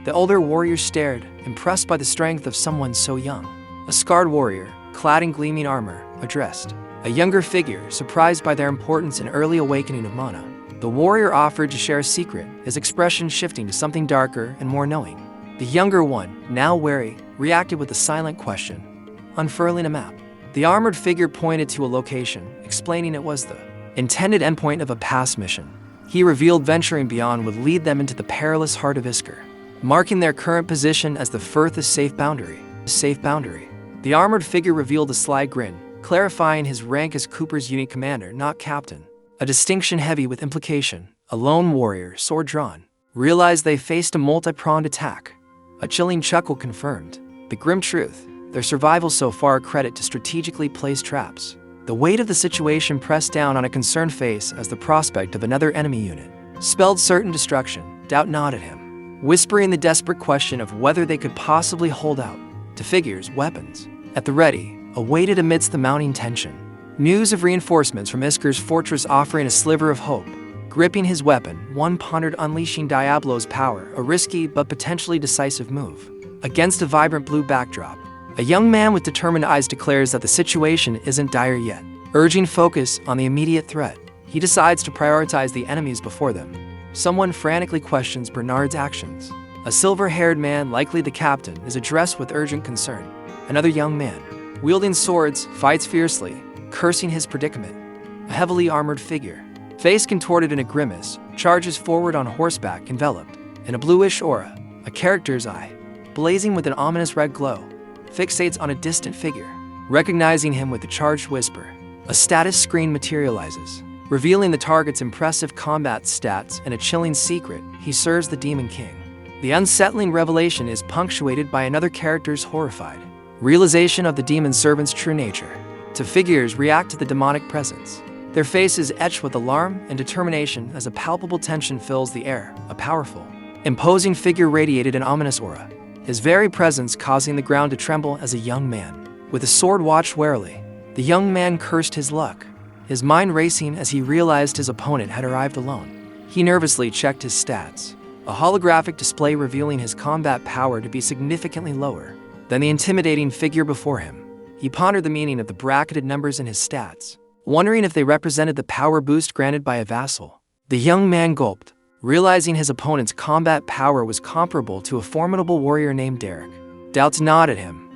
The older warrior stared, impressed by the strength of someone so young. A scarred warrior, clad in gleaming armor, addressed a younger figure, surprised by their importance in early awakening of mana. The warrior offered to share a secret, his expression shifting to something darker and more knowing. The younger one, now wary, reacted with a silent question, unfurling a map. The armored figure pointed to a location, explaining it was the intended endpoint of a past mission. He revealed venturing beyond would lead them into the perilous heart of Isker, marking their current position as the furthest safe boundary. The armored figure revealed a sly grin, clarifying his rank as Cooper's unique commander, not captain, a distinction heavy with implication. A lone warrior, sword drawn, realized they faced a multi-pronged attack. A chilling chuckle confirmed the grim truth, their survival so far a credit to strategically placed traps. The weight of the situation pressed down on a concerned face as the prospect of another enemy unit spelled certain destruction. Doubt gnawed at him, whispering the desperate question of whether they could possibly hold out. To figures, weapons at the ready, awaited amidst the mounting tension. News of reinforcements from Isker's fortress offering a sliver of hope. Gripping his weapon, one pondered unleashing Diablo's power, a risky but potentially decisive move. Against a vibrant blue backdrop, a young man with determined eyes declares that the situation isn't dire yet. Urging focus on the immediate threat, he decides to prioritize the enemies before them. Someone frantically questions Bernard's actions. A silver-haired man, likely the captain, is addressed with urgent concern. Another young man, wielding swords, fights fiercely, cursing his predicament. A heavily armored figure, face contorted in a grimace, charges forward on horseback enveloped in a bluish aura. A character's eye, blazing with an ominous red glow, fixates on a distant figure. Recognizing him with a charged whisper, a status screen materializes, revealing the target's impressive combat stats and a chilling secret: he serves the Demon King. The unsettling revelation is punctuated by another character's horrified realization of the demon servant's true nature. Two figures react to the demonic presence, their faces etched with alarm and determination as a palpable tension fills the air. A powerful, imposing figure radiated an ominous aura, his very presence causing the ground to tremble as a young man with a sword watched warily. The young man cursed his luck, his mind racing as he realized his opponent had arrived alone. He nervously checked his stats, a holographic display revealing his combat power to be significantly lower than the intimidating figure before him. He pondered the meaning of the bracketed numbers in his stats, wondering if they represented the power boost granted by a vassal. The young man gulped, realizing his opponent's combat power was comparable to a formidable warrior named Derek. Doubts gnawed at him.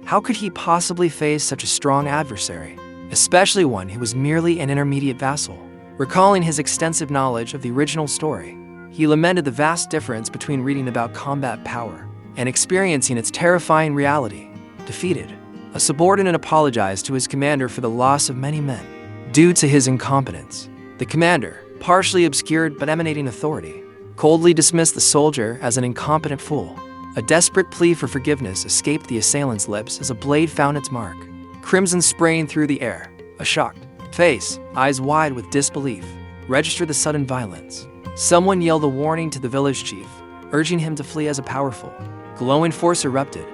How could he possibly face such a strong adversary, especially one who was merely an intermediate vassal? Recalling his extensive knowledge of the original story, he lamented the vast difference between reading about combat power and experiencing its terrifying reality. Defeated, a subordinate apologized to his commander for the loss of many men due to his incompetence. The commander, partially obscured but emanating authority, coldly dismissed the soldier as an incompetent fool. A desperate plea for forgiveness escaped the assailant's lips as a blade found its mark, crimson spraying through the air. A shocked face, eyes wide with disbelief, registered the sudden violence. Someone yelled a warning to the village chief, urging him to flee as a powerful, glowing force erupted.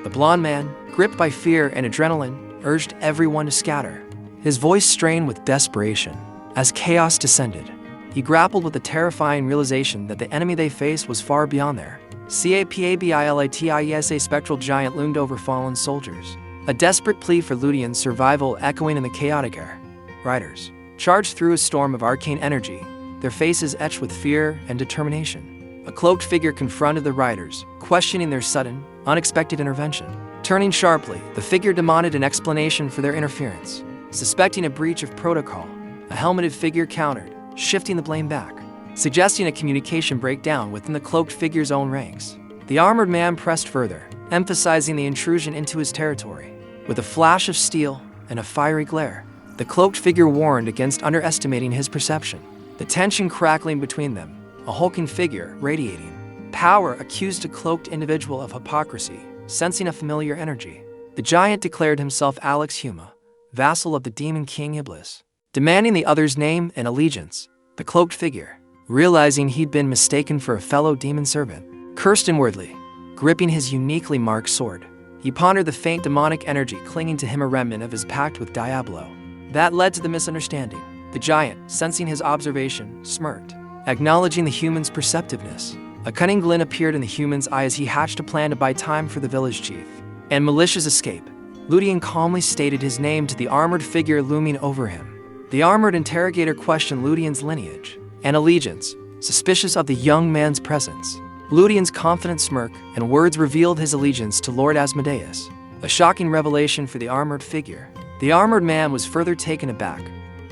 The blond man, gripped by fear and adrenaline, urged everyone to scatter, his voice strained with desperation. As chaos descended, he grappled with the terrifying realization that the enemy they faced was far beyond their CAPABILATIESA spectral giant loomed over fallen soldiers. A desperate plea for Ludian's survival echoing in the chaotic air. Riders charged through a storm of arcane energy, their faces etched with fear and determination. A cloaked figure confronted the riders, questioning their sudden, unexpected intervention. Turning sharply, the figure demanded an explanation for their interference. Suspecting a breach of protocol, a helmeted figure countered, shifting the blame back, suggesting a communication breakdown within the cloaked figure's own ranks. The armored man pressed further, emphasizing the intrusion into his territory. With a flash of steel and a fiery glare, the cloaked figure warned against underestimating his perception. The tension crackling between them, a hulking figure radiating power accused a cloaked individual of hypocrisy, sensing a familiar energy. The giant declared himself Alex Huma, vassal of the Demon King Iblis, demanding the other's name and allegiance. The cloaked figure, realizing he'd been mistaken for a fellow demon servant, cursed inwardly, gripping his uniquely marked sword. He pondered the faint demonic energy clinging to him, a remnant of his pact with Diablo. That led to the misunderstanding. The giant, sensing his observation, smirked, acknowledging the human's perceptiveness. A cunning glint appeared in the human's eye as he hatched a plan to buy time for the village chief and malicious escape. Ludian calmly stated his name to the armored figure looming over him. The armored interrogator questioned Ludian's lineage and allegiance, suspicious of the young man's presence. Ludian's confident smirk and words revealed his allegiance to Lord Asmodeus, a shocking revelation for the armored figure. The armored man was further taken aback,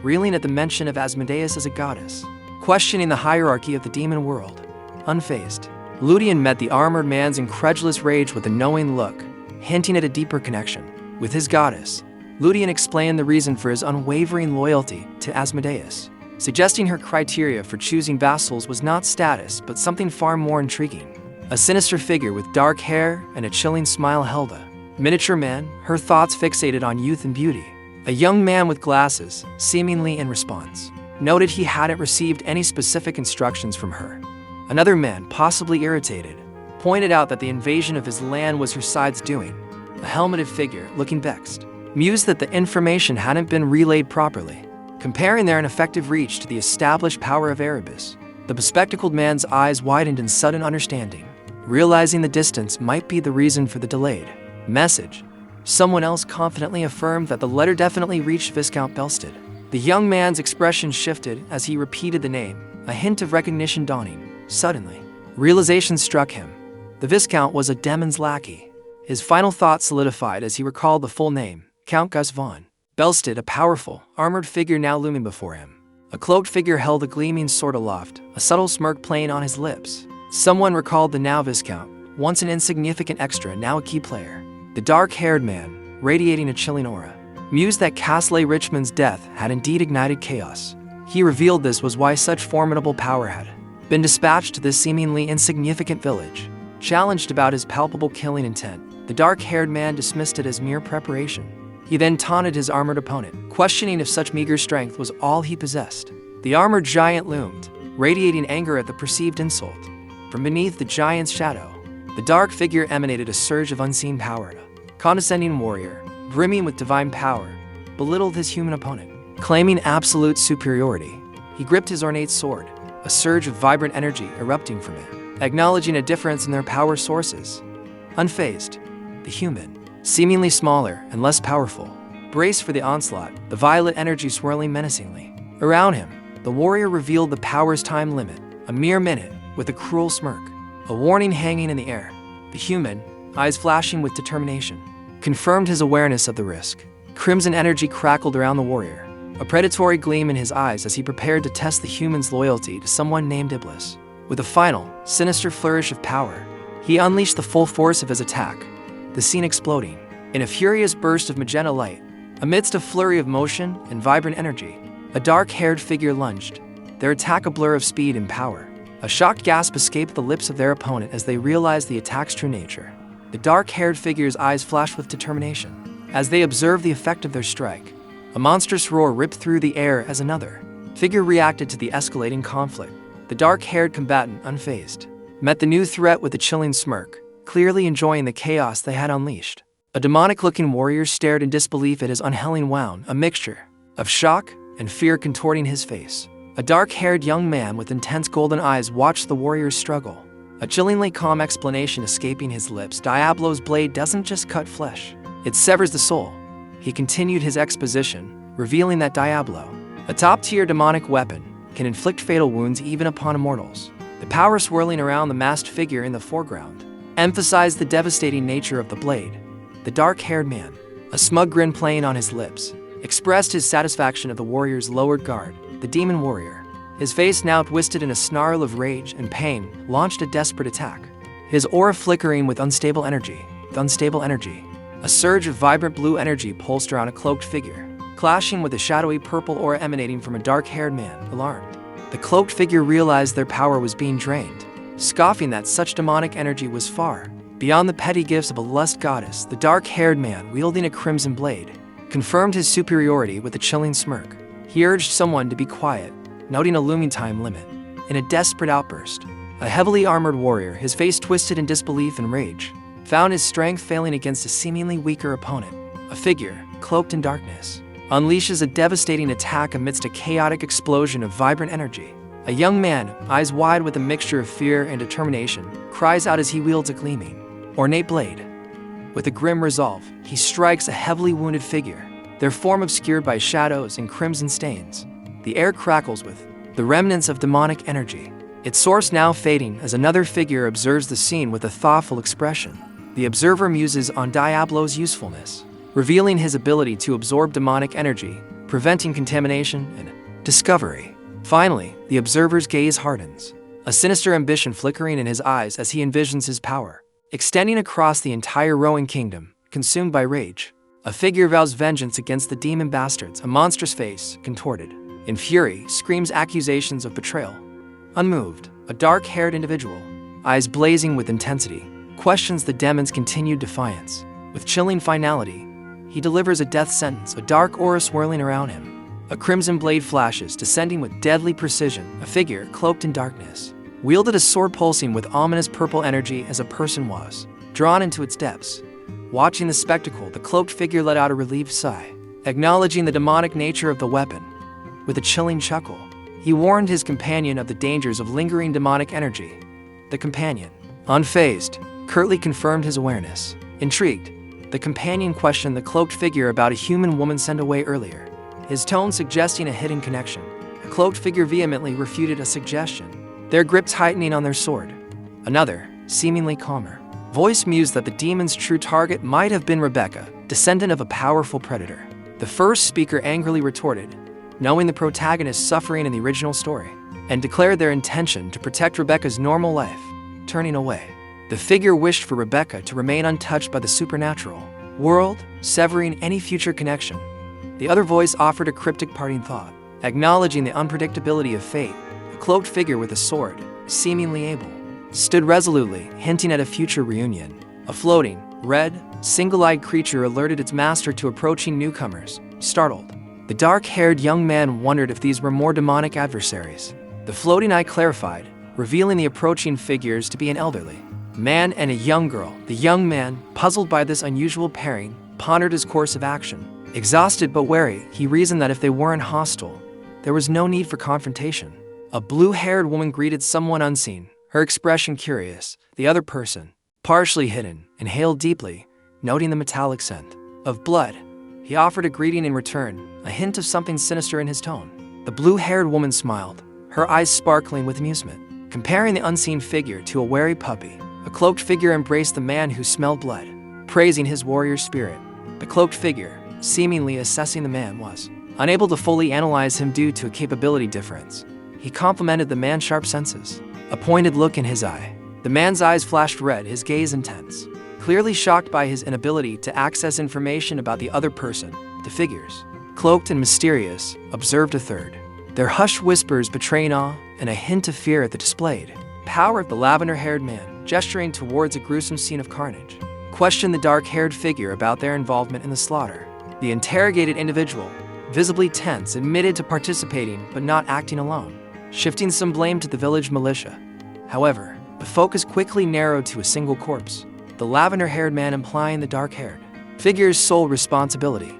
reeling at the mention of Asmodeus as a goddess, questioning the hierarchy of the demon world. Unfazed, Ludian met the armored man's incredulous rage with a knowing look, hinting at a deeper connection with his goddess. Ludian explained the reason for his unwavering loyalty to Asmodeus, suggesting her criteria for choosing vassals was not status but something far more intriguing. A sinister figure with dark hair and a chilling smile held a miniature man, her thoughts fixated on youth and beauty. A young man with glasses, seemingly in response, noted he hadn't received any specific instructions from her. Another man, possibly irritated, pointed out that the invasion of his land was her side's doing. A helmeted figure, looking vexed, mused that the information hadn't been relayed properly. comparing their ineffective reach to the established power of Erebus. The bespectacled man's eyes widened in sudden understanding, realizing the distance might be the reason for the delayed message. Someone else confidently affirmed that the letter definitely reached Viscount Belstead. The young man's expression shifted as he repeated the name, a hint of recognition dawning. Suddenly, realization struck him. The Viscount was a demon's lackey. His final thought solidified as he recalled the full name, Count Gus von Belstead, a powerful, armored figure now looming before him. A cloaked figure held a gleaming sword aloft, a subtle smirk playing on his lips. Someone recalled the now Viscount, once an insignificant extra, now a key player. The dark-haired man, radiating a chilling aura, mused that Castle Richmond's death had indeed ignited chaos. He revealed this was why such formidable power had been dispatched to this seemingly insignificant village. Challenged about his palpable killing intent, the dark-haired man dismissed it as mere preparation. He then taunted his armored opponent, questioning if such meager strength was all he possessed. The armored giant loomed, radiating anger at the perceived insult. From beneath the giant's shadow, the dark figure emanated a surge of unseen power. A condescending warrior, brimming with divine power, belittled his human opponent. Claiming absolute superiority, he gripped his ornate sword, a surge of vibrant energy erupting from it, acknowledging a difference in their power sources. Unfazed, the human, seemingly smaller and less powerful, braced for the onslaught, the violet energy swirling menacingly. Around him, the warrior revealed the power's time limit, a mere minute, with a cruel smirk, a warning hanging in the air. The human, eyes flashing with determination, confirmed his awareness of the risk. Crimson energy crackled around the warrior, a predatory gleam in his eyes as he prepared to test the human's loyalty to someone named Iblis. With a final, sinister flourish of power, he unleashed the full force of his attack, the scene exploding in a furious burst of magenta light. Amidst a flurry of motion and vibrant energy, a dark-haired figure lunged, their attack a blur of speed and power. A shocked gasp escaped the lips of their opponent as they realized the attack's true nature. The dark-haired figure's eyes flashed with determination as they observed the effect of their strike. A monstrous roar ripped through the air as another figure reacted to the escalating conflict. The dark-haired combatant, unfazed, met the new threat with a chilling smirk, clearly enjoying the chaos they had unleashed. A demonic-looking warrior stared in disbelief at his unhurling wound, a mixture of shock and fear contorting his face. A dark-haired young man with intense golden eyes watched the warriors struggle, a chillingly calm explanation escaping his lips. Diablo's blade doesn't just cut flesh, it severs the soul. He continued his exposition, revealing that Diablo, a top-tier demonic weapon, can inflict fatal wounds even upon immortals. The power swirling around the masked figure in the foreground emphasized the devastating nature of the blade. The dark-haired man, a smug grin playing on his lips, expressed his satisfaction of the warrior's lowered guard. The demon warrior, his face now twisted in a snarl of rage and pain, launched a desperate attack, his aura flickering with unstable energy. A surge of vibrant blue energy pulsed around a cloaked figure, clashing with a shadowy purple aura emanating from a dark-haired man. Alarmed, the cloaked figure realized their power was being drained, scoffing that such demonic energy was far beyond the petty gifts of a lust goddess. The dark-haired man, wielding a crimson blade, confirmed his superiority with a chilling smirk. He urged someone to be quiet, noting a looming time limit. In a desperate outburst, a heavily armored warrior, his face twisted in disbelief and rage, found his strength failing against a seemingly weaker opponent. A figure, cloaked in darkness, unleashes a devastating attack amidst a chaotic explosion of vibrant energy. A young man, eyes wide with a mixture of fear and determination, cries out as he wields a gleaming, ornate blade. With a grim resolve, he strikes a heavily wounded figure, their form obscured by shadows and crimson stains. The air crackles with the remnants of demonic energy, its source now fading as another figure observes the scene with a thoughtful expression. The observer muses on Diablo's usefulness, revealing his ability to absorb demonic energy, preventing contamination and discovery. Finally, the observer's gaze hardens, a sinister ambition flickering in his eyes as he envisions his power extending across the entire Rowan kingdom. Consumed by rage, a figure vows vengeance against the demon bastards. A monstrous face, contorted in fury, screams accusations of betrayal. Unmoved, a dark-haired individual, eyes blazing with intensity, questions the demon's continued defiance. With chilling finality, he delivers a death sentence, a dark aura swirling around him. A crimson blade flashes, descending with deadly precision. A figure, cloaked in darkness, wielded a sword pulsing with ominous purple energy as a person was drawn into its depths. Watching the spectacle, the cloaked figure let out a relieved sigh, acknowledging the demonic nature of the weapon. With a chilling chuckle, he warned his companion of the dangers of lingering demonic energy. The companion, unfazed, curtly confirmed his awareness. Intrigued, the companion questioned the cloaked figure about a human woman sent away earlier, his tone suggesting a hidden connection. The cloaked figure vehemently refuted a suggestion, their grip tightening on their sword. Another, seemingly calmer, voice mused that the demon's true target might have been Rebecca, descendant of a powerful predator. The first speaker angrily retorted, knowing the protagonist's suffering in the original story, and declared their intention to protect Rebecca's normal life. Turning away, the figure wished for Rebecca to remain untouched by the supernatural world, severing any future connection. The other voice offered a cryptic parting thought, acknowledging the unpredictability of fate. A cloaked figure with a sword, seemingly able, stood resolutely, hinting at a future reunion. A floating, red, single-eyed creature alerted its master to approaching newcomers. Startled, the dark-haired young man wondered if these were more demonic adversaries. The floating eye clarified, revealing the approaching figures to be an elderly man and a young girl. The young man, puzzled by this unusual pairing, pondered his course of action. Exhausted but wary, he reasoned that if they weren't hostile, there was no need for confrontation. A blue-haired woman greeted someone unseen, her expression curious. The other person, partially hidden, inhaled deeply, noting the metallic scent of blood. He offered a greeting in return, a hint of something sinister in his tone. The blue-haired woman smiled, her eyes sparkling with amusement. Comparing the unseen figure to a wary puppy, a cloaked figure embraced the man who smelled blood, praising his warrior spirit. The cloaked figure, seemingly assessing the man, was unable to fully analyze him due to a capability difference. He complimented the man's sharp senses, a pointed look in his eye. The man's eyes flashed red, his gaze intense. Clearly shocked by his inability to access information about the other person, the figures, cloaked and mysterious, observed a third, their hushed whispers betraying awe and a hint of fear at the displayed power of the lavender-haired man, gesturing towards a gruesome scene of carnage. Questioned the dark-haired figure about their involvement in the slaughter. The interrogated individual, visibly tense, admitted to participating but not acting alone, shifting some blame to the village militia. However, the focus quickly narrowed to a single corpse, the lavender-haired man implying the dark-haired figure's sole responsibility.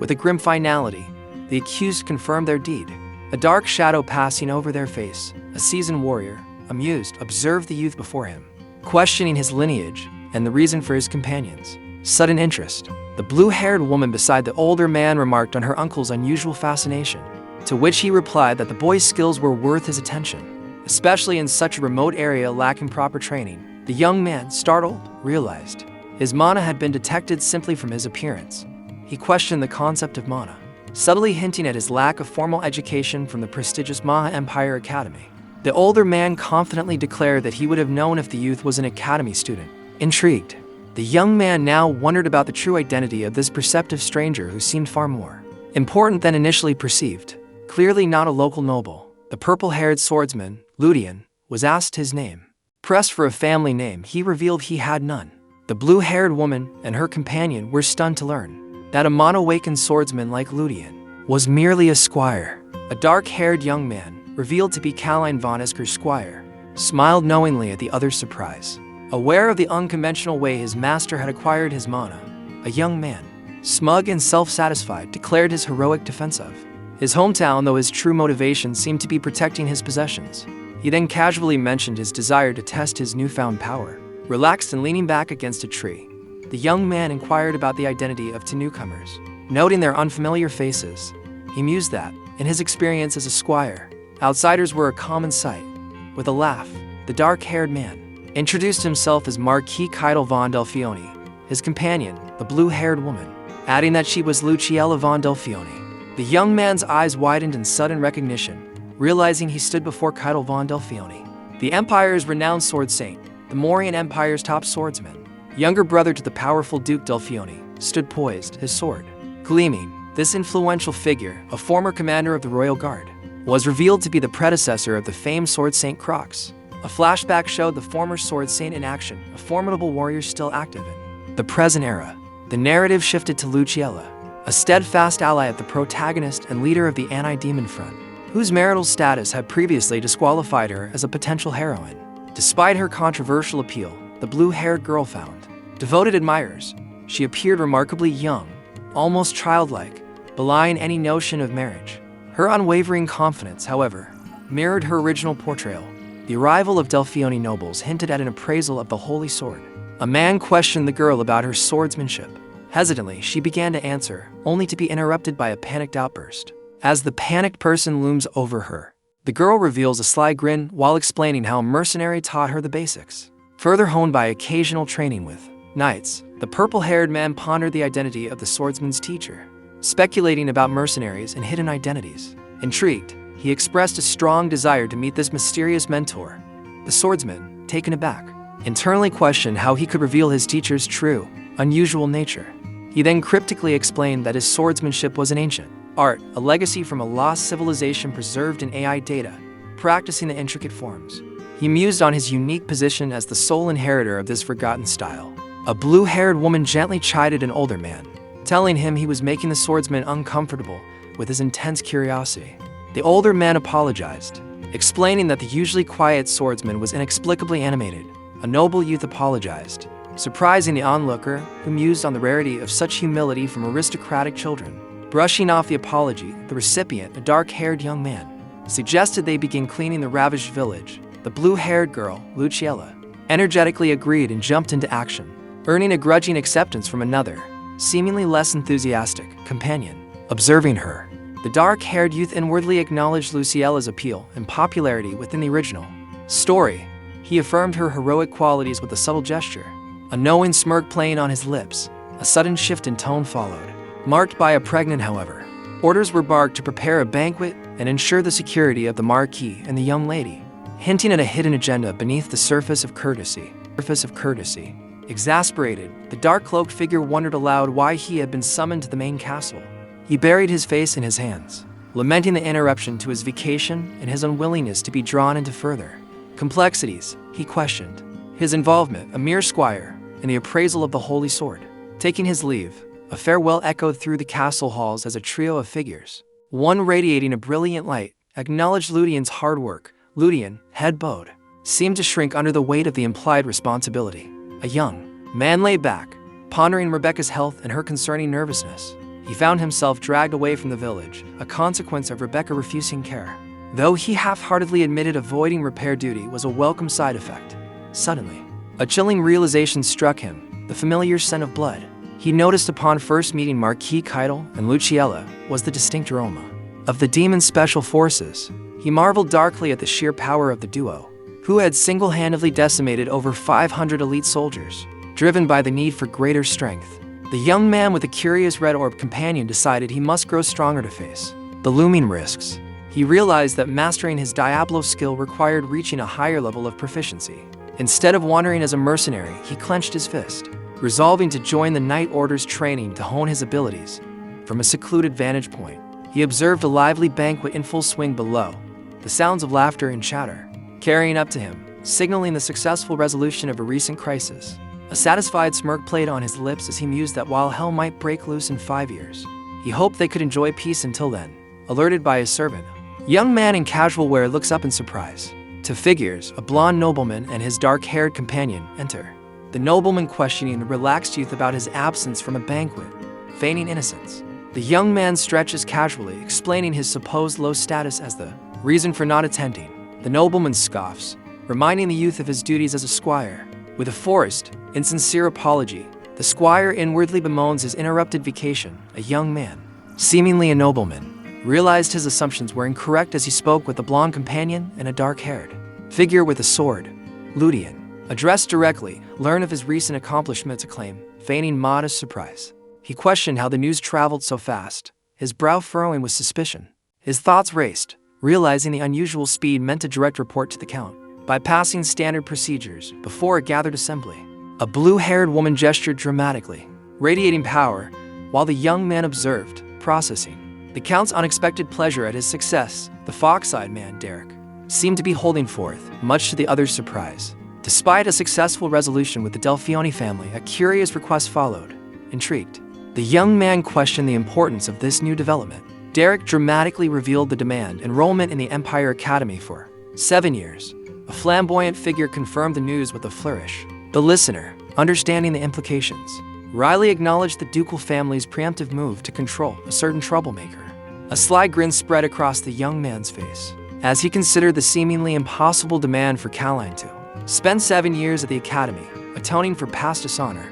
With a grim finality, the accused confirmed their deed, a dark shadow passing over their face. A seasoned warrior, amused, observed the youth before him, questioning his lineage and the reason for his companion's sudden interest. The blue-haired woman beside the older man remarked on her uncle's unusual fascination, to which he replied that the boy's skills were worth his attention, especially in such a remote area lacking proper training. The young man, startled, realized his mana had been detected simply from his appearance. He questioned the concept of mana, subtly hinting at his lack of formal education from the prestigious Maha Empire Academy. The older man confidently declared that he would have known if the youth was an academy student. Intrigued, the young man now wondered about the true identity of this perceptive stranger who seemed far more important than initially perceived. Clearly not a local noble, the purple-haired swordsman, Ludian, was asked his name. Pressed for a family name, he revealed he had none. The blue-haired woman and her companion were stunned to learn that a mono-awakened swordsman like Ludian was merely a squire. A dark-haired young man, revealed to be Caline von Isker's squire, smiled knowingly at the other's surprise. Aware of the unconventional way his master had acquired his mana, a young man, smug and self-satisfied, declared his heroic defense of his hometown, though his true motivation seemed to be protecting his possessions. He then casually mentioned his desire to test his newfound power. Relaxed and leaning back against a tree, the young man inquired about the identity of two newcomers. Noting their unfamiliar faces, he mused that, in his experience as a squire, outsiders were a common sight. With a laugh, the dark-haired man introduced himself as Marquis Keitel von Delfione, his companion, the blue-haired woman, adding that she was Luciella von Delfione. The young man's eyes widened in sudden recognition, realizing he stood before Keitel von Delfione, the Empire's renowned sword saint, the Mauryan Empire's top swordsman. Younger brother to the powerful Duke Delfione, stood poised, his sword gleaming. This influential figure, a former commander of the Royal Guard, was revealed to be the predecessor of the famed sword saint Crox. A flashback showed the former sword saint in action, a formidable warrior still active in the present era. The narrative shifted to Luciella, a steadfast ally of the protagonist and leader of the anti-demon front, whose marital status had previously disqualified her as a potential heroine. Despite her controversial appeal, the blue-haired girl found devoted admirers. She appeared remarkably young, almost childlike, belying any notion of marriage. Her unwavering confidence, however, mirrored her original portrayal. The arrival of Delphione nobles hinted at an appraisal of the holy sword. A man questioned the girl about her swordsmanship. Hesitantly, she began to answer, only to be interrupted by a panicked outburst. As the panicked person looms over her, the girl reveals a sly grin while explaining how a mercenary taught her the basics. Further honed by occasional training with knights, the purple-haired man pondered the identity of the swordsman's teacher, speculating about mercenaries and hidden identities. Intrigued, he expressed a strong desire to meet this mysterious mentor. The swordsman, taken aback, internally questioned how he could reveal his teacher's true, unusual nature. He then cryptically explained that his swordsmanship was an ancient art, a legacy from a lost civilization preserved in AI data, practicing the intricate forms. He mused on his unique position as the sole inheritor of this forgotten style. A blue-haired woman gently chided an older man, telling him he was making the swordsman uncomfortable with his intense curiosity. The older man apologized, explaining that the usually quiet swordsman was inexplicably animated. A noble youth apologized, surprising the onlooker, who mused on the rarity of such humility from aristocratic children. Brushing off the apology, the recipient, a dark-haired young man, suggested they begin cleaning the ravaged village. The blue-haired girl, Luciella, energetically agreed and jumped into action, earning a grudging acceptance from another, seemingly less enthusiastic, companion. Observing her, the dark-haired youth inwardly acknowledged Luciella's appeal and popularity within the original story. He affirmed her heroic qualities with a subtle gesture, a knowing smirk playing on his lips. A sudden shift in tone followed, marked by a pregnant, however. Orders were barked to prepare a banquet and ensure the security of the marquis and the young lady, hinting at a hidden agenda beneath the surface of courtesy. Exasperated, the dark-cloaked figure wondered aloud why he had been summoned to the main castle. He buried his face in his hands, lamenting the interruption to his vacation and his unwillingness to be drawn into further complexities. He questioned his involvement, a mere squire, in the appraisal of the holy sword. Taking his leave, a farewell echoed through the castle halls as a trio of figures, one radiating a brilliant light, acknowledged Ludian's hard work. Ludian, head bowed, seemed to shrink under the weight of the implied responsibility. A young man lay back, pondering Rebecca's health and her concerning nervousness. He found himself dragged away from the village, a consequence of Rebecca refusing care. Though he half-heartedly admitted avoiding repair duty was a welcome side effect. Suddenly, a chilling realization struck him, the familiar scent of blood he noticed upon first meeting Marquis Keitel and Luciella was the distinct aroma of the demon's special forces. He marveled darkly at the sheer power of the duo, who had single-handedly decimated over 500 elite soldiers, driven by the need for greater strength. The young man with the curious red-orbed companion decided he must grow stronger to face the looming risks. He realized that mastering his Diablo skill required reaching a higher level of proficiency. Instead of wandering as a mercenary, he clenched his fist, resolving to join the Knight Order's training to hone his abilities. From a secluded vantage point, he observed a lively banquet in full swing below, the sounds of laughter and chatter carrying up to him, signaling the successful resolution of a recent crisis. A satisfied smirk played on his lips as he mused that while hell might break loose in 5 years, he hoped they could enjoy peace until then. Alerted by his servant, young man in casual wear looks up in surprise. Two figures, a blonde nobleman and his dark-haired companion, enter. The nobleman questioning the relaxed youth about his absence from a banquet, feigning innocence. The young man stretches casually, explaining his supposed low status as the reason for not attending. The nobleman scoffs, reminding the youth of his duties as a squire. With a forced, insincere apology, the squire inwardly bemoans his interrupted vacation. A young man, seemingly a nobleman, realized his assumptions were incorrect as he spoke with a blonde companion and a dark-haired figure with a sword. Ludian, addressed directly, learned of his recent accomplishments, acclaim, feigning modest surprise. He questioned how the news traveled so fast, his brow furrowing with suspicion. His thoughts raced, realizing the unusual speed meant a direct report to the Count. Bypassing standard procedures before a gathered assembly, a blue-haired woman gestured dramatically, radiating power, while the young man observed, processing. The Count's unexpected pleasure at his success, the fox-eyed man, Derek, seemed to be holding forth, much to the other's surprise. Despite a successful resolution with the Delphione family, a curious request followed. Intrigued, the young man questioned the importance of this new development. Derek dramatically revealed the demand: enrollment in the Empire Academy for 7 years. A flamboyant figure confirmed the news with a flourish. The listener, understanding the implications, wryly acknowledged the ducal family's preemptive move to control a certain troublemaker. A sly grin spread across the young man's face as he considered the seemingly impossible demand for Caline to spend 7 years at the academy, atoning for past dishonor.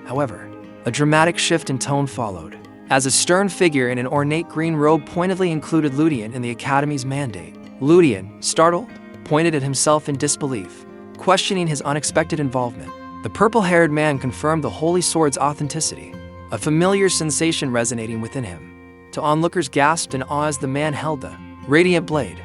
However, a dramatic shift in tone followed, as a stern figure in an ornate green robe pointedly included Ludian in the academy's mandate. Ludian, startled, pointed at himself in disbelief, questioning his unexpected involvement. The purple-haired man confirmed the holy sword's authenticity, a familiar sensation resonating within him. To onlookers gasped in awe as the man held the radiant blade.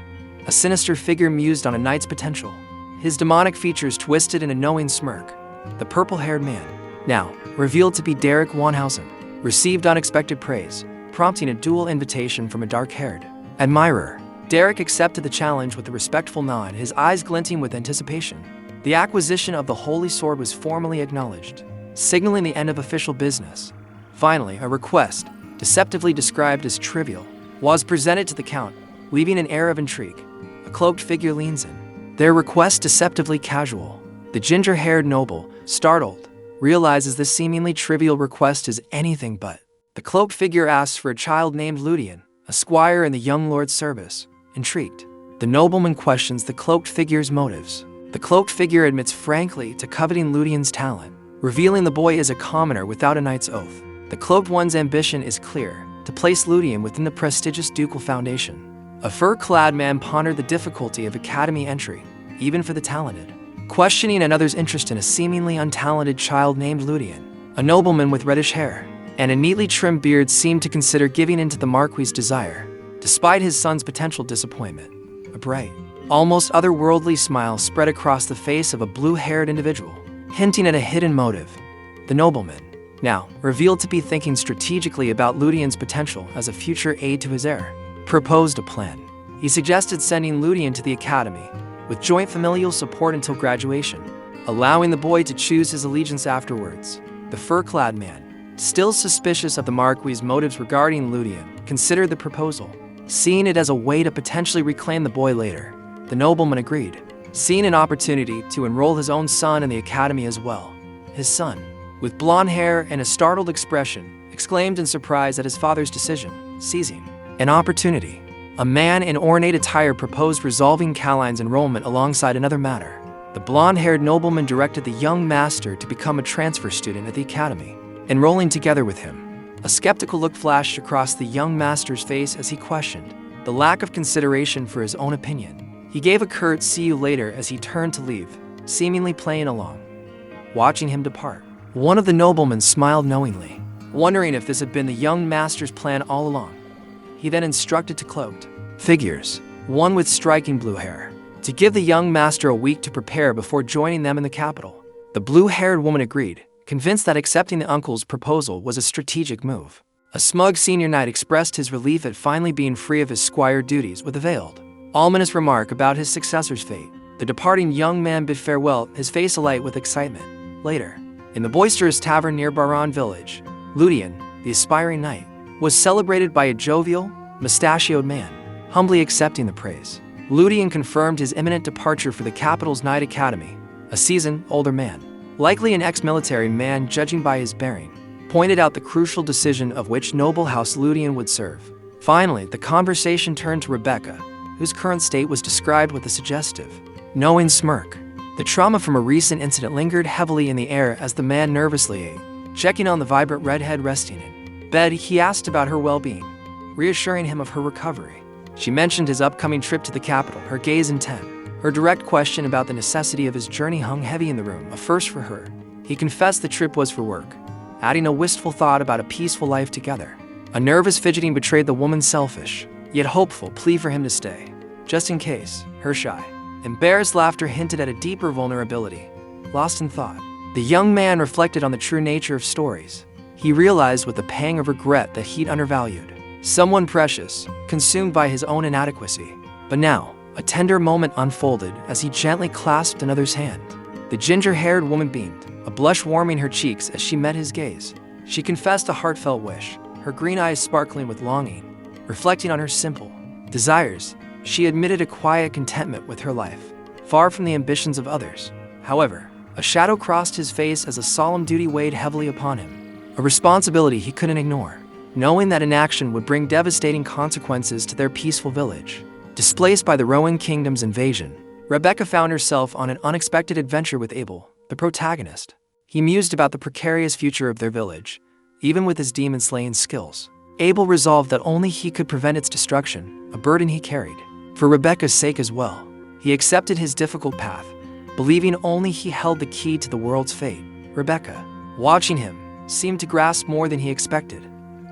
A sinister figure mused on a knight's potential, his demonic features twisted in a knowing smirk. The purple-haired man, now revealed to be Derek Wanhausen, received unexpected praise, prompting a dual invitation from a dark-haired admirer. Derek accepted the challenge with a respectful nod, his eyes glinting with anticipation. The acquisition of the holy sword was formally acknowledged, signaling the end of official business. Finally, a request, deceptively described as trivial, was presented to the Count, leaving an air of intrigue. A cloaked figure leans in, their request deceptively casual. The ginger-haired noble, startled, realizes this seemingly trivial request is anything but. The cloaked figure asks for a child named Ludian, a squire in the young lord's service. Intrigued, the nobleman questions the cloaked figure's motives. The cloaked figure admits frankly to coveting Ludian's talent, revealing the boy is a commoner without a knight's oath. The cloaked one's ambition is clear, to place Ludian within the prestigious ducal foundation. A fur-clad man pondered the difficulty of academy entry, even for the talented, questioning another's interest in a seemingly untalented child named Ludian. A nobleman with reddish hair and a neatly trimmed beard seemed to consider giving in to the Marquis's desire, despite his son's potential disappointment. A bright, almost otherworldly smile spread across the face of a blue-haired individual, hinting at a hidden motive. The nobleman, now revealed to be thinking strategically about Ludian's potential as a future aide to his heir, proposed a plan. He suggested sending Ludian to the academy, with joint familial support until graduation, allowing the boy to choose his allegiance afterwards. The fur-clad man, still suspicious of the Marquis's motives regarding Ludian, considered the proposal, seeing it as a way to potentially reclaim the boy later. The nobleman agreed, seeing an opportunity to enroll his own son in the academy as well. His son, with blonde hair and a startled expression, exclaimed in surprise at his father's decision, seizing an opportunity. A man in ornate attire proposed resolving Caline's enrollment alongside another matter. The blonde-haired nobleman directed the young master to become a transfer student at the academy, enrolling together with him. A skeptical look flashed across the young master's face as he questioned the lack of consideration for his own opinion. He gave a curt "see you later" as he turned to leave, seemingly playing along. Watching him depart, one of the noblemen smiled knowingly, wondering if this had been the young master's plan all along. He then instructed to cloaked figures, one with striking blue hair, to give the young master a week to prepare before joining them in the capital. The blue-haired woman agreed, convinced that accepting the uncle's proposal was a strategic move. A smug senior knight expressed his relief at finally being free of his squire duties with a veiled, ominous remark about his successor's fate. The departing young man bid farewell, his face alight with excitement. Later, in the boisterous tavern near Baron village, Ludian, the aspiring knight, was celebrated by a jovial, mustachioed man, humbly accepting the praise. Ludian confirmed his imminent departure for the capital's Knight Academy. A seasoned, older man, likely an ex-military man judging by his bearing, pointed out the crucial decision of which noble house Ludian would serve. Finally, the conversation turned to Rebecca, whose current state was described with a suggestive, knowing smirk. The trauma from a recent incident lingered heavily in the air as the man nervously ate, checking on the vibrant redhead resting in bed. He asked about her well-being, reassuring him of her recovery. She mentioned his upcoming trip to the capital, her gaze intent. Her direct question about the necessity of his journey hung heavy in the room, a first for her. He confessed the trip was for work, adding a wistful thought about a peaceful life together. A nervous fidgeting betrayed the woman's selfish, yet hopeful plea for him to stay, just in case. Her shy, embarrassed laughter hinted at a deeper vulnerability. Lost in thought, the young man reflected on the true nature of stories. He realized with a pang of regret that he'd undervalued someone precious, consumed by his own inadequacy. But now, a tender moment unfolded as he gently clasped another's hand. The ginger-haired woman beamed, a blush warming her cheeks as she met his gaze. She confessed a heartfelt wish, her green eyes sparkling with longing. Reflecting on her simple desires, she admitted a quiet contentment with her life, far from the ambitions of others. However, a shadow crossed his face as a solemn duty weighed heavily upon him, a responsibility he couldn't ignore. knowing that inaction would bring devastating consequences to their peaceful village. Displaced by the Rowan Kingdom's invasion, Rebecca found herself on an unexpected adventure with Abel, the protagonist. He mused about the precarious future of their village, even with his demon-slaying skills. Abel resolved that only he could prevent its destruction, a burden he carried. For Rebecca's sake as well, he accepted his difficult path, believing only he held the key to the world's fate. Rebecca, watching him, seemed to grasp more than he expected.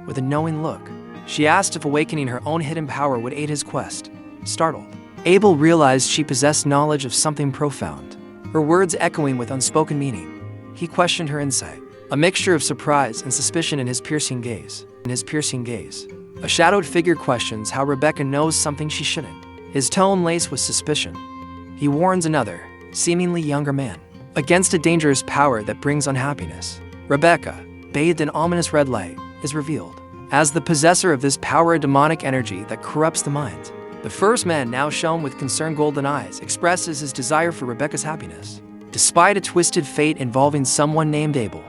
With a knowing look, she asked if awakening her own hidden power would aid his quest. Startled, Abel realized she possessed knowledge of something profound, her words echoing with unspoken meaning. He questioned her insight, a mixture of surprise and suspicion in his piercing gaze. A shadowed figure questions how Rebecca knows something she shouldn't, his tone laced with suspicion. He warns another, seemingly younger man, against a dangerous power that brings unhappiness. Rebecca, bathed in ominous red light, is revealed as the possessor of this power, a demonic energy that corrupts the mind. The first man, now shown with concerned golden eyes, expresses his desire for Rebecca's happiness. Despite a twisted fate involving someone named Abel,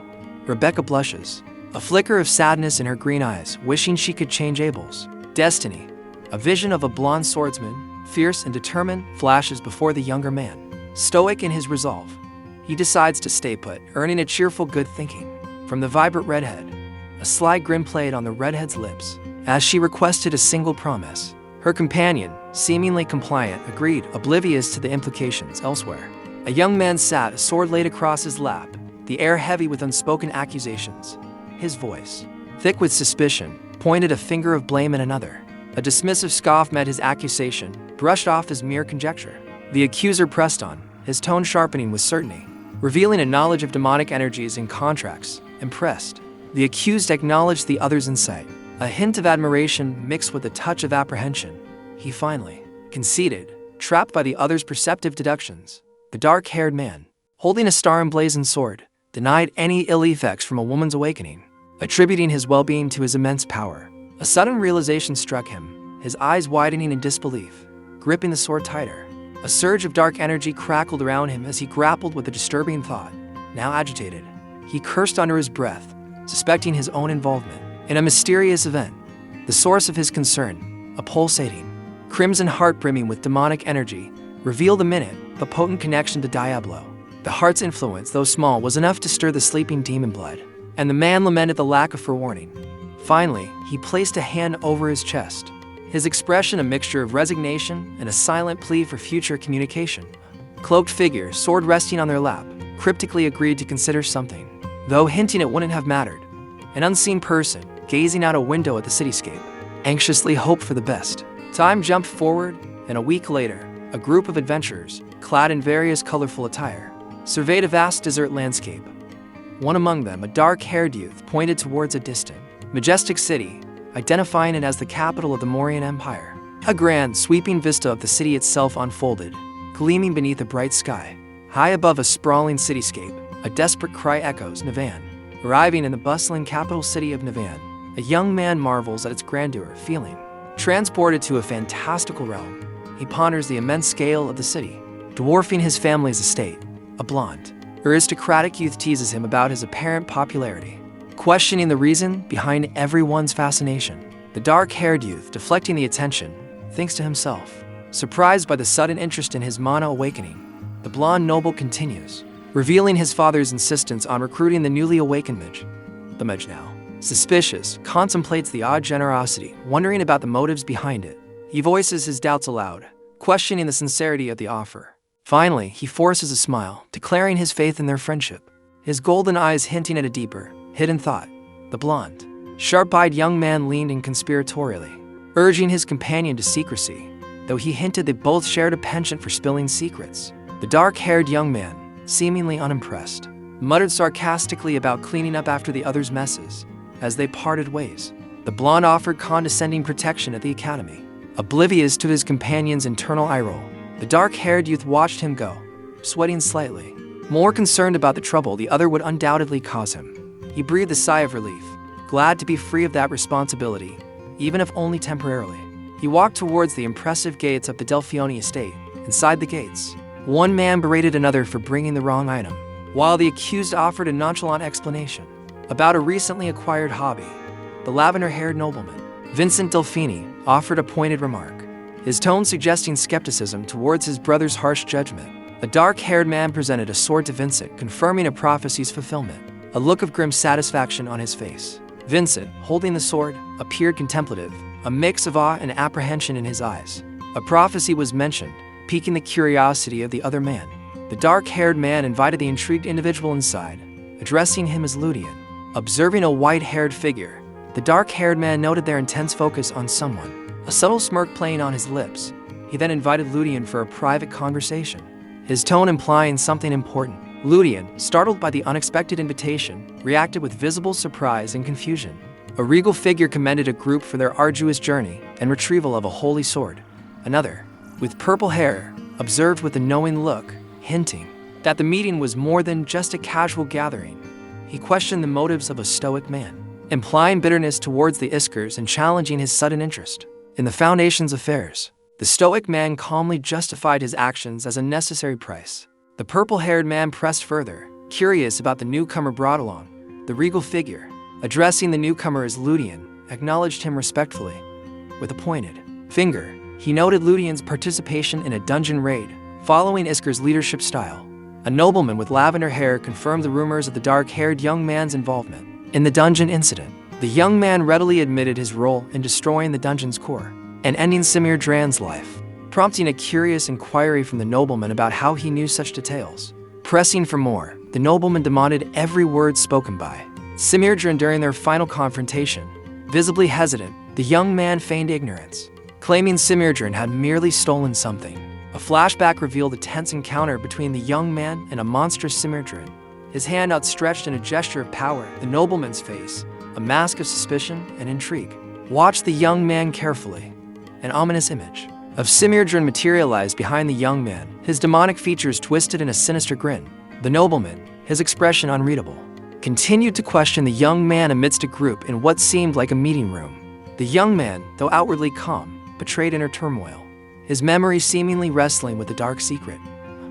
Rebecca blushes, a flicker of sadness in her green eyes, wishing she could change Abel's destiny. A vision of a blonde swordsman, fierce and determined, flashes before the younger man. Stoic in his resolve, he decides to stay put, earning a cheerful good thinking from the vibrant redhead. A sly grin played on the redhead's lips as she requested a single promise. Her companion, seemingly compliant, agreed, oblivious to the implications elsewhere. A young man sat, a sword laid across his lap, the air heavy with unspoken accusations. His voice, thick with suspicion, pointed a finger of blame at another. A dismissive scoff met his accusation, brushed off as mere conjecture. The accuser pressed on, his tone sharpening with certainty, revealing a knowledge of demonic energies and contracts. Impressed, the accused acknowledged the other's insight, a hint of admiration mixed with a touch of apprehension. He finally conceded, trapped by the other's perceptive deductions. The dark-haired man, holding a star-emblazoned sword, denied any ill effects from a woman's awakening, attributing his well-being to his immense power. A sudden realization struck him, his eyes widening in disbelief, gripping the sword tighter. A surge of dark energy crackled around him as he grappled with a disturbing thought. Now agitated, he cursed under his breath, suspecting his own involvement in a mysterious event. The source of his concern, a pulsating, crimson heart brimming with demonic energy, revealed a minute, but potent connection to Diablo. The heart's influence, though small, was enough to stir the sleeping demon blood, and the man lamented the lack of forewarning. Finally, he placed a hand over his chest, his expression a mixture of resignation and a silent plea for future communication. Cloaked figure, sword resting on their lap, cryptically agreed to consider something, though hinting it wouldn't have mattered. An unseen person, gazing out a window at the cityscape, anxiously hoped for the best. Time jumped forward, and a week later, a group of adventurers, clad in various colorful attire, surveyed a vast desert landscape. One among them, a dark-haired youth, pointed towards a distant, majestic city, identifying it as the capital of the Mauryan Empire. A grand, sweeping vista of the city itself unfolded, gleaming beneath a bright sky. High above a sprawling cityscape, a desperate cry echoes, Navan. Arriving in the bustling capital city of Navan, a young man marvels at its grandeur, feeling transported to a fantastical realm. He ponders the immense scale of the city, dwarfing his family's estate. A blonde, aristocratic youth teases him about his apparent popularity, questioning the reason behind everyone's fascination. The dark-haired youth, deflecting the attention, thinks to himself, surprised by the sudden interest in his mana awakening. The blonde noble continues, revealing his father's insistence on recruiting the newly awakened mage. The mage, now suspicious, contemplates the odd generosity, wondering about the motives behind it. He voices his doubts aloud, questioning the sincerity of the offer. Finally, he forces a smile, declaring his faith in their friendship, his golden eyes hinting at a deeper, hidden thought. The blonde, sharp-eyed young man leaned in conspiratorially, urging his companion to secrecy, though he hinted they both shared a penchant for spilling secrets. The dark-haired young man, seemingly unimpressed, muttered sarcastically about cleaning up after the other's messes. As they parted ways, the blonde offered condescending protection at the academy. Oblivious to his companion's internal eye roll, the dark-haired youth watched him go, sweating slightly, more concerned about the trouble the other would undoubtedly cause him. He breathed a sigh of relief, glad to be free of that responsibility, even if only temporarily. He walked towards the impressive gates of the Delphione estate. Inside the gates, one man berated another for bringing the wrong item, while the accused offered a nonchalant explanation about a recently acquired hobby. the lavender-haired nobleman, Vincent Delfini, offered a pointed remark, his tone suggesting skepticism towards his brother's harsh judgment. The dark-haired man presented a sword to Vincent, confirming a prophecy's fulfillment, a look of grim satisfaction on his face. Vincent, holding the sword, appeared contemplative, a mix of awe and apprehension in his eyes. A prophecy was mentioned, piquing the curiosity of the other man. The dark-haired man invited the intrigued individual inside, addressing him as Ludian. Observing a white-haired figure, the dark-haired man noted their intense focus on someone, a subtle smirk playing on his lips. He then invited Ludian for a private conversation, his tone implying something important. Ludian, startled by the unexpected invitation, reacted with visible surprise and confusion. A regal figure commended a group for their arduous journey and retrieval of a holy sword. Another, with purple hair, observed with a knowing look, hinting that the meeting was more than just a casual gathering. He questioned the motives of a stoic man, implying bitterness towards the Iskers and challenging his sudden interest in the Foundation's affairs. The stoic man calmly justified his actions as a necessary price. The purple-haired man pressed further, curious about the newcomer brought along. The regal figure, addressing the newcomer as Ludian, acknowledged him respectfully. With a pointed finger, he noted Ludian's participation in a dungeon raid, following Isker's leadership style. A nobleman with lavender hair confirmed the rumors of the dark-haired young man's involvement in the dungeon incident. The young man readily admitted his role in destroying the dungeon's core and ending Simir Dran's life, prompting a curious inquiry from the nobleman about how he knew such details. Pressing for more, the nobleman demanded every word spoken by Simir Dran during their final confrontation. Visibly hesitant, the young man feigned ignorance, claiming Simir Dran had merely stolen something. A flashback revealed a tense encounter between the young man and a monstrous Simir Dran. His hand outstretched in a gesture of power, the nobleman's face, a mask of suspicion and intrigue. Watched the young man carefully. An ominous image of Simir Dran materialized behind the young man, his demonic features twisted in a sinister grin. The nobleman, his expression unreadable, continued to question the young man amidst a group in what seemed like a meeting room. The young man, though outwardly calm, betrayed inner turmoil, his memory seemingly wrestling with a dark secret.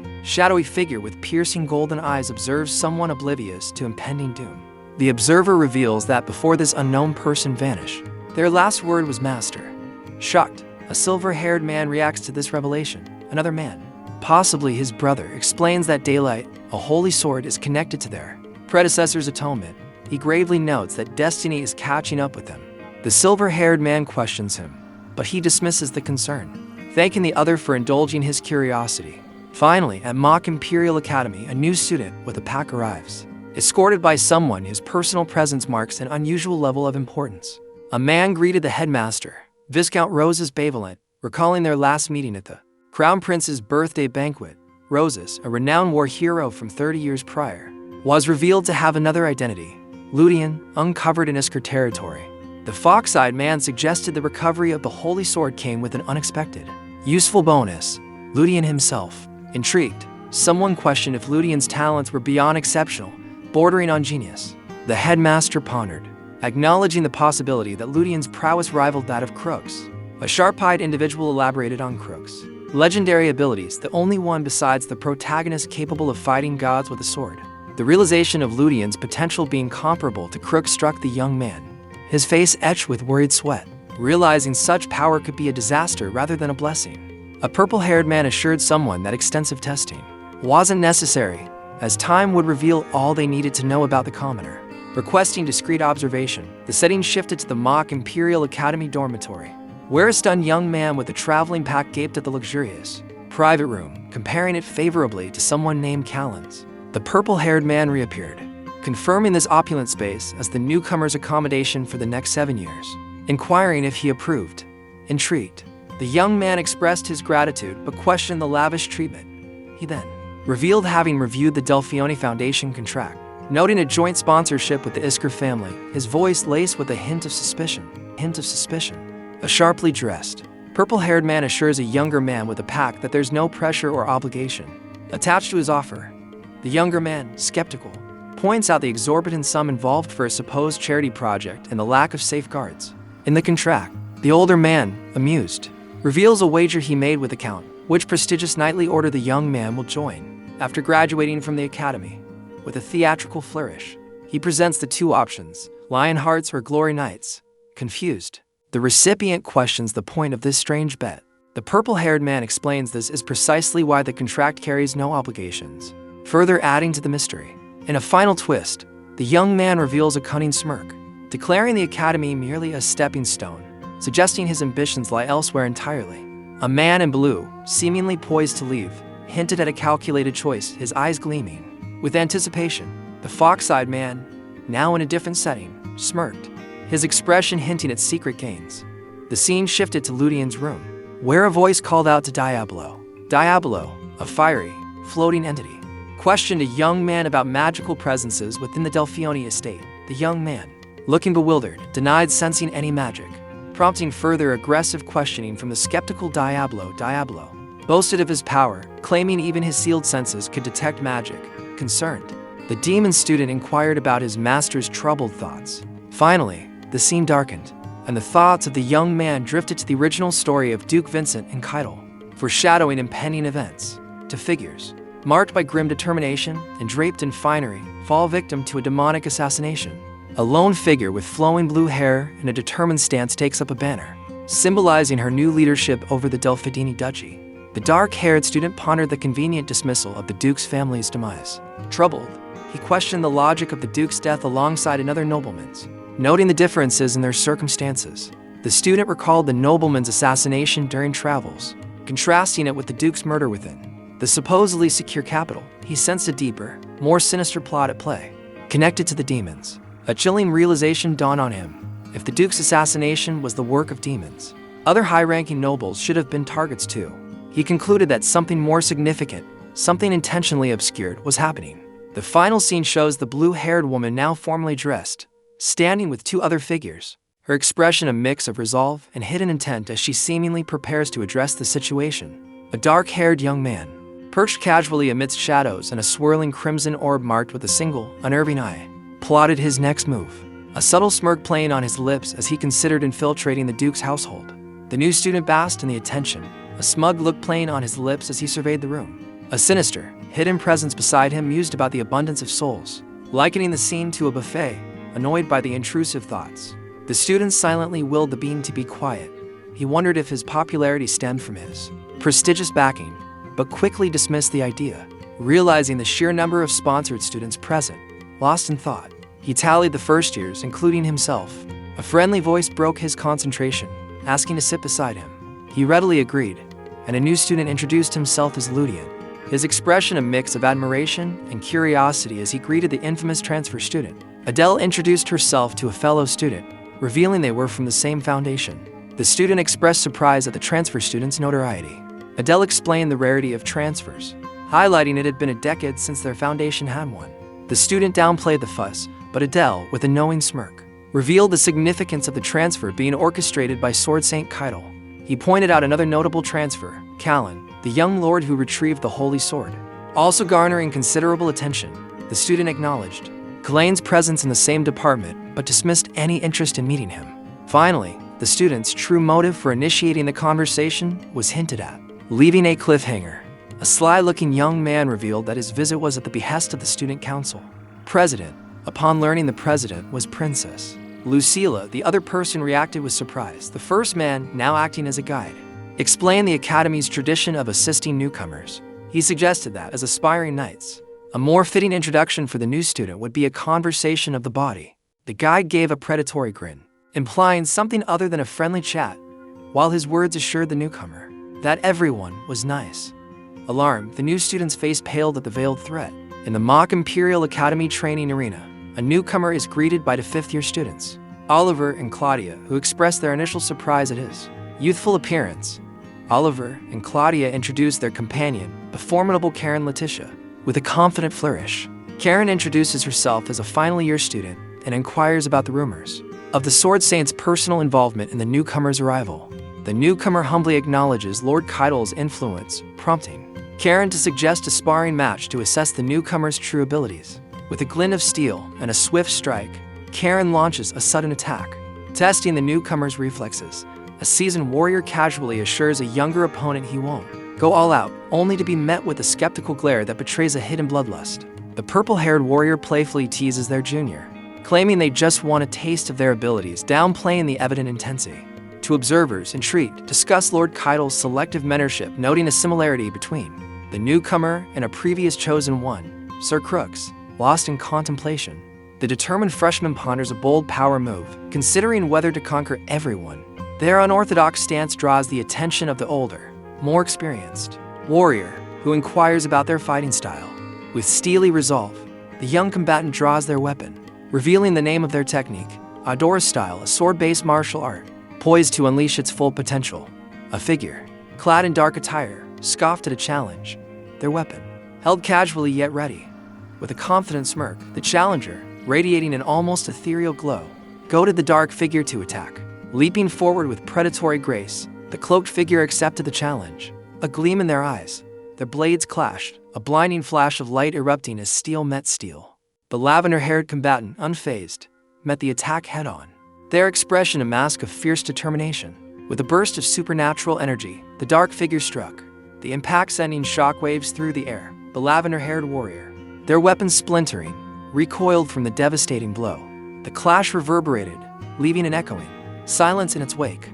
A shadowy figure with piercing golden eyes observes someone oblivious to impending doom. The observer reveals that before this unknown person vanished, their last word was master. Shocked, a silver-haired man reacts to this revelation. Another man, possibly his brother, explains that daylight, a holy sword, is connected to their predecessor's atonement. He gravely notes that destiny is catching up with them. The silver-haired man questions him, but he dismisses the concern, thanking the other for indulging his curiosity. Finally, at Mock Imperial Academy, a new student with a pack arrives, escorted by someone whose personal presence marks an unusual level of importance. A man greeted the headmaster, Viscount Roses Benevolent, recalling their last meeting at the Crown Prince's birthday banquet. Roses, a renowned war hero from 30 years prior, was revealed to have another identity, Ludian, uncovered in Isker territory. The fox-eyed man suggested the recovery of the holy sword came with an unexpected, useful bonus. Ludian himself, intrigued, someone questioned if Ludian's talents were beyond exceptional, bordering on genius. The headmaster pondered, acknowledging the possibility that Ludian's prowess rivaled that of Crooks. A sharp-eyed individual elaborated on Crooks' legendary abilities, the only one besides the protagonist capable of fighting gods with a sword. The realization of Ludian's potential being comparable to Crooks struck the young man, his face etched with worried sweat, realizing such power could be a disaster rather than a blessing. A purple-haired man assured someone that extensive testing wasn't necessary, as time would reveal all they needed to know about the commoner. Requesting discreet observation, the setting shifted to the Mock Imperial Academy dormitory, where a stunned young man with a traveling pack gaped at the luxurious private room, comparing it favorably to someone named Callens. The purple-haired man reappeared, confirming this opulent space as the newcomer's accommodation for the next 7 years, inquiring if he approved. Intrigued, the young man expressed his gratitude but questioned the lavish treatment. He then revealed having reviewed the Delfioni Foundation contract, noting a joint sponsorship with the Isker family, his voice laced with a hint of suspicion. A sharply dressed, purple-haired man assures a younger man with a pack that there's no pressure or obligation attached to his offer. The younger man, skeptical, points out the exorbitant sum involved for a supposed charity project and the lack of safeguards in the contract. The older man, amused, reveals a wager he made with the Count, which prestigious knightly order the young man will join after graduating from the academy. With a theatrical flourish, he presents the two options, Lion Hearts or Glory Knights. Confused, the recipient questions the point of this strange bet. The purple-haired man explains this is precisely why the contract carries no obligations, further adding to the mystery. In a final twist, the young man reveals a cunning smirk, declaring the academy merely a stepping stone, suggesting his ambitions lie elsewhere entirely. A man in blue, seemingly poised to leave, hinted at a calculated choice, his eyes gleaming with anticipation. The fox-eyed man, now in a different setting, smirked, his expression hinting at secret gains. The scene shifted to Ludian's room, where a voice called out to Diablo. Diablo, a fiery, floating entity, questioned a young man about magical presences within the Delphioni estate. The young man, looking bewildered, denied sensing any magic, prompting further aggressive questioning from the skeptical Diablo. Diablo boasted of his power, claiming even his sealed senses could detect magic. Concerned, the demon student inquired about his master's troubled thoughts. Finally, the scene darkened, and the thoughts of the young man drifted to the original story of Duke Vincent and Keitel, foreshadowing impending events. To figures, marked by grim determination and draped in finery, fall victim to a demonic assassination. A lone figure with flowing blue hair and a determined stance takes up a banner, symbolizing her new leadership over the Delphidini Duchy. The dark-haired student pondered the convenient dismissal of the Duke's family's demise. Troubled, he questioned the logic of the Duke's death alongside another nobleman's, noting the differences in their circumstances. The student recalled the nobleman's assassination during travels, contrasting it with the Duke's murder within the supposedly secure capital. He sensed a deeper, more sinister plot at play, connected to the demons. A chilling realization dawned on him. If the Duke's assassination was the work of demons, other high-ranking nobles should have been targets too. He concluded that something more significant, something intentionally obscured, was happening. The final scene shows the blue-haired woman, now formally dressed, standing with two other figures, her expression a mix of resolve and hidden intent as she seemingly prepares to address the situation. A dark-haired young man, perched casually amidst shadows and a swirling crimson orb marked with a single, unnerving eye, plotted his next move, a subtle smirk playing on his lips as he considered infiltrating the Duke's household. The new student basked in the attention, a smug look playing on his lips as he surveyed the room. A sinister, hidden presence beside him mused about the abundance of souls, likening the scene to a buffet, annoyed by the intrusive thoughts. The student silently willed the being to be quiet. He wondered if his popularity stemmed from his prestigious backing, but quickly dismissed the idea, realizing the sheer number of sponsored students present. Lost in thought, he tallied the first years, including himself. A friendly voice broke his concentration, asking to sit beside him. He readily agreed, and a new student introduced himself as Ludian, his expression a mix of admiration and curiosity as he greeted the infamous transfer student. Adele introduced herself to a fellow student, revealing they were from the same foundation. The student expressed surprise at the transfer student's notoriety. Adele explained the rarity of transfers, highlighting it had been a decade since their foundation had one. The student downplayed the fuss, but Adele, with a knowing smirk, revealed the significance of the transfer being orchestrated by Sword Saint Keitel. He pointed out another notable transfer, Callan, the young lord who retrieved the Holy Sword. Also garnering considerable attention, the student acknowledged Kalane's presence in the same department, but dismissed any interest in meeting him. Finally, the student's true motive for initiating the conversation was hinted at, leaving a cliffhanger. A sly-looking young man revealed that his visit was at the behest of the student council president. Upon learning the president was Princess Lucilla, the other person reacted with surprise. The first man, now acting as a guide, explained the academy's tradition of assisting newcomers. He suggested that, as aspiring knights, a more fitting introduction for the new student would be a conversation of the body. The guide gave a predatory grin, implying something other than a friendly chat, while his words assured the newcomer that everyone was nice. Alarmed, the new student's face paled at the veiled threat. In the mock Imperial Academy training arena, a newcomer is greeted by the fifth-year students, Oliver and Claudia, who expressed their initial surprise at his youthful appearance. Oliver and Claudia introduced their companion, the formidable Karen Letitia, with a confident flourish. Karen introduces herself as a final-year student and inquires about the rumors of the Sword Saint's personal involvement in the newcomer's arrival. The newcomer humbly acknowledges Lord Keitel's influence, prompting Karen to suggest a sparring match to assess the newcomer's true abilities. With a glint of steel and a swift strike, Karen launches a sudden attack, testing the newcomer's reflexes. A seasoned warrior casually assures a younger opponent he won't go all out, only to be met with a skeptical glare that betrays a hidden bloodlust. The purple-haired warrior playfully teases their junior, claiming they just want a taste of their abilities, downplaying the evident intensity. To observers intrigued, discuss Lord Keitel's selective mentorship, noting a similarity between the newcomer and a previous chosen one, Sir Crooks, lost in contemplation. The determined freshman ponders a bold power move, considering whether to conquer everyone. Their unorthodox stance draws the attention of the older, more experienced warrior, who inquires about their fighting style. With steely resolve, the young combatant draws their weapon, revealing the name of their technique, Adora style, a sword-based martial art, poised to unleash its full potential. A figure, clad in dark attire, scoffed at a challenge, their weapon, held casually yet ready. With a confident smirk, the challenger, radiating an almost ethereal glow, goaded the dark figure to attack. Leaping forward with predatory grace, the cloaked figure accepted the challenge. A gleam in their eyes, their blades clashed, a blinding flash of light erupting as steel met steel. The lavender-haired combatant, unfazed, met the attack head-on, their expression a mask of fierce determination. With a burst of supernatural energy, the dark figure struck, the impact sending shockwaves through the air. The lavender-haired warrior, their weapons splintering, recoiled from the devastating blow. The clash reverberated, leaving an echoing silence in its wake.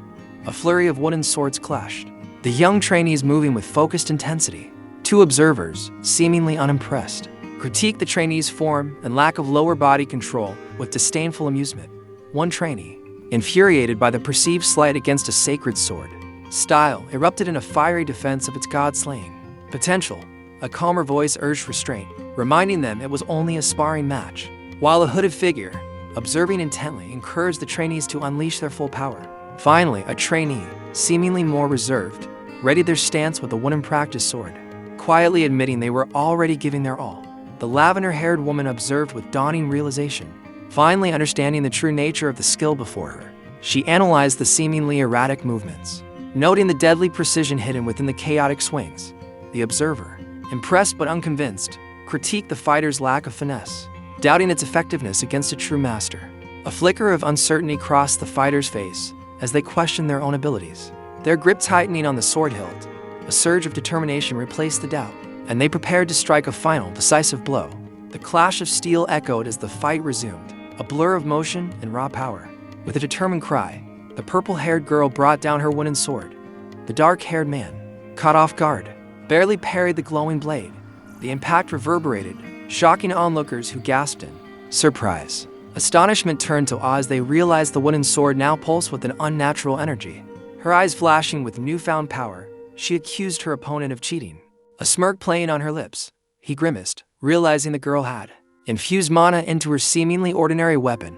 A flurry of wooden swords clashed, the young trainees moving with focused intensity. Two observers, seemingly unimpressed, critiqued the trainees' form and lack of lower body control with disdainful amusement. One trainee, infuriated by the perceived slight against a sacred sword style, erupted in a fiery defense of its god-slaying potential. A calmer voice urged restraint, reminding them it was only a sparring match, while a hooded figure, observing intently, encouraged the trainees to unleash their full power. Finally, a trainee, seemingly more reserved, readied their stance with a wooden practice sword, quietly admitting they were already giving their all. The lavender-haired woman observed with dawning realization. Finally understanding the true nature of the skill before her, she analyzed the seemingly erratic movements, noting the deadly precision hidden within the chaotic swings. The observer, impressed but unconvinced, critiqued the fighter's lack of finesse, doubting its effectiveness against a true master. A flicker of uncertainty crossed the fighter's face as they questioned their own abilities. Their grip tightening on the sword hilt, a surge of determination replaced the doubt, and they prepared to strike a final, decisive blow. The clash of steel echoed as the fight resumed, a blur of motion and raw power. With a determined cry, the purple-haired girl brought down her wooden sword. The dark-haired man, caught off guard, barely parried the glowing blade. The impact reverberated, shocking onlookers who gasped in surprise. Astonishment turned to awe as they realized the wooden sword now pulsed with an unnatural energy. Her eyes flashing with newfound power, she accused her opponent of cheating. A smirk playing on her lips, he grimaced, realizing the girl had infused mana into her seemingly ordinary weapon.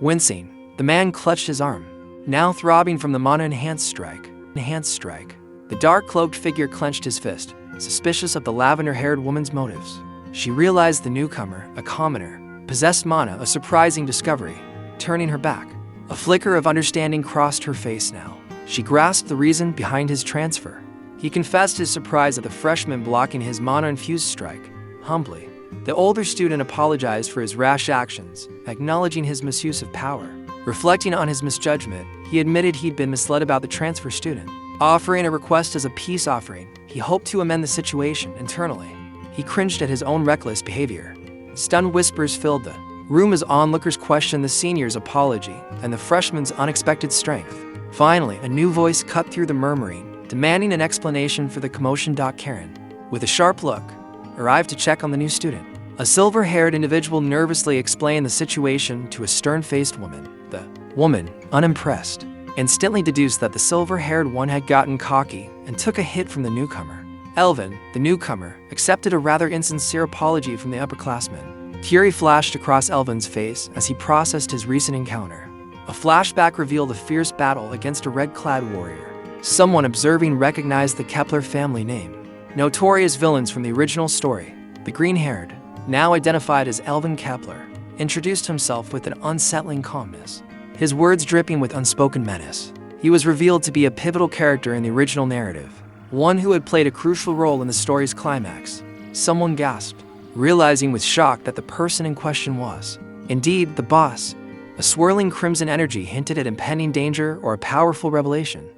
Wincing, the man clutched his arm, now throbbing from the mana-enhanced strike. The dark-cloaked figure clenched his fist, suspicious of the lavender-haired woman's motives. She realized the newcomer, a commoner, possessed mana, a surprising discovery. Turning her back, a flicker of understanding crossed her face now. She grasped the reason behind his transfer. He confessed his surprise at the freshman blocking his mana-infused strike. Humbly, the older student apologized for his rash actions, acknowledging his misuse of power. Reflecting on his misjudgment, he admitted he'd been misled about the transfer student. Offering a request as a peace offering, he hoped to amend the situation internally. He cringed at his own reckless behavior. Stunned whispers filled the room as onlookers questioned the senior's apology and the freshman's unexpected strength. Finally, a new voice cut through the murmuring, demanding an explanation for the commotion. Karen, with a sharp look, arrived to check on the new student. A silver-haired individual nervously explained the situation to a stern-faced woman. The woman, unimpressed, instantly deduced that the silver-haired one had gotten cocky and took a hit from the newcomer. Elvin, the newcomer, accepted a rather insincere apology from the upperclassman. Fury flashed across Elvin's face as he processed his recent encounter. A flashback revealed a fierce battle against a red-clad warrior. Someone observing recognized the Kepler family name. Notorious villains from the original story, the green-haired, now identified as Elvin Kepler, introduced himself with an unsettling calmness, his words dripping with unspoken menace. He was revealed to be a pivotal character in the original narrative, one who had played a crucial role in the story's climax. Someone gasped, realizing with shock that the person in question was, indeed, the boss. A swirling crimson energy hinted at impending danger or a powerful revelation.